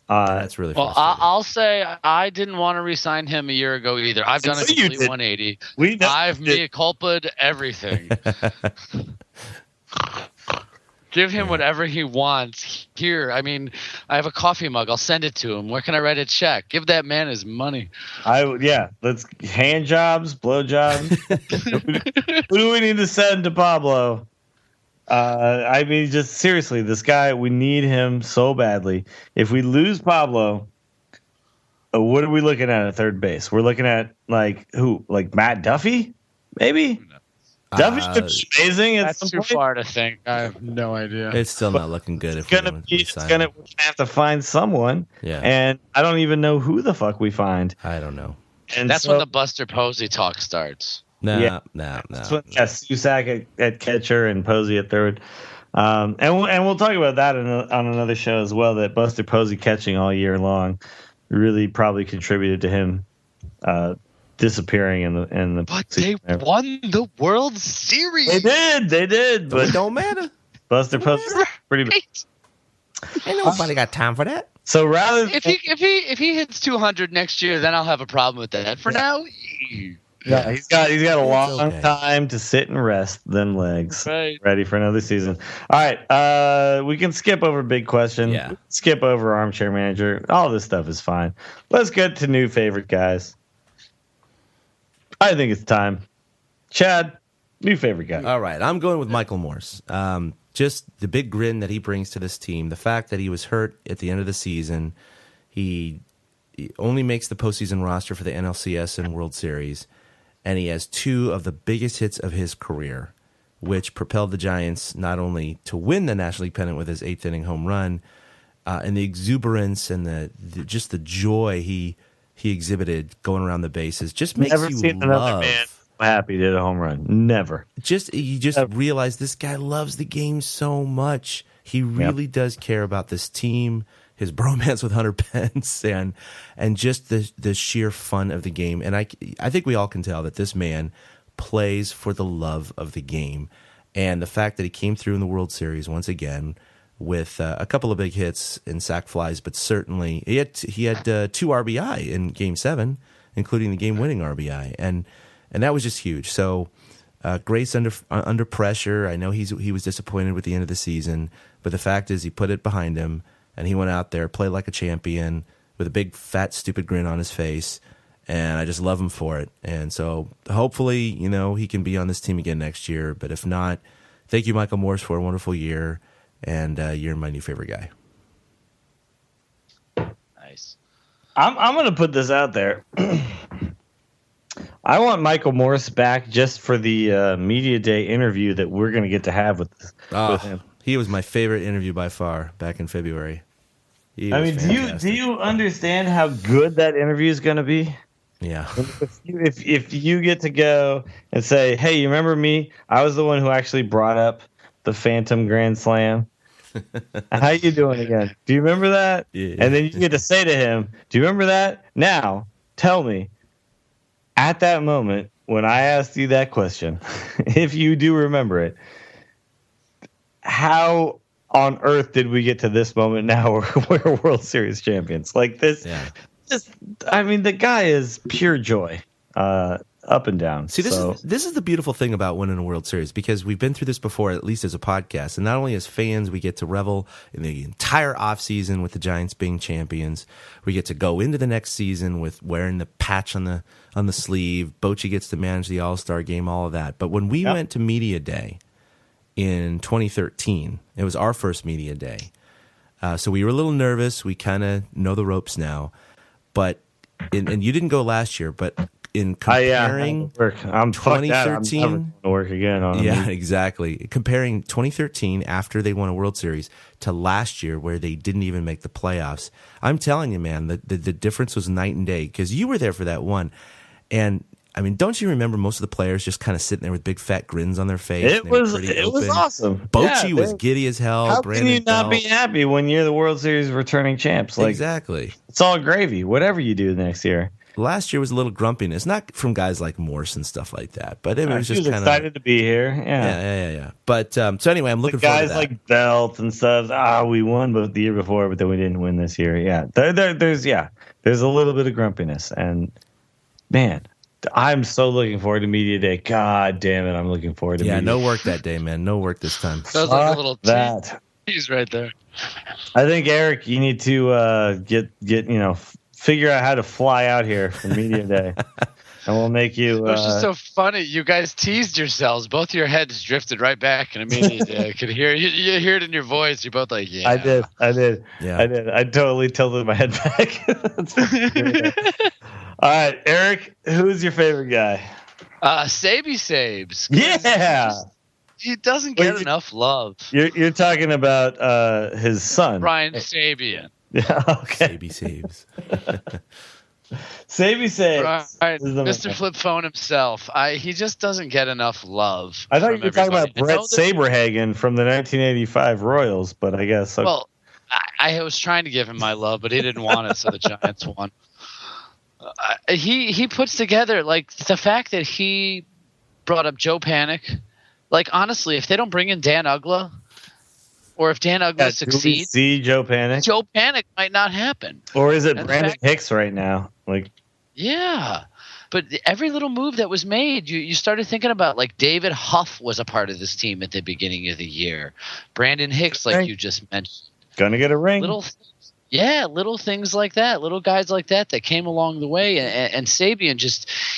That's really well. I'll say I didn't want to re-sign him a year ago either. I've done a complete 180. I've mea culpa'd everything. Give him whatever he wants. Here, I mean, I have a coffee mug. I'll send it to him. Where can I write a check? Give that man his money. Let's hand jobs, blow jobs. Who do we need to send to Pablo? I mean, just seriously, this guy, we need him so badly. If we lose Pablo, what are we looking at third base? We're looking at like who? Like Matt Duffy, maybe. Duffy's amazing. That's too far to think. I have no idea. It's still not looking good. We're gonna have to find someone. Yeah. And I don't even know who the fuck we find. I don't know. And that's when the Buster Posey talk starts. No. Susak at catcher and Posey at third. And we'll talk about that on another show as well, that Buster Posey catching all year long really probably contributed to him disappearing in the But they won the World Series. They did, but it don't matter. Buster Posey pretty bad. Ain't nobody got time for that. So rather if he hits 200 next year, then I'll have a problem with that. For now, yeah, he's got a long time to sit and rest them legs. Right. Ready for another season. All right, we can skip over big question. Yeah. Skip over armchair manager. All this stuff is fine. Let's get to new favorite guys. I think it's time. Chad, new favorite guy. All right, I'm going with Michael Morse. Just the big grin that he brings to this team, the fact that he was hurt at the end of the season, he only makes the postseason roster for the NLCS and World Series, and he has 2 of the biggest hits of his career, which propelled the Giants not only to win the National League pennant with his 8th inning home run, and the exuberance and just the joy he exhibited going around the bases just makes Never you seen love. another man happy did a home run. Never. You just realize this guy loves the game so much. He really does care about this team, his bromance with Hunter Pence, and just the sheer fun of the game. And I think we all can tell that this man plays for the love of the game. And the fact that he came through in the World Series once again with a couple of big hits and sac flies, but certainly he had 2 RBI in Game 7, including the game-winning RBI, and that was just huge. So Grace under pressure. I know he was disappointed with the end of the season, but the fact is he put it behind him, and he went out there, played like a champion with a big, fat, stupid grin on his face, and I just love him for it. And so hopefully, he can be on this team again next year, but if not, thank you, Michael Morse, for a wonderful year, and you're my new favorite guy. Nice. I'm going to put this out there. I want Michael Morse back just for the media day interview that we're going to get to have with him. He was my favorite interview by far back in February. Do you understand how good that interview is going to be? Yeah. If you get to go and say, hey, you remember me? I was the one who actually brought up the Phantom Grand Slam. How you doing again? Do you remember that? Yeah. And then you get to say to him, do you remember that? Now, tell me, at that moment when I asked you that question, if you do remember it, how on earth did we get to this moment now where we're World Series champions? Like this, the guy is pure joy, up and down. See, this is the beautiful thing about winning a World Series, because we've been through this before, at least as a podcast, and not only as fans, we get to revel in the entire offseason with the Giants being champions. We get to go into the next season with wearing the patch on the sleeve. Bochy gets to manage the All-Star game, all of that. But when we went to Media Day in 2013, it was our first Media Day. So we were a little nervous. We kind of know the ropes now. But and you didn't go last year, but in comparing 2013, I'm work again on exactly. Comparing 2013 after they won a World Series to last year where they didn't even make the playoffs, I'm telling you, man, the difference was night and day, because you were there for that one. And I mean, don't you remember most of the players just kind of sitting there with big fat grins on their face? It was awesome. Bochy was giddy as hell. How Brandon can you not Belt. be happy when you're the World Series returning champs? Like, exactly. It's all gravy, whatever you do next year. Last year was a little grumpiness, not from guys like Morse and stuff like that, but it was just kind of excited to be here. Yeah. But so anyway, I'm looking forward to that. Guys like Belt and stuff. We won both the year before, but then we didn't win this year. Yeah, there's a little bit of grumpiness, and man, I'm so looking forward to Media Day. God damn it, I'm looking forward to. Yeah, Media no Day. work that day, man. No work this time. Sounds like a little tease right there. I think Eric, you need to get figure out how to fly out here for Media Day, and we'll make you. It was just so funny. You guys teased yourselves. Both your heads drifted right back, and immediately I could hear you hear it in your voice. You're both like, "Yeah." I did. Yeah. I did. I totally tilted my head back. All right, Eric, who's your favorite guy? Sabes. Yeah. He doesn't get enough love. You're talking about his son, Brian Sabian. Yeah. Okay. Baby saves. Savy saves. Right. Mr. Flip Phone himself. He just doesn't get enough love. I thought you were talking about Brett that, Saberhagen from the 1985 Royals, but I guess. Okay. Well, I was trying to give him my love, but he didn't want it, so the Giants won. He puts together, like, the fact that he brought up Joe Panic. Like, honestly, if they don't bring in Dan Ugla, or if Dan Ugla succeeds, see Joe Panic. Joe Panic might not happen. Or is it Brandon Hicks right now? Like, yeah, but every little move that was made, you started thinking about, like, David Huff was a part of this team at the beginning of the year. Brandon Hicks, like you just mentioned, gonna get a ring. Yeah, little things like that, little guys like that came along the way. And Sabian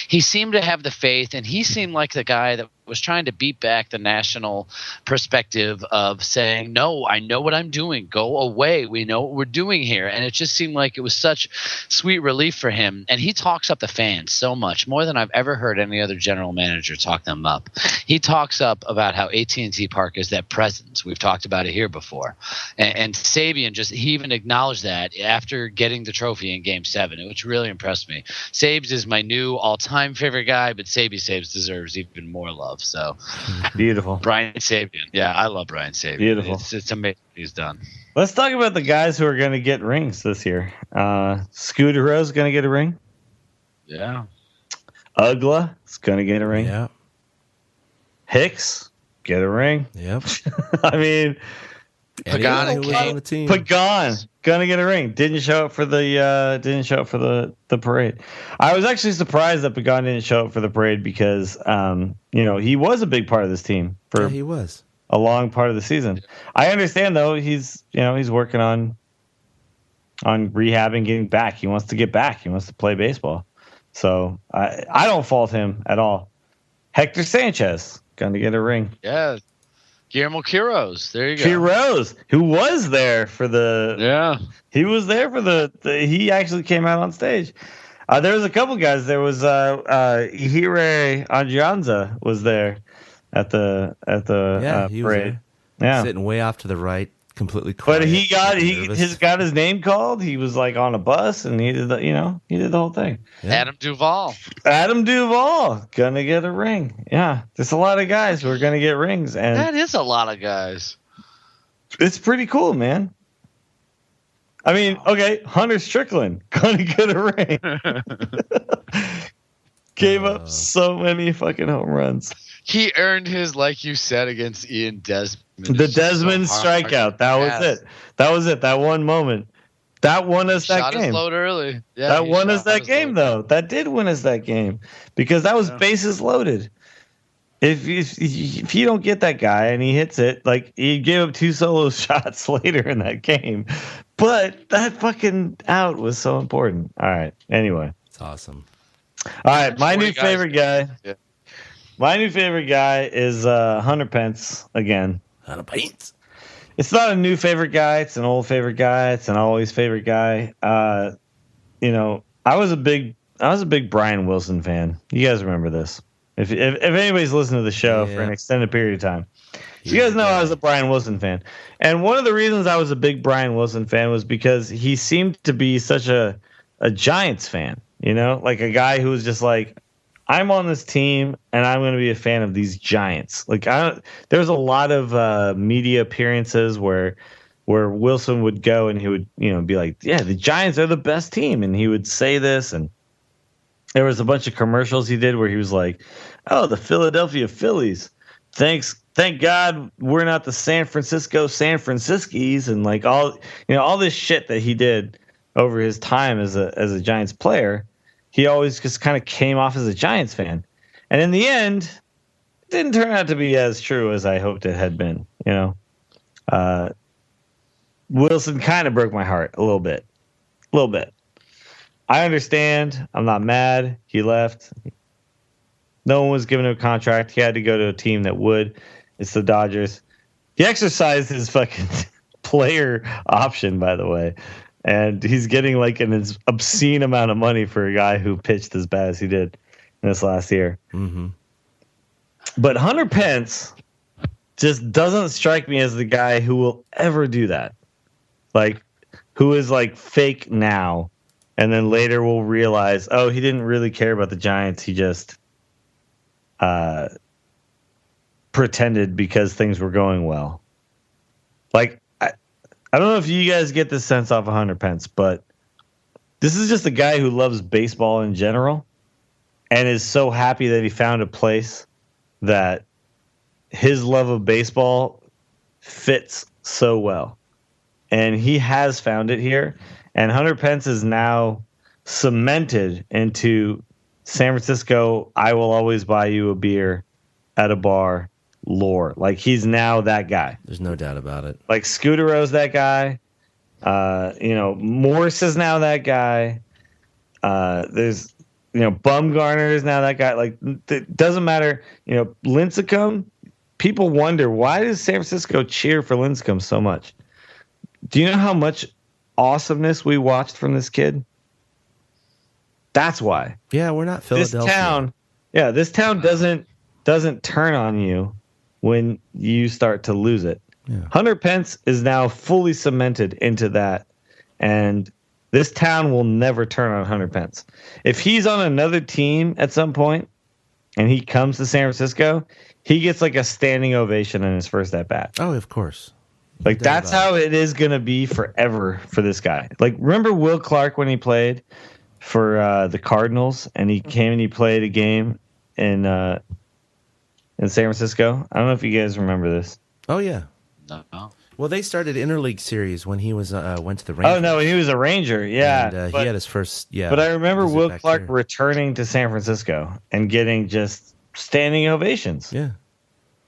he seemed to have the faith, and he seemed like the guy that was trying to beat back the national perspective of saying, no, I know what I'm doing. Go away. We know what we're doing here. And it just seemed like it was such sweet relief for him. And he talks up the fans so much, more than I've ever heard any other general manager talk them up. He talks up about how AT&T Park is that presence. We've talked about it here before. And Sabian he even acknowledged that after getting the trophy in Game 7, which really impressed me. Sabes is my new all-time favorite guy, but Sabes deserves even more love. So beautiful. Brian Sabian. Yeah, I love Brian Sabian. Beautiful. It's amazing what he's done. Let's talk about the guys who are going to get rings this year. Scooter Rose going to get a ring. Yeah. Ugla is going to get a ring. Yeah. Hicks, get a ring. Yep. I mean, Pagan was on the team. Pagan gonna get a ring. Didn't show up for the parade. I was actually surprised that Pagan didn't show up for the parade because he was a big part of this team for he was a long part of the season. I understand though he's working on rehabbing, getting back. He wants to get back. He wants to play baseball. So I don't fault him at all. Hector Sanchez gonna get a ring. Yeah. Guillermo Quiroz. There you go. Quiroz, who was there for the... Yeah. He was there for the he actually came out on stage. There was a couple guys. There was Ihire Adrianza was there at the he parade. was Yeah. sitting way off to the right, completely quiet. But he got his name called. He was like on a bus and he did the whole thing. Yeah. Adam Duvall gonna get a ring. Yeah. There's a lot of guys who are gonna get rings, and that is a lot of guys. it's pretty cool, man. I mean, okay, Hunter Strickland gonna get a ring. Gave up so many fucking home runs. He earned his, like you said, against Ian Desmond. The Desmond strikeout. That was it. That one moment. That won us that game. Shot his load early. Yeah, that won us that game, though. That did win us that game because that was bases loaded. If you don't get that guy and he hits it, like he gave up 2 solo shots later in that game, but that fucking out was so important. All right. Anyway, it's awesome. All right, my new favorite guy. Yeah. My new favorite guy is Hunter Pence again. Hunter Pence. It's not a new favorite guy. It's an old favorite guy. It's an always favorite guy. I was a big Brian Wilson fan. You guys remember this? If anybody's listened to the show for an extended period of time, you guys know I was a Brian Wilson fan. And one of the reasons I was a big Brian Wilson fan was because he seemed to be such a Giants fan. Like a guy who was just like, I'm on this team and I'm going to be a fan of these Giants. Like there's a lot of media appearances where Wilson would go and he would, be like, yeah, the Giants are the best team. And he would say this. And there was a bunch of commercials he did where he was like, oh, the Philadelphia Phillies. Thank God we're not the San Francisco San Franciscans. And like all this shit that he did over his time as a Giants player. He always just kind of came off as a Giants fan. And in the end, it didn't turn out to be as true as I hoped it had been. Wilson kind of broke my heart a little bit. I understand. I'm not mad. He left. No one was given him a contract. He had to go to a team that would. It's the Dodgers. He exercised his fucking player option, by the way. And he's getting like an obscene amount of money for a guy who pitched as bad as he did in this last year. Mm-hmm. But Hunter Pence just doesn't strike me as the guy who will ever do that. Like, who is like fake now, and then later will realize, oh, he didn't really care about the Giants. He just pretended because things were going well. Like, I don't know if you guys get this sense off of Hunter Pence, but this is just a guy who loves baseball in general and is so happy that he found a place that his love of baseball fits so well. And he has found it here. And Hunter Pence is now cemented into San Francisco, I will always buy you a beer at a bar lore. Like, he's now that guy. There's no doubt about it. Like, Scootero's that guy. Morse is now that guy. There's, Bumgarner is now that guy. Like, it doesn't matter. Lincecum, people wonder, why does San Francisco cheer for Lincecum so much? Do you know how much awesomeness we watched from this kid? That's why. Yeah, we're not Philadelphia. This town doesn't turn on you when you start to lose it. Yeah. Hunter Pence is now fully cemented into that, and this town will never turn on Hunter Pence. If he's on another team at some point and he comes to San Francisco, he gets like a standing ovation in his first at bat. Oh, of course. Like, that's how it is going to be forever for this guy. Like, remember Will Clark when he played for the Cardinals, and he came and he played a game in San Francisco? I don't know if you guys remember this. Oh, yeah. No. Well, they started interleague series when he was went to the Rangers. Oh, no, when he was a Ranger, yeah. And he had his first, But I remember Will Clark returning to San Francisco and getting just standing ovations. Yeah.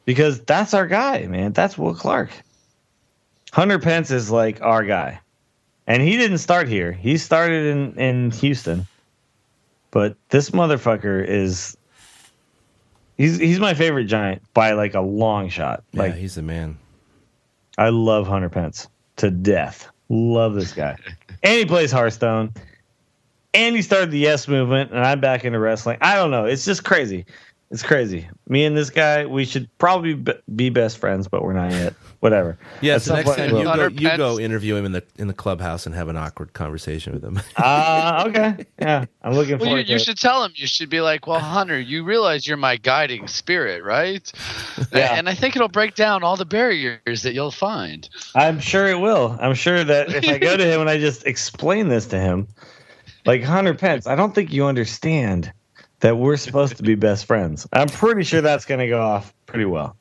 Because that's our guy, man. That's Will Clark. Hunter Pence is like our guy. And he didn't start here. He started in Houston. But this motherfucker is... He's my favorite Giant by like a long shot. Yeah, like, he's the man. I love Hunter Pence to death. Love this guy. And he plays Hearthstone. And he started the Yes Movement, and I'm back into wrestling. I don't know. It's just crazy. It's crazy. Me and this guy, we should probably be best friends, but we're not yet. Whatever. Yeah, so next time you go interview him in the clubhouse and have an awkward conversation with him. Okay. Yeah, I'm looking forward to it. You should tell him. You should be like, well, Hunter, you realize you're my guiding spirit, right? Yeah. And I think it'll break down all the barriers that you'll find. I'm sure it will. I'm sure that if I go to him and I just explain this to him, like, Hunter Pence, I don't think you understand that we're supposed to be best friends. I'm pretty sure that's going to go off pretty well.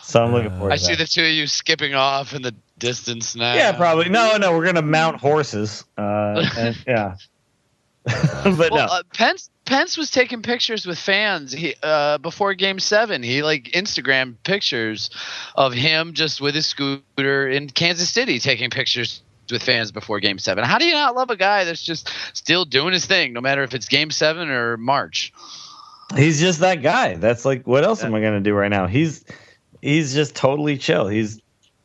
So I'm looking forward to that. I see the two of you skipping off in the distance now. Yeah, probably. No, we're going to mount horses. Yeah. But no. Pence was taking pictures with fans before Game 7. He Instagrammed pictures of him just with his scooter in Kansas City taking pictures with fans before Game 7. How do you not love a guy that's just still doing his thing, no matter if it's Game 7 or March? He's just that guy. That's like, what else am I going to do right now? He's just totally chill. He's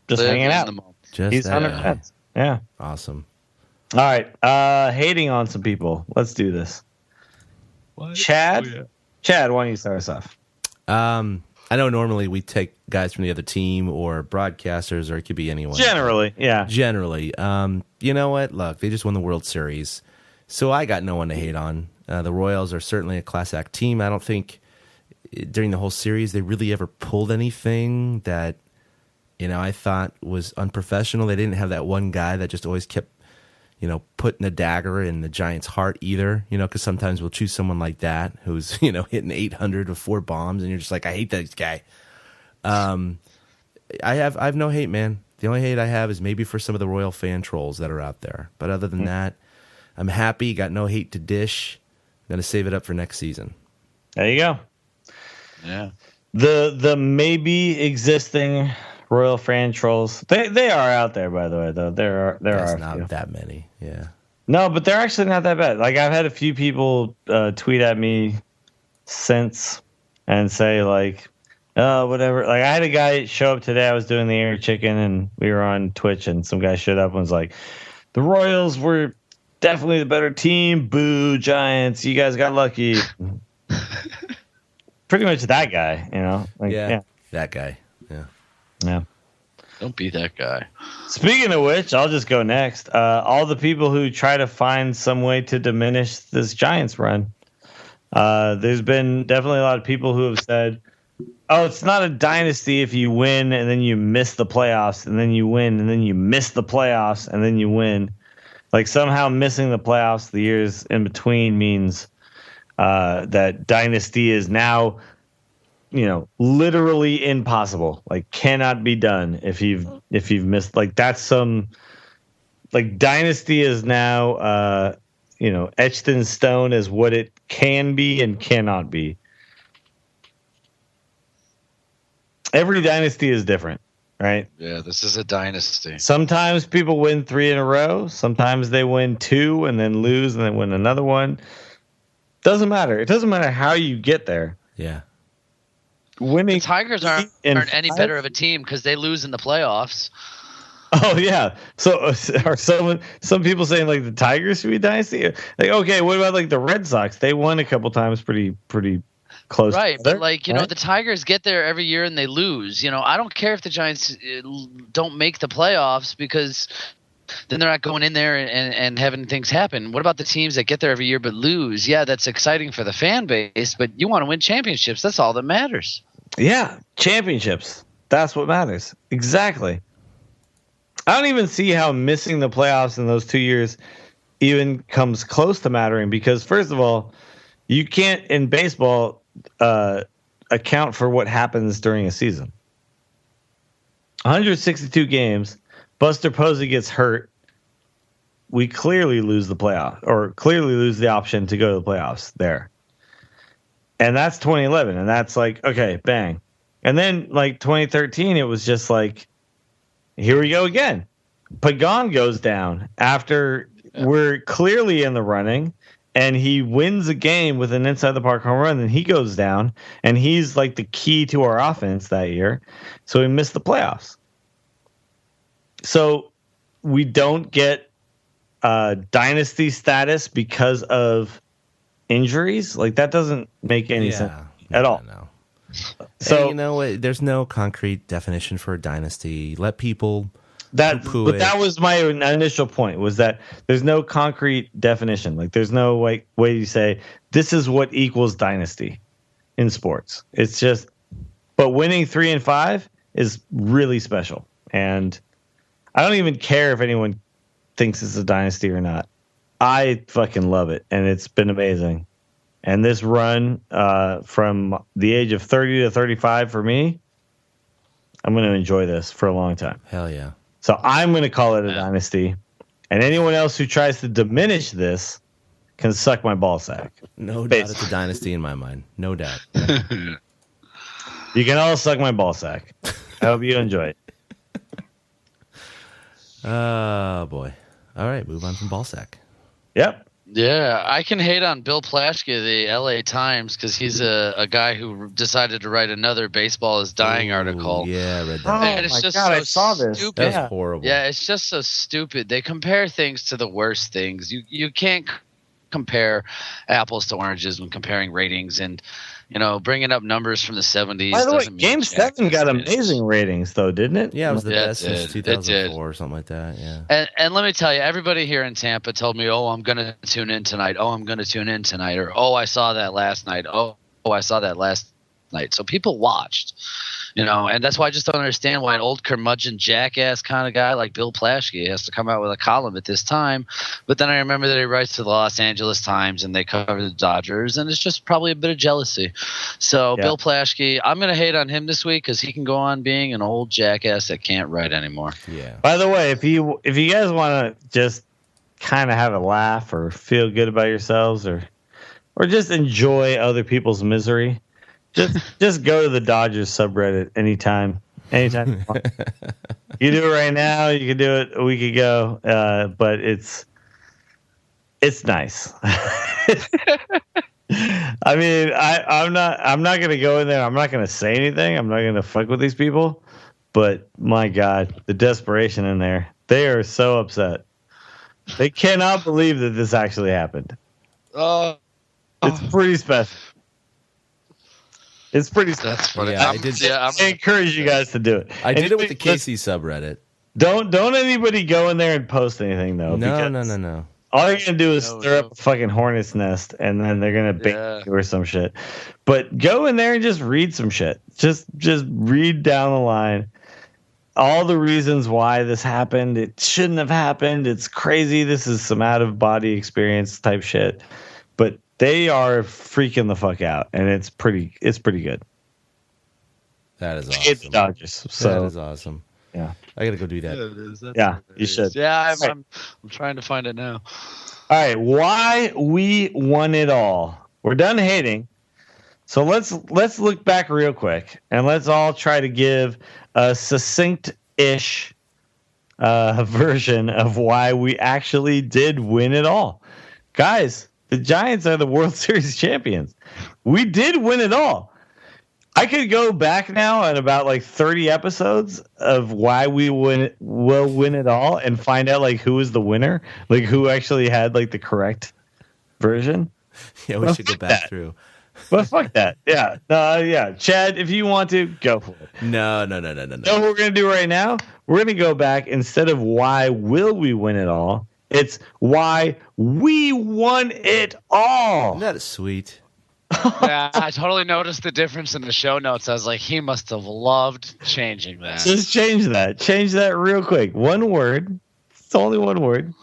just hanging out. He's Hunter Pence. Yeah. Awesome. All right. Hating on some people. Let's do this. What? Chad? Oh, yeah. Chad, why don't you start us off? I know normally we take guys from the other team or broadcasters, or it could be anyone. Generally, yeah. Generally. You know what? Look, they just won the World Series, so I got no one to hate on. The Royals are certainly a class act team. I don't think during the whole series they really ever pulled anything that, I thought was unprofessional. They didn't have that one guy that just always kept, putting a dagger in the Giants' heart either, because sometimes we'll choose someone like that who's, hitting 800 with 4 bombs, and you're just like, I hate that guy. I have no hate, man. The only hate I have is maybe for some of the Royal fan trolls that are out there. But other than that, I'm happy. Got no hate to dish. I'm going to save it up for next season. There you go. Yeah. The maybe existing Royal fan trolls, they are out there, by the way, though. There are not that many. Yeah. No, but they're actually not that bad. Like, I've had a few people tweet at me since and say, like, oh, whatever. Like, I had a guy show up today. I was doing the air chicken, and we were on Twitch, and some guy showed up and was like, the Royals were definitely the better team. Boo, Giants. You guys got lucky. Pretty much that guy, Like, yeah. That guy. Yeah. Yeah. Don't be that guy. Speaking of which, I'll just go next. All the people who try to find some way to diminish this Giants run. There's been definitely a lot of people who have said, oh, it's not a dynasty if you win and then you miss the playoffs, and then you win and then you miss the playoffs and then you win. Like, somehow missing the playoffs the years in between means that dynasty is now, literally impossible. Like, cannot be done if you've missed. Like, that's some, like, dynasty is now etched in stone as what it can be and cannot be. Every dynasty is different. right? Yeah, this is a dynasty. Sometimes people win 3 in a row. Sometimes they win 2 and then lose and then win another one. Doesn't matter. It doesn't matter how you get there. Yeah. Winning The Tigers aren't any better of a team because they lose in the playoffs. Oh yeah. So are some people saying like the Tigers should be dynasty? Like, okay, what about like the Red Sox? They won a couple times pretty close. Right, together, but like, the Tigers get there every year and they lose. I don't care if the Giants don't make the playoffs because then they're not going in there and having things happen. What about the teams that get there every year but lose? Yeah, that's exciting for the fan base, but you want to win championships. That's all that matters. Yeah, championships. That's what matters. Exactly. I don't even see how missing the playoffs in those 2 years even comes close to mattering because, first of all, you can't, in baseball, account for what happens during a season. 162 games, Buster Posey gets hurt. We clearly lose the playoff, or clearly lose the option to go to the playoffs there. And that's 2011, and that's like, okay, bang. And then, like, 2013, it was just like, here we go again. Pagan goes down after we're clearly in the running, and he wins a game with an inside-the-park home run, and he goes down, and he's, like, the key to our offense that year. So we missed the playoffs. So we don't get dynasty status because of injuries. Like, that doesn't make any sense at all. No. So And there's no concrete definition for a dynasty. Let people that poo-poo that was my initial point, was that there's no concrete definition. Like, there's no way you say this is what equals dynasty in sports. It's just, but winning 3 and 5 is really special, and I don't even care if anyone thinks it's a dynasty or not. I fucking love it, and it's been amazing. And this run from the age of 30 to 35 for me, I'm going to enjoy this for a long time. Hell yeah. So I'm going to call it a dynasty. And anyone else who tries to diminish this can suck my ball sack. No doubt it's a dynasty in my mind. No doubt. You can all suck my ball sack. I hope you enjoy it. Oh, boy. All right, move on from ball sack. Yep. Yeah, I can hate on Bill Plaschke, the LA Times, because he's a guy who decided to write another "Baseball is Dying" article. Yeah, I read that. Oh, And it's my just God, so I saw this. stupid. That was horrible. Yeah, it's just so stupid. They compare things to the worst things. You can't compare apples to oranges when comparing ratings, and bringing up numbers from the 70s. By the way, doesn't mean Game jack 7 got shit. amazing ratings, though, didn't it? Yeah, it was the Yeah, best it since did. 2004 or something like that. Yeah. And let me tell you, everybody here in Tampa told me, "Oh, I'm going to tune in tonight. Oh, I'm going to tune in tonight." Or, "Oh, I saw that last night. Oh, I saw that last night." So people watched, and that's why I just don't understand why an old curmudgeon jackass kind of guy like Bill Plaschke has to come out with a column at this time. But then I remember that he writes to the Los Angeles Times and they cover the Dodgers, and it's just probably a bit of jealousy. So Yeah. Bill Plaschke, I'm going to hate on him this week because he can go on being an old jackass that can't write anymore. Yeah. By the way, if you guys want to just kind of have a laugh or feel good about yourselves or just enjoy other people's misery, just go to the Dodgers subreddit anytime you want. You do it right now. You can do it a week ago, but it's nice. I mean, I'm not gonna go in there. I'm not gonna say anything. I'm not gonna fuck with these people. But my God, the desperation in there. They are so upset. They cannot believe that this actually happened. It's pretty special. It's pretty special. That's funny. Yeah, I encourage you guys to do it. I did it with Anybody- the Casey subreddit. Don't anybody go in there and post anything though. No. All they're gonna do is stir up a fucking hornet's nest, and then they're gonna bait you or some shit. But go in there and just read some shit. Just read down the line all the reasons why this happened. It shouldn't have happened. It's crazy. This is some out of body experience type shit. But they are freaking the fuck out, and it's pretty good. That is It's awesome. Dodgers. So That is awesome. yeah. I got to go do that. it is. That's Yeah, you hilarious. should. Yeah, I'm trying to find it now. All right, why we won it all. We're done hating. So let's look back real quick, and let's all try to give a succinct-ish version of why we actually did win it all. Guys, the Giants are the World Series champions. We did win it all. I could go back now at about like 30 episodes of why we will win it all and find out like who was the winner, like who actually had like the correct version. Yeah, we should go back through. But fuck that. Yeah. Yeah. Chad, if you want to, go for it. No. You know what we're going to do right now? We're going to go back. Instead of why will we win it all, it's why we won it all. That is sweet. Yeah, I totally noticed the difference in the show notes. I was like, he must have loved changing that. Just change that. Change that real quick. One word. It's only one word.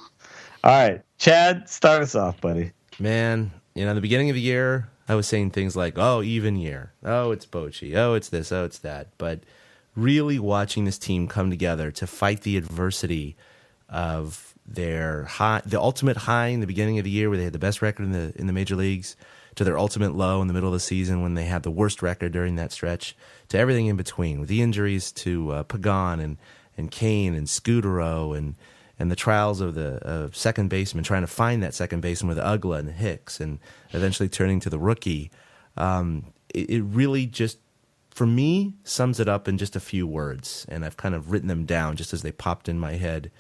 All right. Chad, start us off, buddy. Man, in the beginning of the year, I was saying things like, oh, even year. Oh, it's Bochy. Oh, it's this. Oh, it's that. But really watching this team come together to fight the adversity of their the ultimate high in the beginning of the year where they had the best record in the major leagues, to their ultimate low in the middle of the season when they had the worst record during that stretch, to everything in between, with the injuries to Pagan and Kane and Scudero and the trials of the second baseman, trying to find that second baseman with Ugla and Hicks, and eventually turning to the rookie. It really just, for me, sums it up in just a few words, and I've kind of written them down just as they popped in my head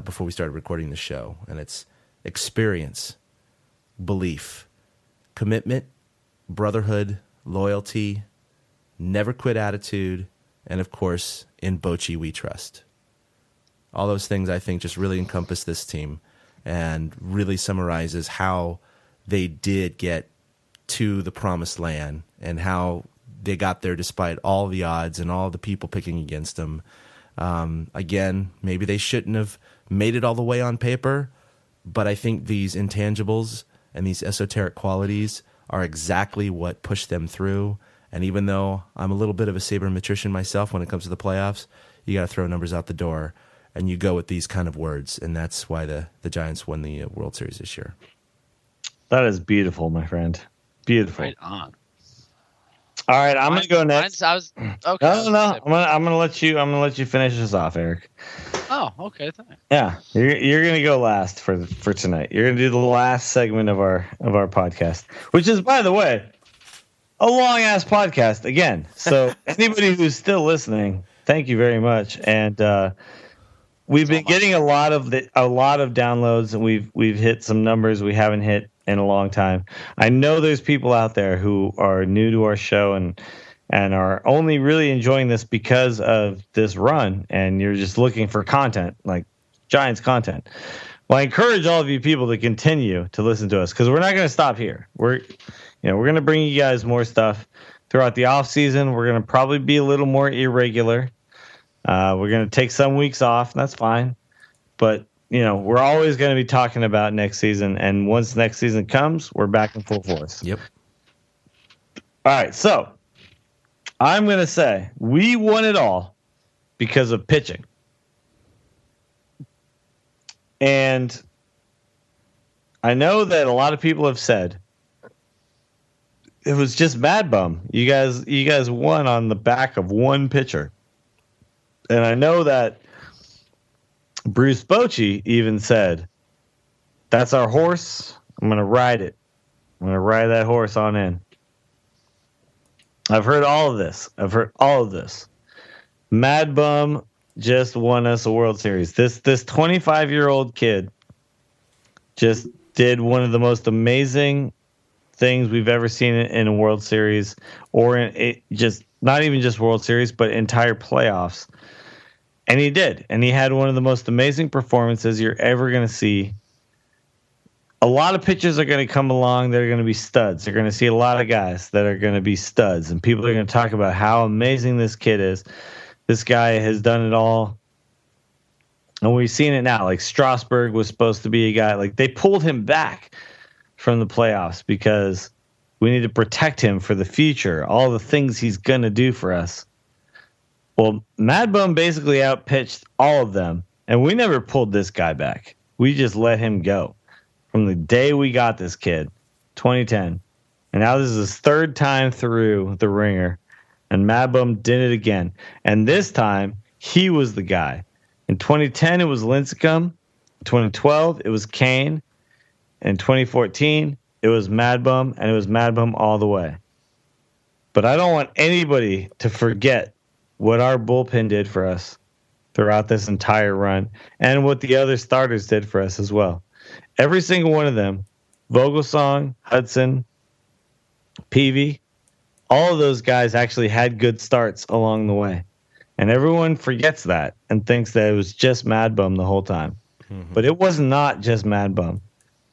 before we started recording the show. And it's experience, belief, commitment, brotherhood, loyalty, never quit attitude, and of course, in Bochy we trust. All those things, I think, just really encompass this team and really summarizes how they did get to the promised land and how they got there despite all the odds and all the people picking against them. Again, maybe they shouldn't have made it all the way on paper, but I think these intangibles and these esoteric qualities are exactly what pushed them through. And even though I'm a little bit of a sabermetrician myself when it comes to the playoffs, you got to throw numbers out the door, and you go with these kind of words. And that's why the Giants won the World Series this year. That is beautiful, my friend. Beautiful. Right on. All right, I'm going to go next. Okay. No. I'm going to let you finish this off, Eric. Oh, okay. Thanks. Yeah, you're going to go last for tonight. You're going to do the last segment of our podcast, which is, by the way, a long ass podcast again. So anybody who's still listening, thank you very much. And we've been getting a lot of downloads, and we've hit some numbers we haven't hit in a long time. I know there's people out there who are new to our show and are only really enjoying this because of this run, and you're just looking for content, like Giants content. Well, I encourage all of you people to continue to listen to us, because we're not going to stop here. We're going to bring you guys more stuff throughout the off season. We're going to probably be a little more irregular. We're going to take some weeks off, and that's fine. But we're always going to be talking about next season, and once next season comes, we're back in full force. Yep. All right, so I'm going to say we won it all because of pitching. And I know that a lot of people have said it was just Mad Bum. You guys won on the back of one pitcher. And I know that Bruce Bochy even said, that's our horse. I'm going to ride it. I'm going to ride that horse on in. I've heard all of this. Mad Bum just won us a World Series. This 25-year-old kid just did one of the most amazing things we've ever seen in a World Series, or not even just World Series, but entire playoffs. And he did. And he had one of the most amazing performances you're ever going to see. A lot of pitchers are going to come along that are going to be studs. They're going to see a lot of guys that are going to be studs. And people are going to talk about how amazing this kid is. This guy has done it all. And we've seen it now. Like Strasburg was supposed to be a guy. Like they pulled him back from the playoffs because we need to protect him for the future. All the things he's going to do for us. Well, Mad Bum basically outpitched all of them, and we never pulled this guy back. We just let him go. From the day we got this kid, 2010, And now this is his third time through the ringer. And Mad Bum did it again. And this time, he was the guy. In 2010, it was Lincecum. In 2012, it was Kane. In 2014, it was Mad Bum, and it was Mad Bum all the way. But I don't want anybody to forget what our bullpen did for us throughout this entire run, and what the other starters did for us as well. Every single one of them, Vogelsong, Hudson, Peavy, all of those guys actually had good starts along the way. And everyone forgets that and thinks that it was just Mad Bum the whole time. Mm-hmm. But it was not just Mad Bum.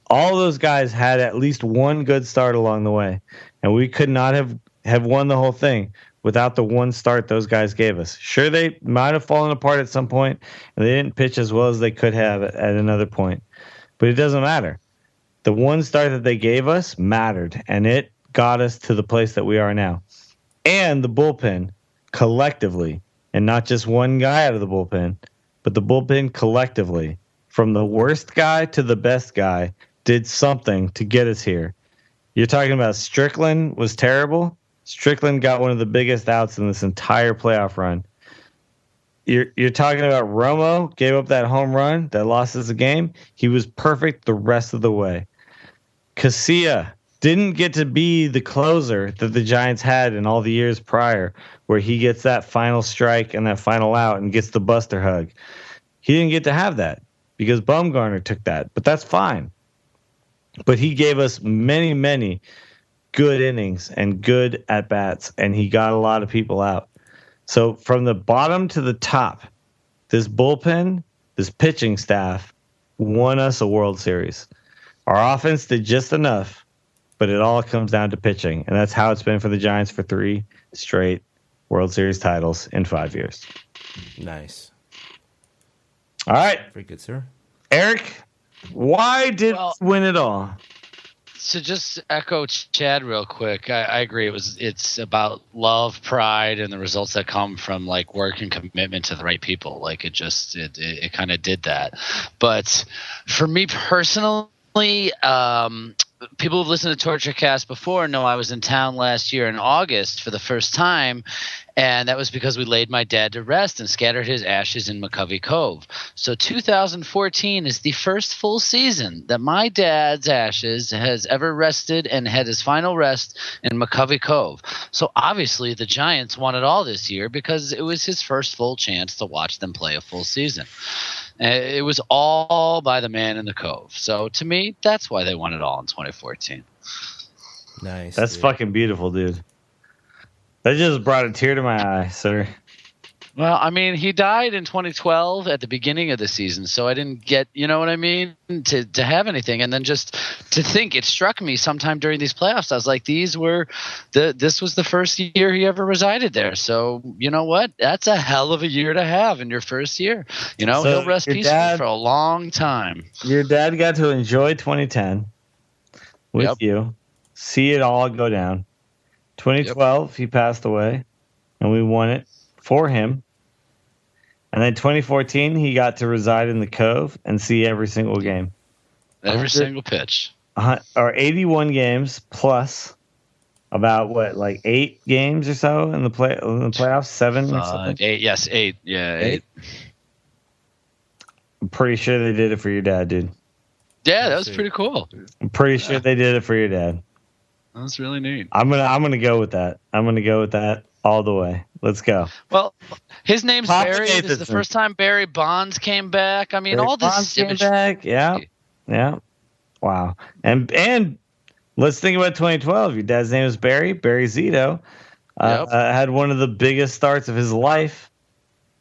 All those guys had at least one good start along the way. And we could not have won the whole thing without the one start those guys gave us. Sure, they might have fallen apart at some point, and they didn't pitch as well as they could have at another point. But it doesn't matter. The one start that they gave us mattered, and it got us to the place that we are now. And the bullpen collectively, and not just one guy out of the bullpen, but the bullpen collectively, from the worst guy to the best guy, did something to get us here. You're talking about Strickland was terrible. Strickland got one of the biggest outs in this entire playoff run. You're talking about Romo, gave up that home run that lost us a game. He was perfect the rest of the way. Casilla didn't get to be the closer that the Giants had in all the years prior, where he gets that final strike and that final out and gets the buster hug. He didn't get to have that because Bumgarner took that, but that's fine. But he gave us many, many good innings and good at-bats, and he got a lot of people out. So from the bottom to the top, this bullpen, this pitching staff won us a World Series. Our offense did just enough, but it all comes down to pitching, and that's how it's been for the Giants for 3 straight World Series titles in 5 years. Nice. All right. Very good, sir. Eric, why did we win it all? So just echo Chad real quick. I agree. It's about love, pride, and the results that come from like work and commitment to the right people. Like it kind of did that. But for me personally, people who've listened to Torture Cast before know I was in town last year in August for the first time, and that was because we laid my dad to rest and scattered his ashes in McCovey Cove. So 2014 is the first full season that my dad's ashes has ever rested and had his final rest in McCovey Cove. So obviously the Giants won it all this year because it was his first full chance to watch them play a full season. It was all by the man in the Cove. So to me, that's why they won it all in 2014. Nice. That's fucking beautiful, dude. That just brought a tear to my eye, sir. Well, I mean, he died in 2012 at the beginning of the season, so I didn't get, you know what I mean, to have anything. And then just to think, it struck me sometime during these playoffs. I was like, this was the first year he ever resided there. So, you know what? That's a hell of a year to have in your first year. You know, So he'll rest your peacefully dad- for a long time. Your dad got to enjoy 2010 with Yep. you, see it all go down. 2012, he passed away, and we won it for him. And then 2014, he got to reside in the Cove and see every single game. Every single pitch. Or 81 games plus about, like 8 games or so in the playoffs? 7 or something? 8. Yes, 8. Yeah, 8. I'm pretty sure they did it for your dad, dude. Yeah, that was pretty cool. I'm pretty sure they did it for your dad. That was really neat. I'm gonna go with that. I'm gonna go with that all the way. Let's go. Well, his name's Papa Barry. This is the Nathanson. first time Barry Bonds came back. I mean, Barry all this Bonds came symmetry. back. Yeah. Wow. And let's think about 2012. Your dad's name is Barry Zito. Had one of the biggest starts of his life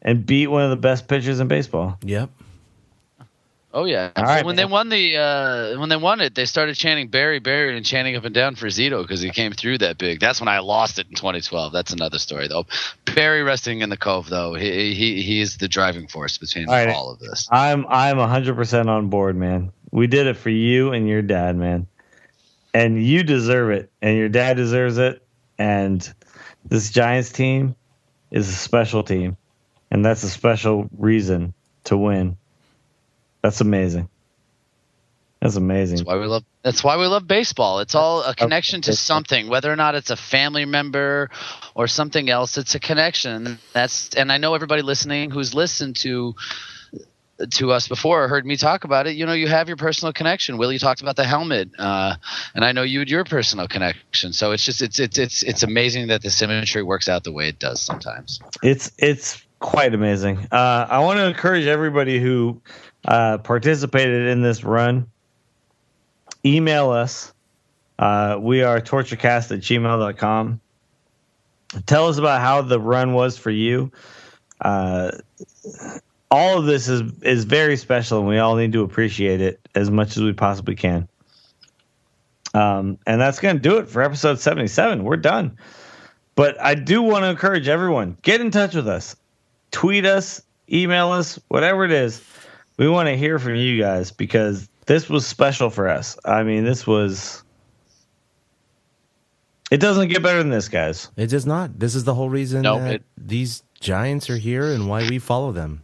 and beat one of the best pitchers in baseball. Yep. Oh yeah. All right, when man. they won it, they started chanting Barry and chanting up and down for Zito because he came through that big. That's when I lost it in 2012. That's another story though. Barry resting in the Cove though. He is the driving force between all of this. I'm 100% on board, man. We did it for you and your dad, man. And you deserve it, and your dad deserves it. And this Giants team is a special team, and that's a special reason to win. That's amazing. That's amazing. That's That's why we love baseball. It's all a connection to something, whether or not it's a family member or something else. It's a connection. And I know everybody listening who's listened to us before or heard me talk about it. You have your personal connection. Willie talked about the helmet, and I know you had your personal connection. So it's just it's amazing that the symmetry works out the way it does sometimes. It's quite amazing. I want to encourage everybody who participated in this run. Email us. We are torturecast@gmail.com. Tell us about how the run was for you. All of this is very special, and we all need to appreciate it as much as we possibly can. And that's going to do it for episode 77. We're done. But I do want to encourage everyone, get in touch with us. Tweet us, email us, whatever it is. We want to hear from you guys because this was special for us. I mean, it doesn't get better than this, guys. It does not. This is the whole reason that these Giants are here and why we follow them.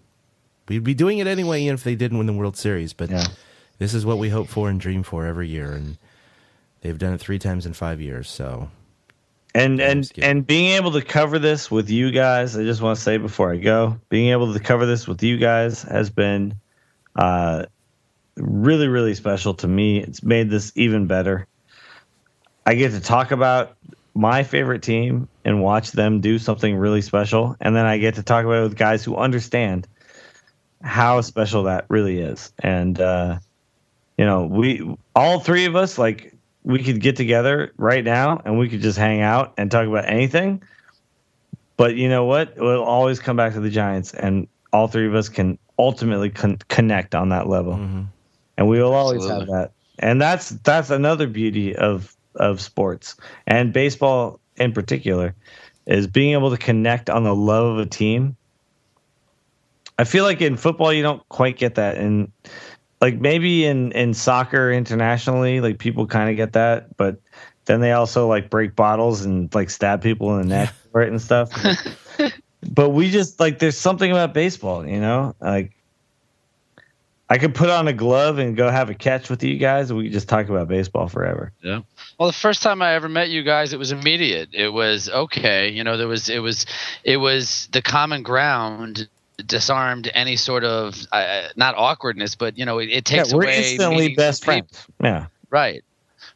We'd be doing it anyway, even if they didn't win the World Series. But this is what we hope for and dream for every year, and they've done it 3 times in 5 years. So, and being able to cover this with you guys, I just want to say before I go, being able to cover this with you guys has been really, really special to me. It's made this even better. I get to talk about my favorite team and watch them do something really special, and then I get to talk about it with guys who understand how special that really is. And we all three of us, like, we could get together right now and we could just hang out and talk about anything, but you know what, we'll always come back to the Giants, and all three of us can ultimately connect on that level. And we will always have that. And that's another beauty of sports, and baseball in particular, is being able to connect on the love of a team. I feel like in football you don't quite get that, and like maybe in soccer internationally, like people kind of get that, but then they also like break bottles and like stab people in the neck for it and stuff. But we just like, there's something about baseball, like I could put on a glove and go have a catch with you guys, and we could just talk about baseball forever. Yeah. Well, the first time I ever met you guys, it was immediate. It was okay. It was the common ground disarmed any sort of not awkwardness, but it takes we're away instantly best friends. Yeah. Right.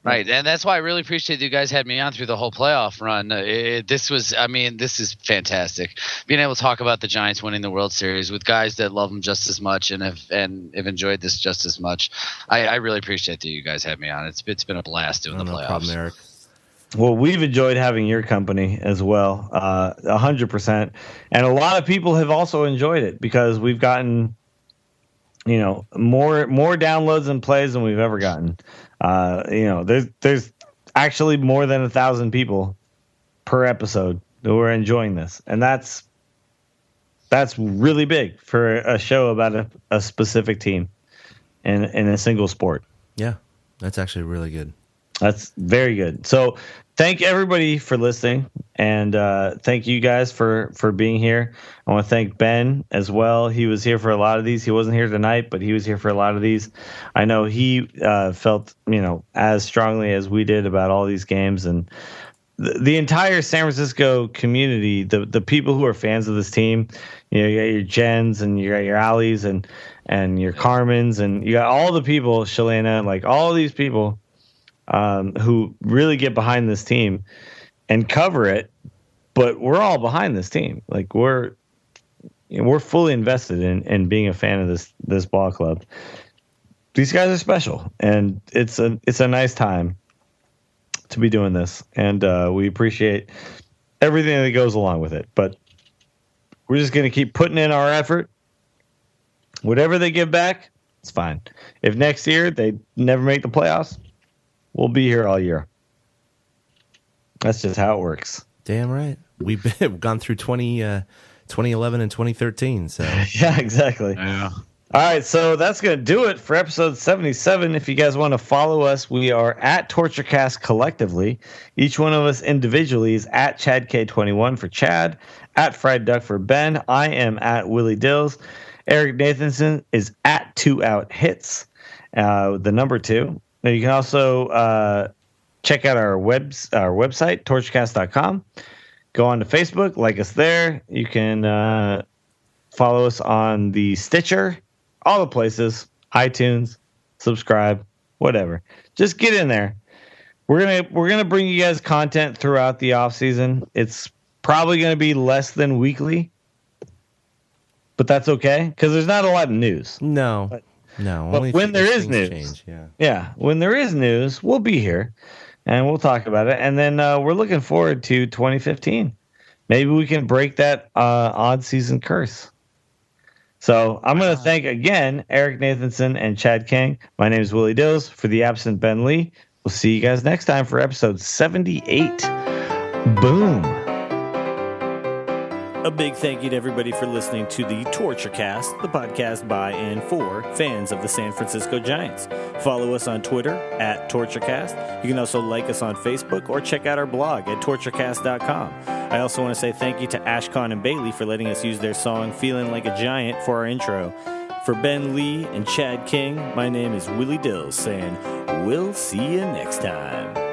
And that's why I really appreciate you guys had me on through the whole playoff run. This is fantastic. Being able to talk about the Giants winning the World Series with guys that love them just as much and have enjoyed this just as much. I really appreciate that you guys had me on. It's been a blast doing the playoffs. No problem, Eric. Well, we've enjoyed having your company as well, 100%. And a lot of people have also enjoyed it because we've gotten, more downloads and plays than we've ever gotten. There's actually more than 1,000 people per episode who are enjoying this, and that's really big for a show about a specific team in a single sport. Yeah, that's actually really good. That's very good. So thank everybody for listening, and thank you guys for being here. I want to thank Ben as well. He was here for a lot of these. He wasn't here tonight, but he was here for a lot of these. I know he felt, as strongly as we did about all these games, and the entire San Francisco community, the people who are fans of this team. You got your Jens and you got your Allies and your Carmens, and you got all the people, Shalana, like all these people who really get behind this team and cover it, but we're all behind this team. Like we're fully invested in being a fan of this ball club. These guys are special, and it's a nice time to be doing this, and we appreciate everything that goes along with it. But we're just going to keep putting in our effort. Whatever they give back, it's fine. If next year they never make the playoffs, we'll be here all year. That's just how it works. Damn right. We've gone through 2011 and 2013. So yeah, exactly. Yeah. All right, so that's going to do it for episode 77. If you guys want to follow us, we are at TortureCast collectively. Each one of us individually is at ChadK21 for Chad, at Fried Duck for Ben. I am at Willie Dills. Eric Nathanson is at 2OutHits, the number 2. You can also check out our website, torchcast.com. Go on to Facebook, like us there. You can follow us on the Stitcher, all the places, iTunes, subscribe, whatever. Just get in there. We're gonna bring you guys content throughout the off season. It's probably gonna be less than weekly, but that's okay because there's not a lot of news. No. But When there is news, change, when there is news, we'll be here and we'll talk about it. And then we're looking forward to 2015. Maybe we can break that odd season curse. So I'm going to thank again Eric Nathanson and Chad King. My name is Willie Dills. For the absent Ben Lee, we'll see you guys next time for episode 78. Boom. A big thank you to everybody for listening to the TortureCast, the podcast by and for fans of the San Francisco Giants. Follow us on Twitter at TortureCast. You can also like us on Facebook or check out our blog at torturecast.com. I also want to say thank you to Ashcon and Bailey for letting us use their song Feeling Like a Giant for our intro. For Ben Lee and Chad King, my name is Willie Dills saying we'll see you next time.